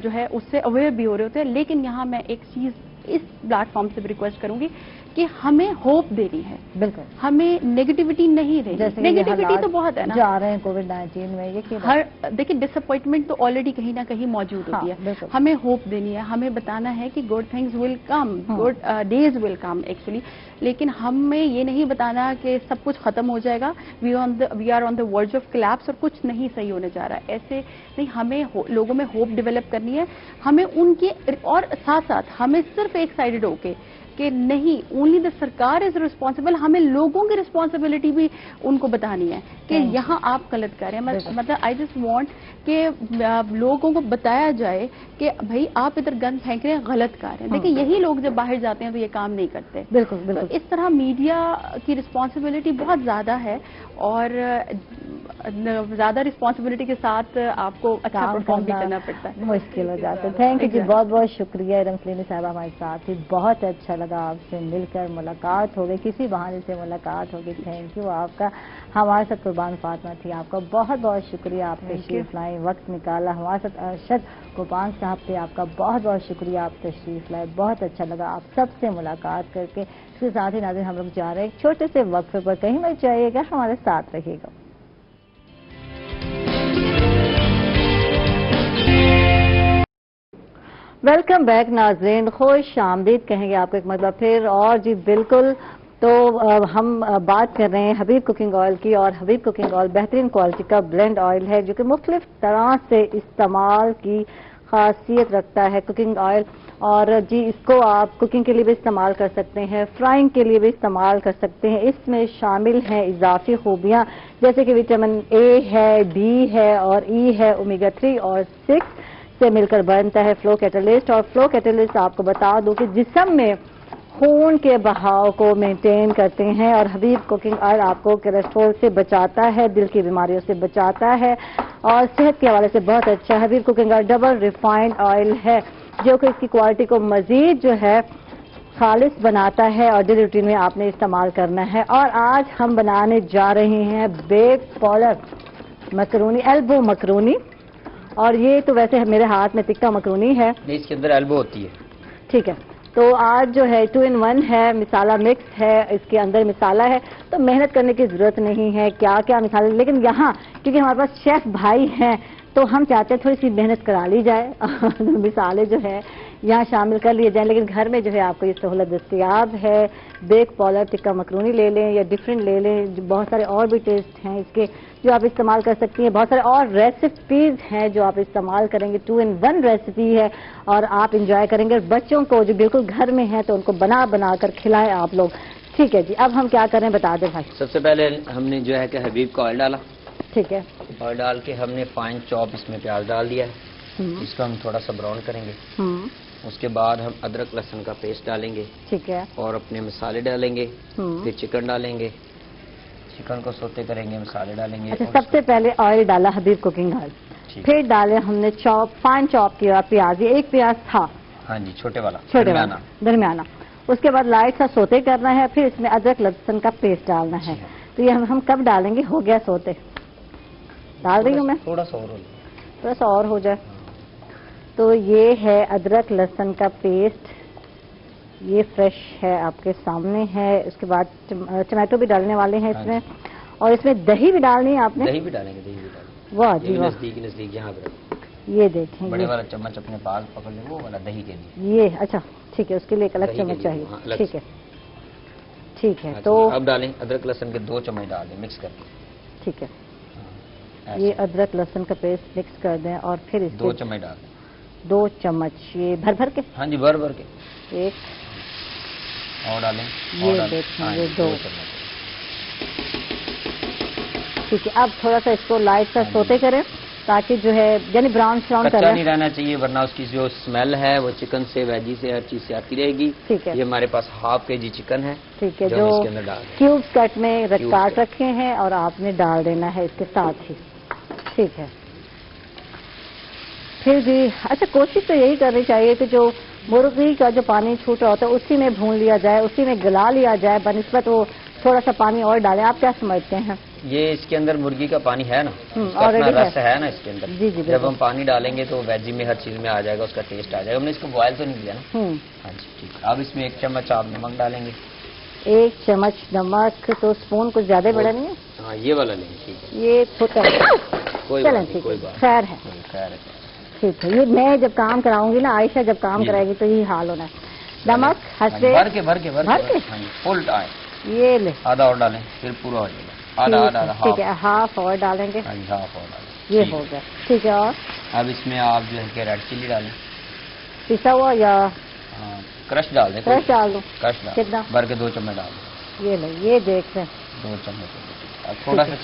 جو ہے اس سے اویئر بھی ہو رہے ہوتے ہیں. لیکن یہاں میں ایک چیز اس پلیٹ فارم سے بھی ریکویسٹ کروں گی کہ ہمیں ہوپ دینی ہے. بالکل ہمیں نیگیٹیوٹی نہیں رہی. نیگیٹیوٹی تو بہت ہے نا، جا رہے ہیں کووڈ-19 میں. یہ دیکھیں ڈس اپوائنٹمنٹ تو آلریڈی کہیں نہ کہیں موجود ہوتی ہے. ہمیں ہوپ دینی ہے، ہمیں بتانا ہے کہ good things will come, good days will come actually. لیکن ہمیں یہ نہیں بتانا کہ سب کچھ ختم ہو جائے گا، we are on the verge of collapse اور کچھ نہیں صحیح ہونے جا رہا ہے. ایسے نہیں، ہمیں لوگوں میں ہوپ ڈیولپ کرنی ہے. ہمیں ان کے اور ساتھ ساتھ ہمیں صرف ایک سائڈڈ ہو کے کہ نہیں اونلی دا سرکار از ریسپانسبل، ہمیں لوگوں کی ریسپانسبلٹی بھی ان کو بتانی ہے کہ یہاں آپ غلط کر رہے ہیں. مطلب آئی جسٹ وانٹ کہ لوگوں کو بتایا جائے کہ بھائی آپ ادھر گند پھینک رہے ہیں، غلط کر رہے ہیں. دیکھیں یہی لوگ جب باہر جاتے ہیں تو یہ کام نہیں کرتے. بالکل. اس طرح میڈیا کی رسپانسبلٹی بہت زیادہ ہے اور زیادہ رسپانسبلٹی کے ساتھ آپ کو اچھا پرفارم بھی کرنا پڑتا ہے. مشکل ہو جاتا ہے. تھینک یو جی، بہت بہت شکریہ. ارم سلیمی صاحبہ ہمارے ساتھ تھی، بہت اچھا لگا آپ سے مل کر. ملاقات ہو گئی، کسی بہانے سے ملاقات ہو گئی. تھینک یو آپ کا. ہمارے ساتھ قربان فاطمہ تھی، آپ کا بہت بہت شکریہ. آپ تشریف لائیں، وقت نکالا. ہمارے ساتھ ارشد کوپان صاحب تھے، آپ کا بہت بہت شکریہ. آپ تشریف لائے، بہت اچھا لگا آپ سب سے ملاقات کر کے. اس کے ساتھ ہی ناظرین ہم لوگ جا رہے ہیں ایک چھوٹے سے وقفے پر. کہیں مت جائیے گا، ہمارے ساتھ رہیے گا. ویلکم بیک ناظرین، خوش آمدید کہیں گے آپ کو ایک مرتبہ پھر. اور جی بالکل، تو ہم بات کر رہے ہیں حبیب کوکنگ آئل کی. اور حبیب کوکنگ آئل بہترین کوالٹی کا بلینڈ آئل ہے جو کہ مختلف طرح سے استعمال کی خاصیت رکھتا ہے. کوکنگ آئل اور جی اس کو آپ کوکنگ کے لیے بھی استعمال کر سکتے ہیں، فرائنگ کے لیے بھی استعمال کر سکتے ہیں. اس میں شامل ہیں اضافی خوبیاں جیسے کہ وٹامن اے ہے، ڈی ہے اور ای ہے، اومیگا 3 اور 6 سے مل کر بنتا ہے فلو کیٹالسٹ. اور فلو کیٹالسٹ آپ کو بتا دوں کہ جسم میں خون کے بہاؤ کو مینٹین کرتے ہیں. اور حبیب کوکنگ آئل آپ کو کولیسٹرول سے بچاتا ہے، دل کی بیماریوں سے بچاتا ہے اور صحت کے حوالے سے بہت اچھا ہے. Habib cooking oil double refined oil ہے جو کہ اس کی کوالٹی کو مزید جو ہے خالص بناتا ہے اور ڈیلی روٹین میں آپ نے استعمال کرنا ہے. اور آج ہم بنانے جا رہے ہیں بیک پالک مکرونی، ایلبو مکرونی. اور یہ تو ویسے میرے ہاتھ میں ٹکا مکرونی ہے، اس کے اندر ایلبو ہوتی ہے. ٹھیک ہے. تو آج جو ہے 2 in 1 ہے، مسالہ مکس ہے، اس کے اندر مسالہ ہے تو محنت کرنے کی ضرورت نہیں ہے کیا کیا مسالے. لیکن یہاں کیونکہ ہمارے پاس شیف بھائی ہیں تو ہم چاہتے ہیں تھوڑی سی محنت کرا لی جائے اور مسالے جو ہے یہاں شامل کر لیے جائیں. لیکن گھر میں جو ہے آپ کو یہ سہولت دستیاب ہے. بیک پالک ٹکا مکرونی لے لیں یا ڈفرینٹ لے لیں. بہت سارے اور بھی ٹیسٹ ہیں اس کے جو آپ استعمال کر سکتی ہیں. بہت سارے اور ریسیپیز ہیں جو آپ استعمال کریں گے. 2 in 1 ریسیپی ہے اور آپ انجوائے کریں گے. بچوں کو جو بالکل گھر میں ہیں تو ان کو بنا بنا کر کھلائیں آپ لوگ. ٹھیک ہے جی، اب ہم کیا کریں بتا دیں بھائی. سب سے پہلے ہم نے جو ہے کہ حبیب کا آئل ڈالا. ٹھیک ہے. آئل ڈال کے ہم نے فائن چاپ اس میں پیاز ڈال دیا ہے. اس کو ہم تھوڑا سا براؤن کریں گے. اس کے بعد ہم ادرک لہسن کا پیسٹ ڈالیں گے. ٹھیک ہے. اور اپنے مسالے ڈالیں گے. پھر چکن ڈالیں گے. چکن کو سوتے کریں گے, مسالے ڈالیں گے. اچھا, سب سے پہلے آئل ڈالا حبیب کوکنگ آئل, پھر ڈالے ہم نے فائن چاپ کیا پیاز. یہ ایک پیاز تھا. ہاں جی, چھوٹے والا درمیانہ. اس کے بعد لائٹ سا سوتے کرنا ہے, پھر اس میں ادرک لہسن کا پیسٹ ڈالنا ہے. تو یہ ہم کب ڈالیں گے؟ ہو گیا سوتے, ڈال رہی ہوں میں, تھوڑا سا اور ہو جائے. تو یہ ہے ادرک لہسن کا پیسٹ, یہ فریش ہے آپ کے سامنے ہے. اس کے بعد ٹماٹو بھی ڈالنے والے ہیں اس میں, اور اس میں دہی بھی ڈالنی ہے آپ نے. دہی بھی ڈالیں گے. واہ جی واہ, نزدیک یہاں پہ یہ دیکھیں بڑے والا چمچ اپنے پاس پکڑ لیں, وہ والا دہی کے لیے. یہ اچھا ٹھیک ہے, اس کے لیے ایک الگ چمچ چاہیے. ٹھیک ہے. تو اب ڈالیں ادرک لہسن کے 2 چمچ ڈال دیں مکس کر کے. ٹھیک ہے, یہ ادرک لہسن کا پیسٹ مکس کر دیں, اور پھر اس 2 چمچ ڈال دیں. 2 چمچ یہ بھر کے. ہاں جی, بھر کے. ایک اور ڈالیں. یہ دیکھیں, یہ 2 چمچ. ٹھیک ہے. اب تھوڑا سا اس کو لائٹ سا سوتے کریں تاکہ جو ہے یعنی براؤن کچا نہیں رہنا چاہیے, ورنہ اس کی جو اسمیل ہے وہ چکن سے, ویجی سے, ہر چیز سے آتی رہے گی. ٹھیک ہے. یہ ہمارے پاس ½ kg چکن ہے. ٹھیک ہے, جو کیوبز کٹ میں کاٹ رکھے ہیں, اور آپ نے ڈال دینا ہے اس کے ساتھ ہی. ٹھیک ہے. پھر بھی اچھا, کوشش تو یہی کرنی چاہیے کہ جو مرغی کا جو پانی چھوٹ رہا ہوتا ہے اسی میں بھون لیا جائے, اسی میں گلا لیا جائے, بنسبت وہ تھوڑا سا پانی اور ڈالیں. آپ کیا سمجھتے ہیں؟ یہ اس کے اندر مرغی کا پانی ہے نا, اپنا رس ہے نا اس کے اندر. جی جی, جب ہم پانی ڈالیں گے تو ویجی میں ہر چیز میں آ جائے گا, اس کا ٹیسٹ آ جائے گا. ہم نے اس کو بوائل تو نہیں کیا نا. ہاں جی ٹھیک ہے. اب اس میں 1 چمچ آپ نمک ڈالیں گے. 1 چمچ نمک. تو اسپون کچھ زیادہ بڑا نہیں ہے؟ ہاں, یہ والا نہیں. ٹھیک ہے, یہ چلیں خیر ہے. ٹھیک ہے. یہ میں جب کام کراؤں گی نا, عائشہ جب کام کرائے گی تو یہی حال ہونا ہے. نمک بھر کے فل ٹائم. یہ لے, آدھا اور ڈالیں, پھر پورا ہو جائے گا. ٹھیک ہے, ½ اور ڈالیں گے. یہ ہو گیا. ٹھیک ہے. اور اب اس میں آپ جو ہے کہ ریڈ چلی ڈالیں. پسا ہوا یا کرش ڈال دیں؟ کرش ڈال دوں. کتنا؟ بھر کے 2 چمچ ڈال دیں. یہ لیں, یہ دیکھ رہے 2 چمچ. اب تھوڑا سا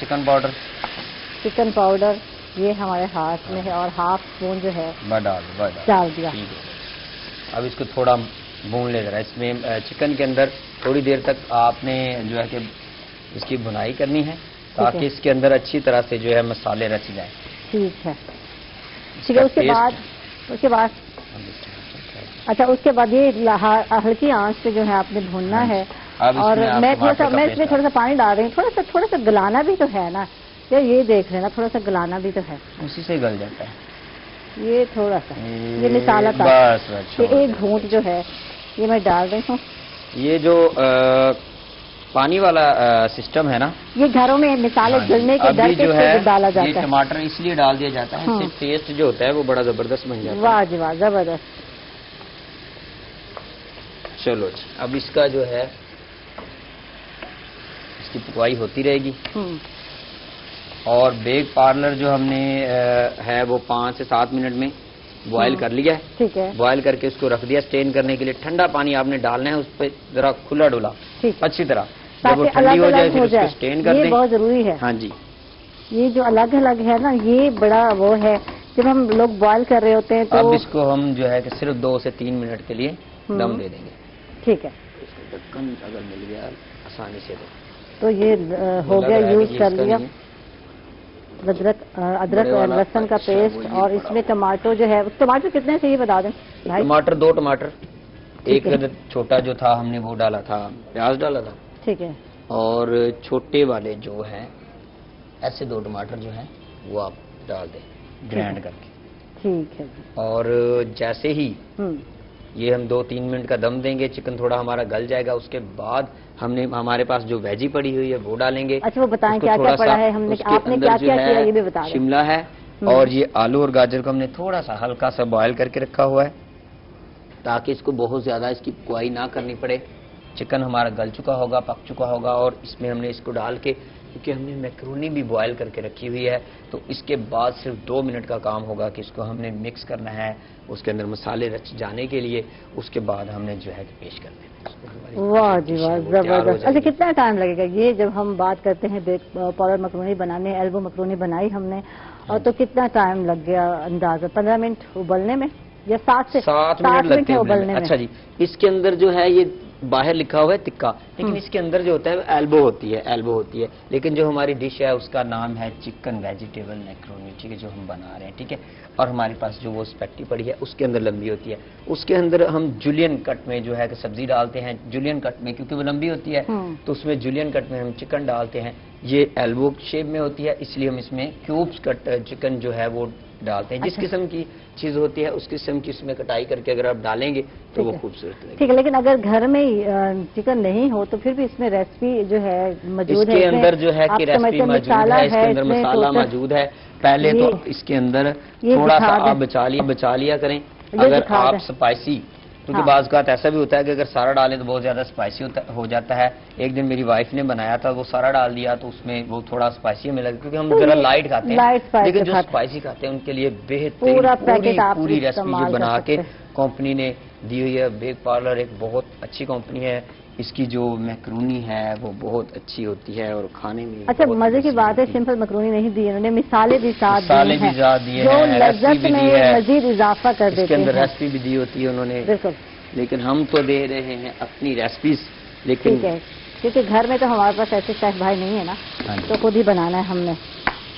چکن پاؤڈر یہ ہمارے ہاتھ میں ہے, اور ½ اسپون جو ہے ڈال دیا. اب اس کو تھوڑا بھون لے ذرا. اس میں چکن کے اندر تھوڑی دیر تک آپ نے جو ہے کہ اس کی بھنائی کرنی ہے, تاکہ اس کے اندر اچھی طرح سے جو ہے مسالے رچ جائیں. ٹھیک ہے. ٹھیک ہے. اس کے بعد اچھا, اس کے بعد یہ ہلکی آنچ پہ جو ہے آپ نے بھوننا ہے. اور میں اس میں تھوڑا سا پانی ڈال رہی ہوں. تھوڑا سا گلانا بھی تو ہے نا, یہ دیکھ لینا, تھوڑا سا گلانا بھی تو ہے. اسی سے گل جاتا ہے یہ تھوڑا سا. یہ مثال تھا, ایک گھونٹ جو ہے یہ میں ڈال رہی ہوں. یہ جو پانی والا سسٹم ہے نا, یہ گھروں میں مثالیں جلنے کے ڈر سے ڈالا جاتا ہے. یہ ٹماٹر اس لیے ڈال دیا جاتا ہے, اس سے ٹیسٹ جو ہوتا ہے وہ بڑا زبردست بن جاتا ہے. واہ جی واہ, زبردست. چلو جی, اب اس کا جو ہے اس کی پکوائی ہوتی رہے گی. اور بیگ پارلر جو ہم نے ہے وہ 5 سے 7 منٹ میں بوائل کر لیا ہے. ٹھیک ہے. بوائل کر کے اس کو رکھ دیا اسٹین کرنے کے لیے. ٹھنڈا پانی آپ نے ڈالنا ہے, اس پہ ذرا کھلا ڈولا اچھی طرح. جب وہ ٹھنڈی ہو جائے پھر اس کو اسٹین کر دیں. یہ بہت ضروری ہے. ہاں جی, یہ جو الگ الگ ہے نا, یہ بڑا وہ ہے. جب ہم لوگ بوائل کر رہے ہوتے ہیں تو اب اس کو ہم جو ہے کہ صرف 2 سے 3 منٹ کے لیے دم دے دیں گے. ٹھیک ہے. ڈھکن اگر مل گیا آسانی سے تو یہ ہو گیا, یوز کر لیا. ادرک اور لہسن کا پیسٹ, اور اس میں ٹماٹو جو ہے, ٹماٹر کتنے سے یہ بتا دیں. ٹماٹر 2 ٹماٹر, ایک چھوٹا جو تھا ہم نے وہ ڈالا تھا, پیاز ڈالا تھا. ٹھیک ہے. اور چھوٹے والے جو ہیں ایسے 2 ٹماٹر جو ہیں وہ آپ ڈال دیں گرینڈ کر کے. ٹھیک ہے. اور جیسے ہی یہ ہم 2-3 منٹ کا دم دیں گے, چکن تھوڑا ہمارا گل جائے گا. اس کے بعد ہم نے ہمارے پاس جو ویجی پڑی ہوئی ہے وہ ڈالیں گے. اچھا, وہ بتائیں کیا کیا پڑا ہے, ہم نے آپ نے کیا کیا کیا یہ بھی بتا دیں. شملہ ہے, اور یہ آلو اور گاجر کو ہم نے تھوڑا سا ہلکا سا بوائل کر کے رکھا ہوا ہے, تاکہ اس کو بہت زیادہ اس کی پکوائی نہ کرنی پڑے. چکن ہمارا گل چکا ہوگا, پک چکا ہوگا, اور اس میں ہم نے اس کو ڈال کے, کیونکہ ہم نے میکرونی بھی بوائل کر کے رکھی ہوئی ہے, تو اس کے بعد صرف 2 منٹ کا کام ہوگا کہ اس کو ہم نے مکس کرنا ہے اس کے اندر مسالے رچ جانے کے لیے. اس کے بعد ہم نے جو ہے پیش کرنا ہے. واہ جی واہ, زبردست. اچھا, کتنا ٹائم لگے گا یہ جب ہم بات کرتے ہیں پاؤڈر مکرونی بنانے, ایلبو مکرونی بنائی ہم نے, اور تو کتنا ٹائم لگ گیا اندازہ 15 منٹ ابلنے میں یا 7 منٹ لگتے ہیں ابلنے میں؟ اچھا جی، اس کے اندر جو ہے یہ باہر لکھا ہوا ہے تکا، لیکن اس کے اندر جو ہوتا ہے ایلبو ہوتی ہے، لیکن جو ہماری ڈش ہے اس کا نام ہے چکن ویجیٹیبل میکرونی، ٹھیک ہے، جو ہم بنا رہے ہیں، ٹھیک ہے، اور ہمارے پاس جو وہ اسپیکٹی پڑی ہے اس کے اندر لمبی ہوتی ہے، اس کے اندر ہم جولین کٹ میں جو ہے کہ سبزی ڈالتے ہیں، جولین کٹ میں کیونکہ وہ لمبی ہوتی ہے تو اس میں جولین کٹ میں ہم چکن ڈالتے ہیں، یہ ایلبو شیپ میں ہوتی ہے اس لیے ہم اس میں کیوبز کٹ چکن جو ہے وہ ڈالتے ہیں، جس قسم کی چیز ہوتی ہے اس قسم کی اس میں کٹائی کر کے اگر آپ ڈالیں گے تو وہ خوبصورت لگے گی۔ ٹھیک ہے، لیکن اگر گھر میں چکن نہیں ہو تو پھر بھی اس میں ریسپی جو ہے موجود ہے، اس کے اندر جو ہے کہ ریسپی موجود ہے، اس کے اندر مسالہ موجود ہے، پہلے تو اس کے اندر تھوڑا سا آپ بچا لیا کریں، اگر آپ سپائسی، کیونکہ بعض اوقات ایسا بھی ہوتا ہے کہ اگر سارا ڈالیں تو بہت زیادہ سپائسی ہو جاتا ہے، ایک دن میری وائف نے بنایا تھا وہ سارا ڈال دیا تو اس میں وہ تھوڑا سپائسی ہمیں لگا، کیونکہ ہم ذرا لائٹ کھاتے ہیں، لیکن جو سپائسی کھاتے ہیں ان کے لیے بہترین پوری ریسپی جو بنا کے کمپنی نے دی ہوئی ہے، بیک پارلر ایک بہت اچھی کمپنی ہے، اس کی جو میکرونی ہے وہ بہت اچھی ہوتی ہے اور کھانے میں اچھا مزے کی بات ہے، سمپل میکرونی نہیں دی انہوں نے، مسالے بھی ساتھ دیے ہیں، جو لذت میں مزید اضافہ کر دیتے ہیں، اس کے اندر ریسپی بھی دی ہوتی ہے انہوں نے، بالکل، لیکن ہم تو دے رہے ہیں اپنی ریسپیز، لیکن ٹھیک ہے کیونکہ گھر میں تو ہمارے پاس ایسے شیف بھائی نہیں ہے نا، تو خود ہی بنانا ہے ہم نے۔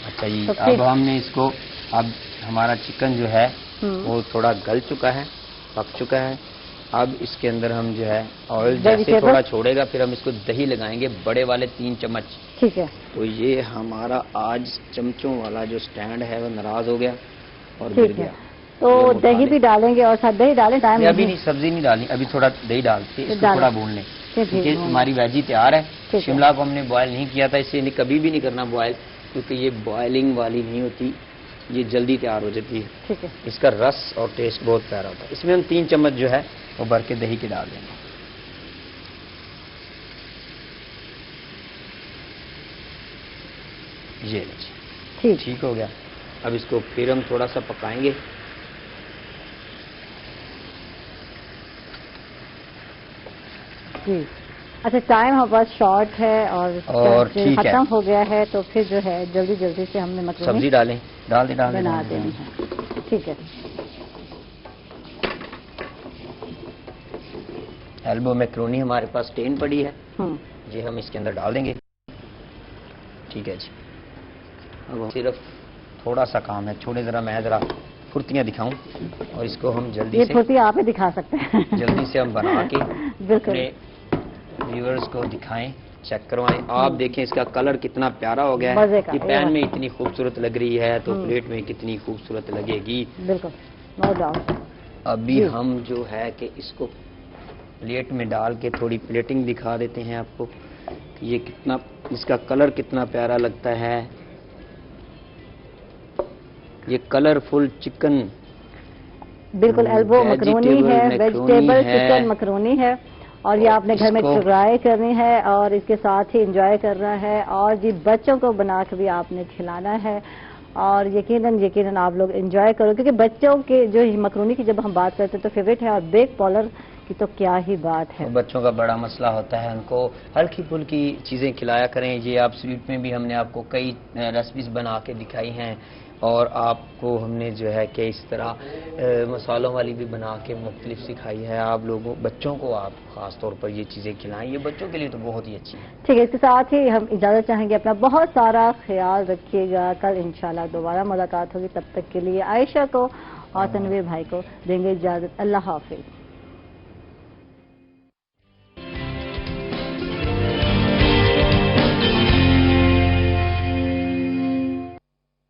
اچھا جی، اب ہم نے اس کو، اب ہمارا چکن جو ہے وہ تھوڑا گل چکا ہے، پک چکا ہے، اب اس کے اندر ہم جو ہے آئل جیسے تھوڑا چھوڑے گا پھر ہم اس کو دہی لگائیں گے بڑے والے 3 چمچ، ٹھیک ہے، تو یہ ہمارا آج چمچوں والا جو سٹینڈ ہے وہ ناراض ہو گیا اور گر گیا، تو دہی بھی ڈالیں گے اور ساتھ دہی ڈالیں، ٹائم ابھی نہیں، سبزی نہیں ڈالنی، ابھی تھوڑا دہی ڈال کے اس کو تھوڑا بھون لیں، کیونکہ ہماری ویجی تیار ہے، شملہ کو ہم نے بوائل نہیں کیا تھا، اس سے کبھی بھی نہیں کرنا بوائل، کیونکہ یہ بوائلنگ والی نہیں ہوتی، یہ جلدی تیار ہو جاتی ہے، اس کا رس اور ٹیسٹ بہت پیارا ہوتا ہے۔ اس میں ہم 3 چمچ جو ہے وہ بھر کے دہی کے ڈال دیں گے، یہ ٹھیک ہو گیا، اب اس کو پھر ہم تھوڑا سا پکائیں گے، جی اچھا ٹائم ہمارے پاس شارٹ ہے اور ختم ہو گیا ہے، تو پھر جو ہے جلدی سے ہم نے سبزی ڈال بنا دینی ہے، ٹھیک ہے، ایلبو میکرونی ہمارے پاس 10 پڑی ہے، یہ ہم اس کے اندر ڈال دیں گے، ٹھیک ہے جی، اب صرف تھوڑا سا کام ہے، چھوڑے ذرا میں ذرا پھرتیاں دکھاؤں اور اس کو ہم جلدی سے، پھرتی آپ ہی دکھا سکتے ہیں، جلدی سے ہم بنا کے اپنے ویورز کو دکھائیں، چیک کروائیں، آپ دیکھیں اس کا کلر کتنا پیارا ہو گیا ہے، یہ پین میں اتنی خوبصورت لگ رہی ہے تو پلیٹ میں کتنی خوبصورت لگے گی، بالکل نو ڈاؤٹ۔ ابھی ہم جو ہے کہ اس کو پلیٹ میں ڈال کے تھوڑی پلیٹنگ دکھا دیتے ہیں آپ کو کہ یہ کتنا، اس کا کلر کتنا پیارا لگتا ہے، یہ کلرفل چکن، بالکل ایلبو مکرونی ہے، ویجیٹیبل چکن مکرونی ہے، اور یہ آپ نے گھر میں ٹرائی کرنی ہے اور اس کے ساتھ ہی انجوائے کرنا ہے، اور جی بچوں کو بنا کے بھی آپ نے کھلانا ہے، اور یقیناً آپ لوگ انجوائے کرو، کیونکہ بچوں کے جو مکرونی کی جب ہم بات کرتے ہیں تو فیوریٹ ہے، اور بیک پالر کی تو کیا ہی بات ہے، بچوں کا بڑا مسئلہ ہوتا ہے، ان کو ہلکی پھلکی چیزیں کھلایا کریں، یہ آپ سویٹ میں بھی ہم نے آپ کو کئی ریسپیز بنا کے دکھائی ہیں، اور آپ کو ہم نے جو ہے کہ اس طرح مسالوں والی بھی بنا کے مختلف سکھائی ہے، آپ لوگوں بچوں کو آپ خاص طور پر یہ چیزیں کھلائیں، یہ بچوں کے لیے تو بہت ہی اچھی ہے۔ ٹھیک ہے، اس کے ساتھ ہی ہم اجازت چاہیں گے، اپنا بہت سارا خیال رکھیے گا، کل انشاءاللہ دوبارہ ملاقات ہوگی، تب تک کے لیے عائشہ کو اور تنویر بھائی کو دیں گے اجازت، اللہ حافظ۔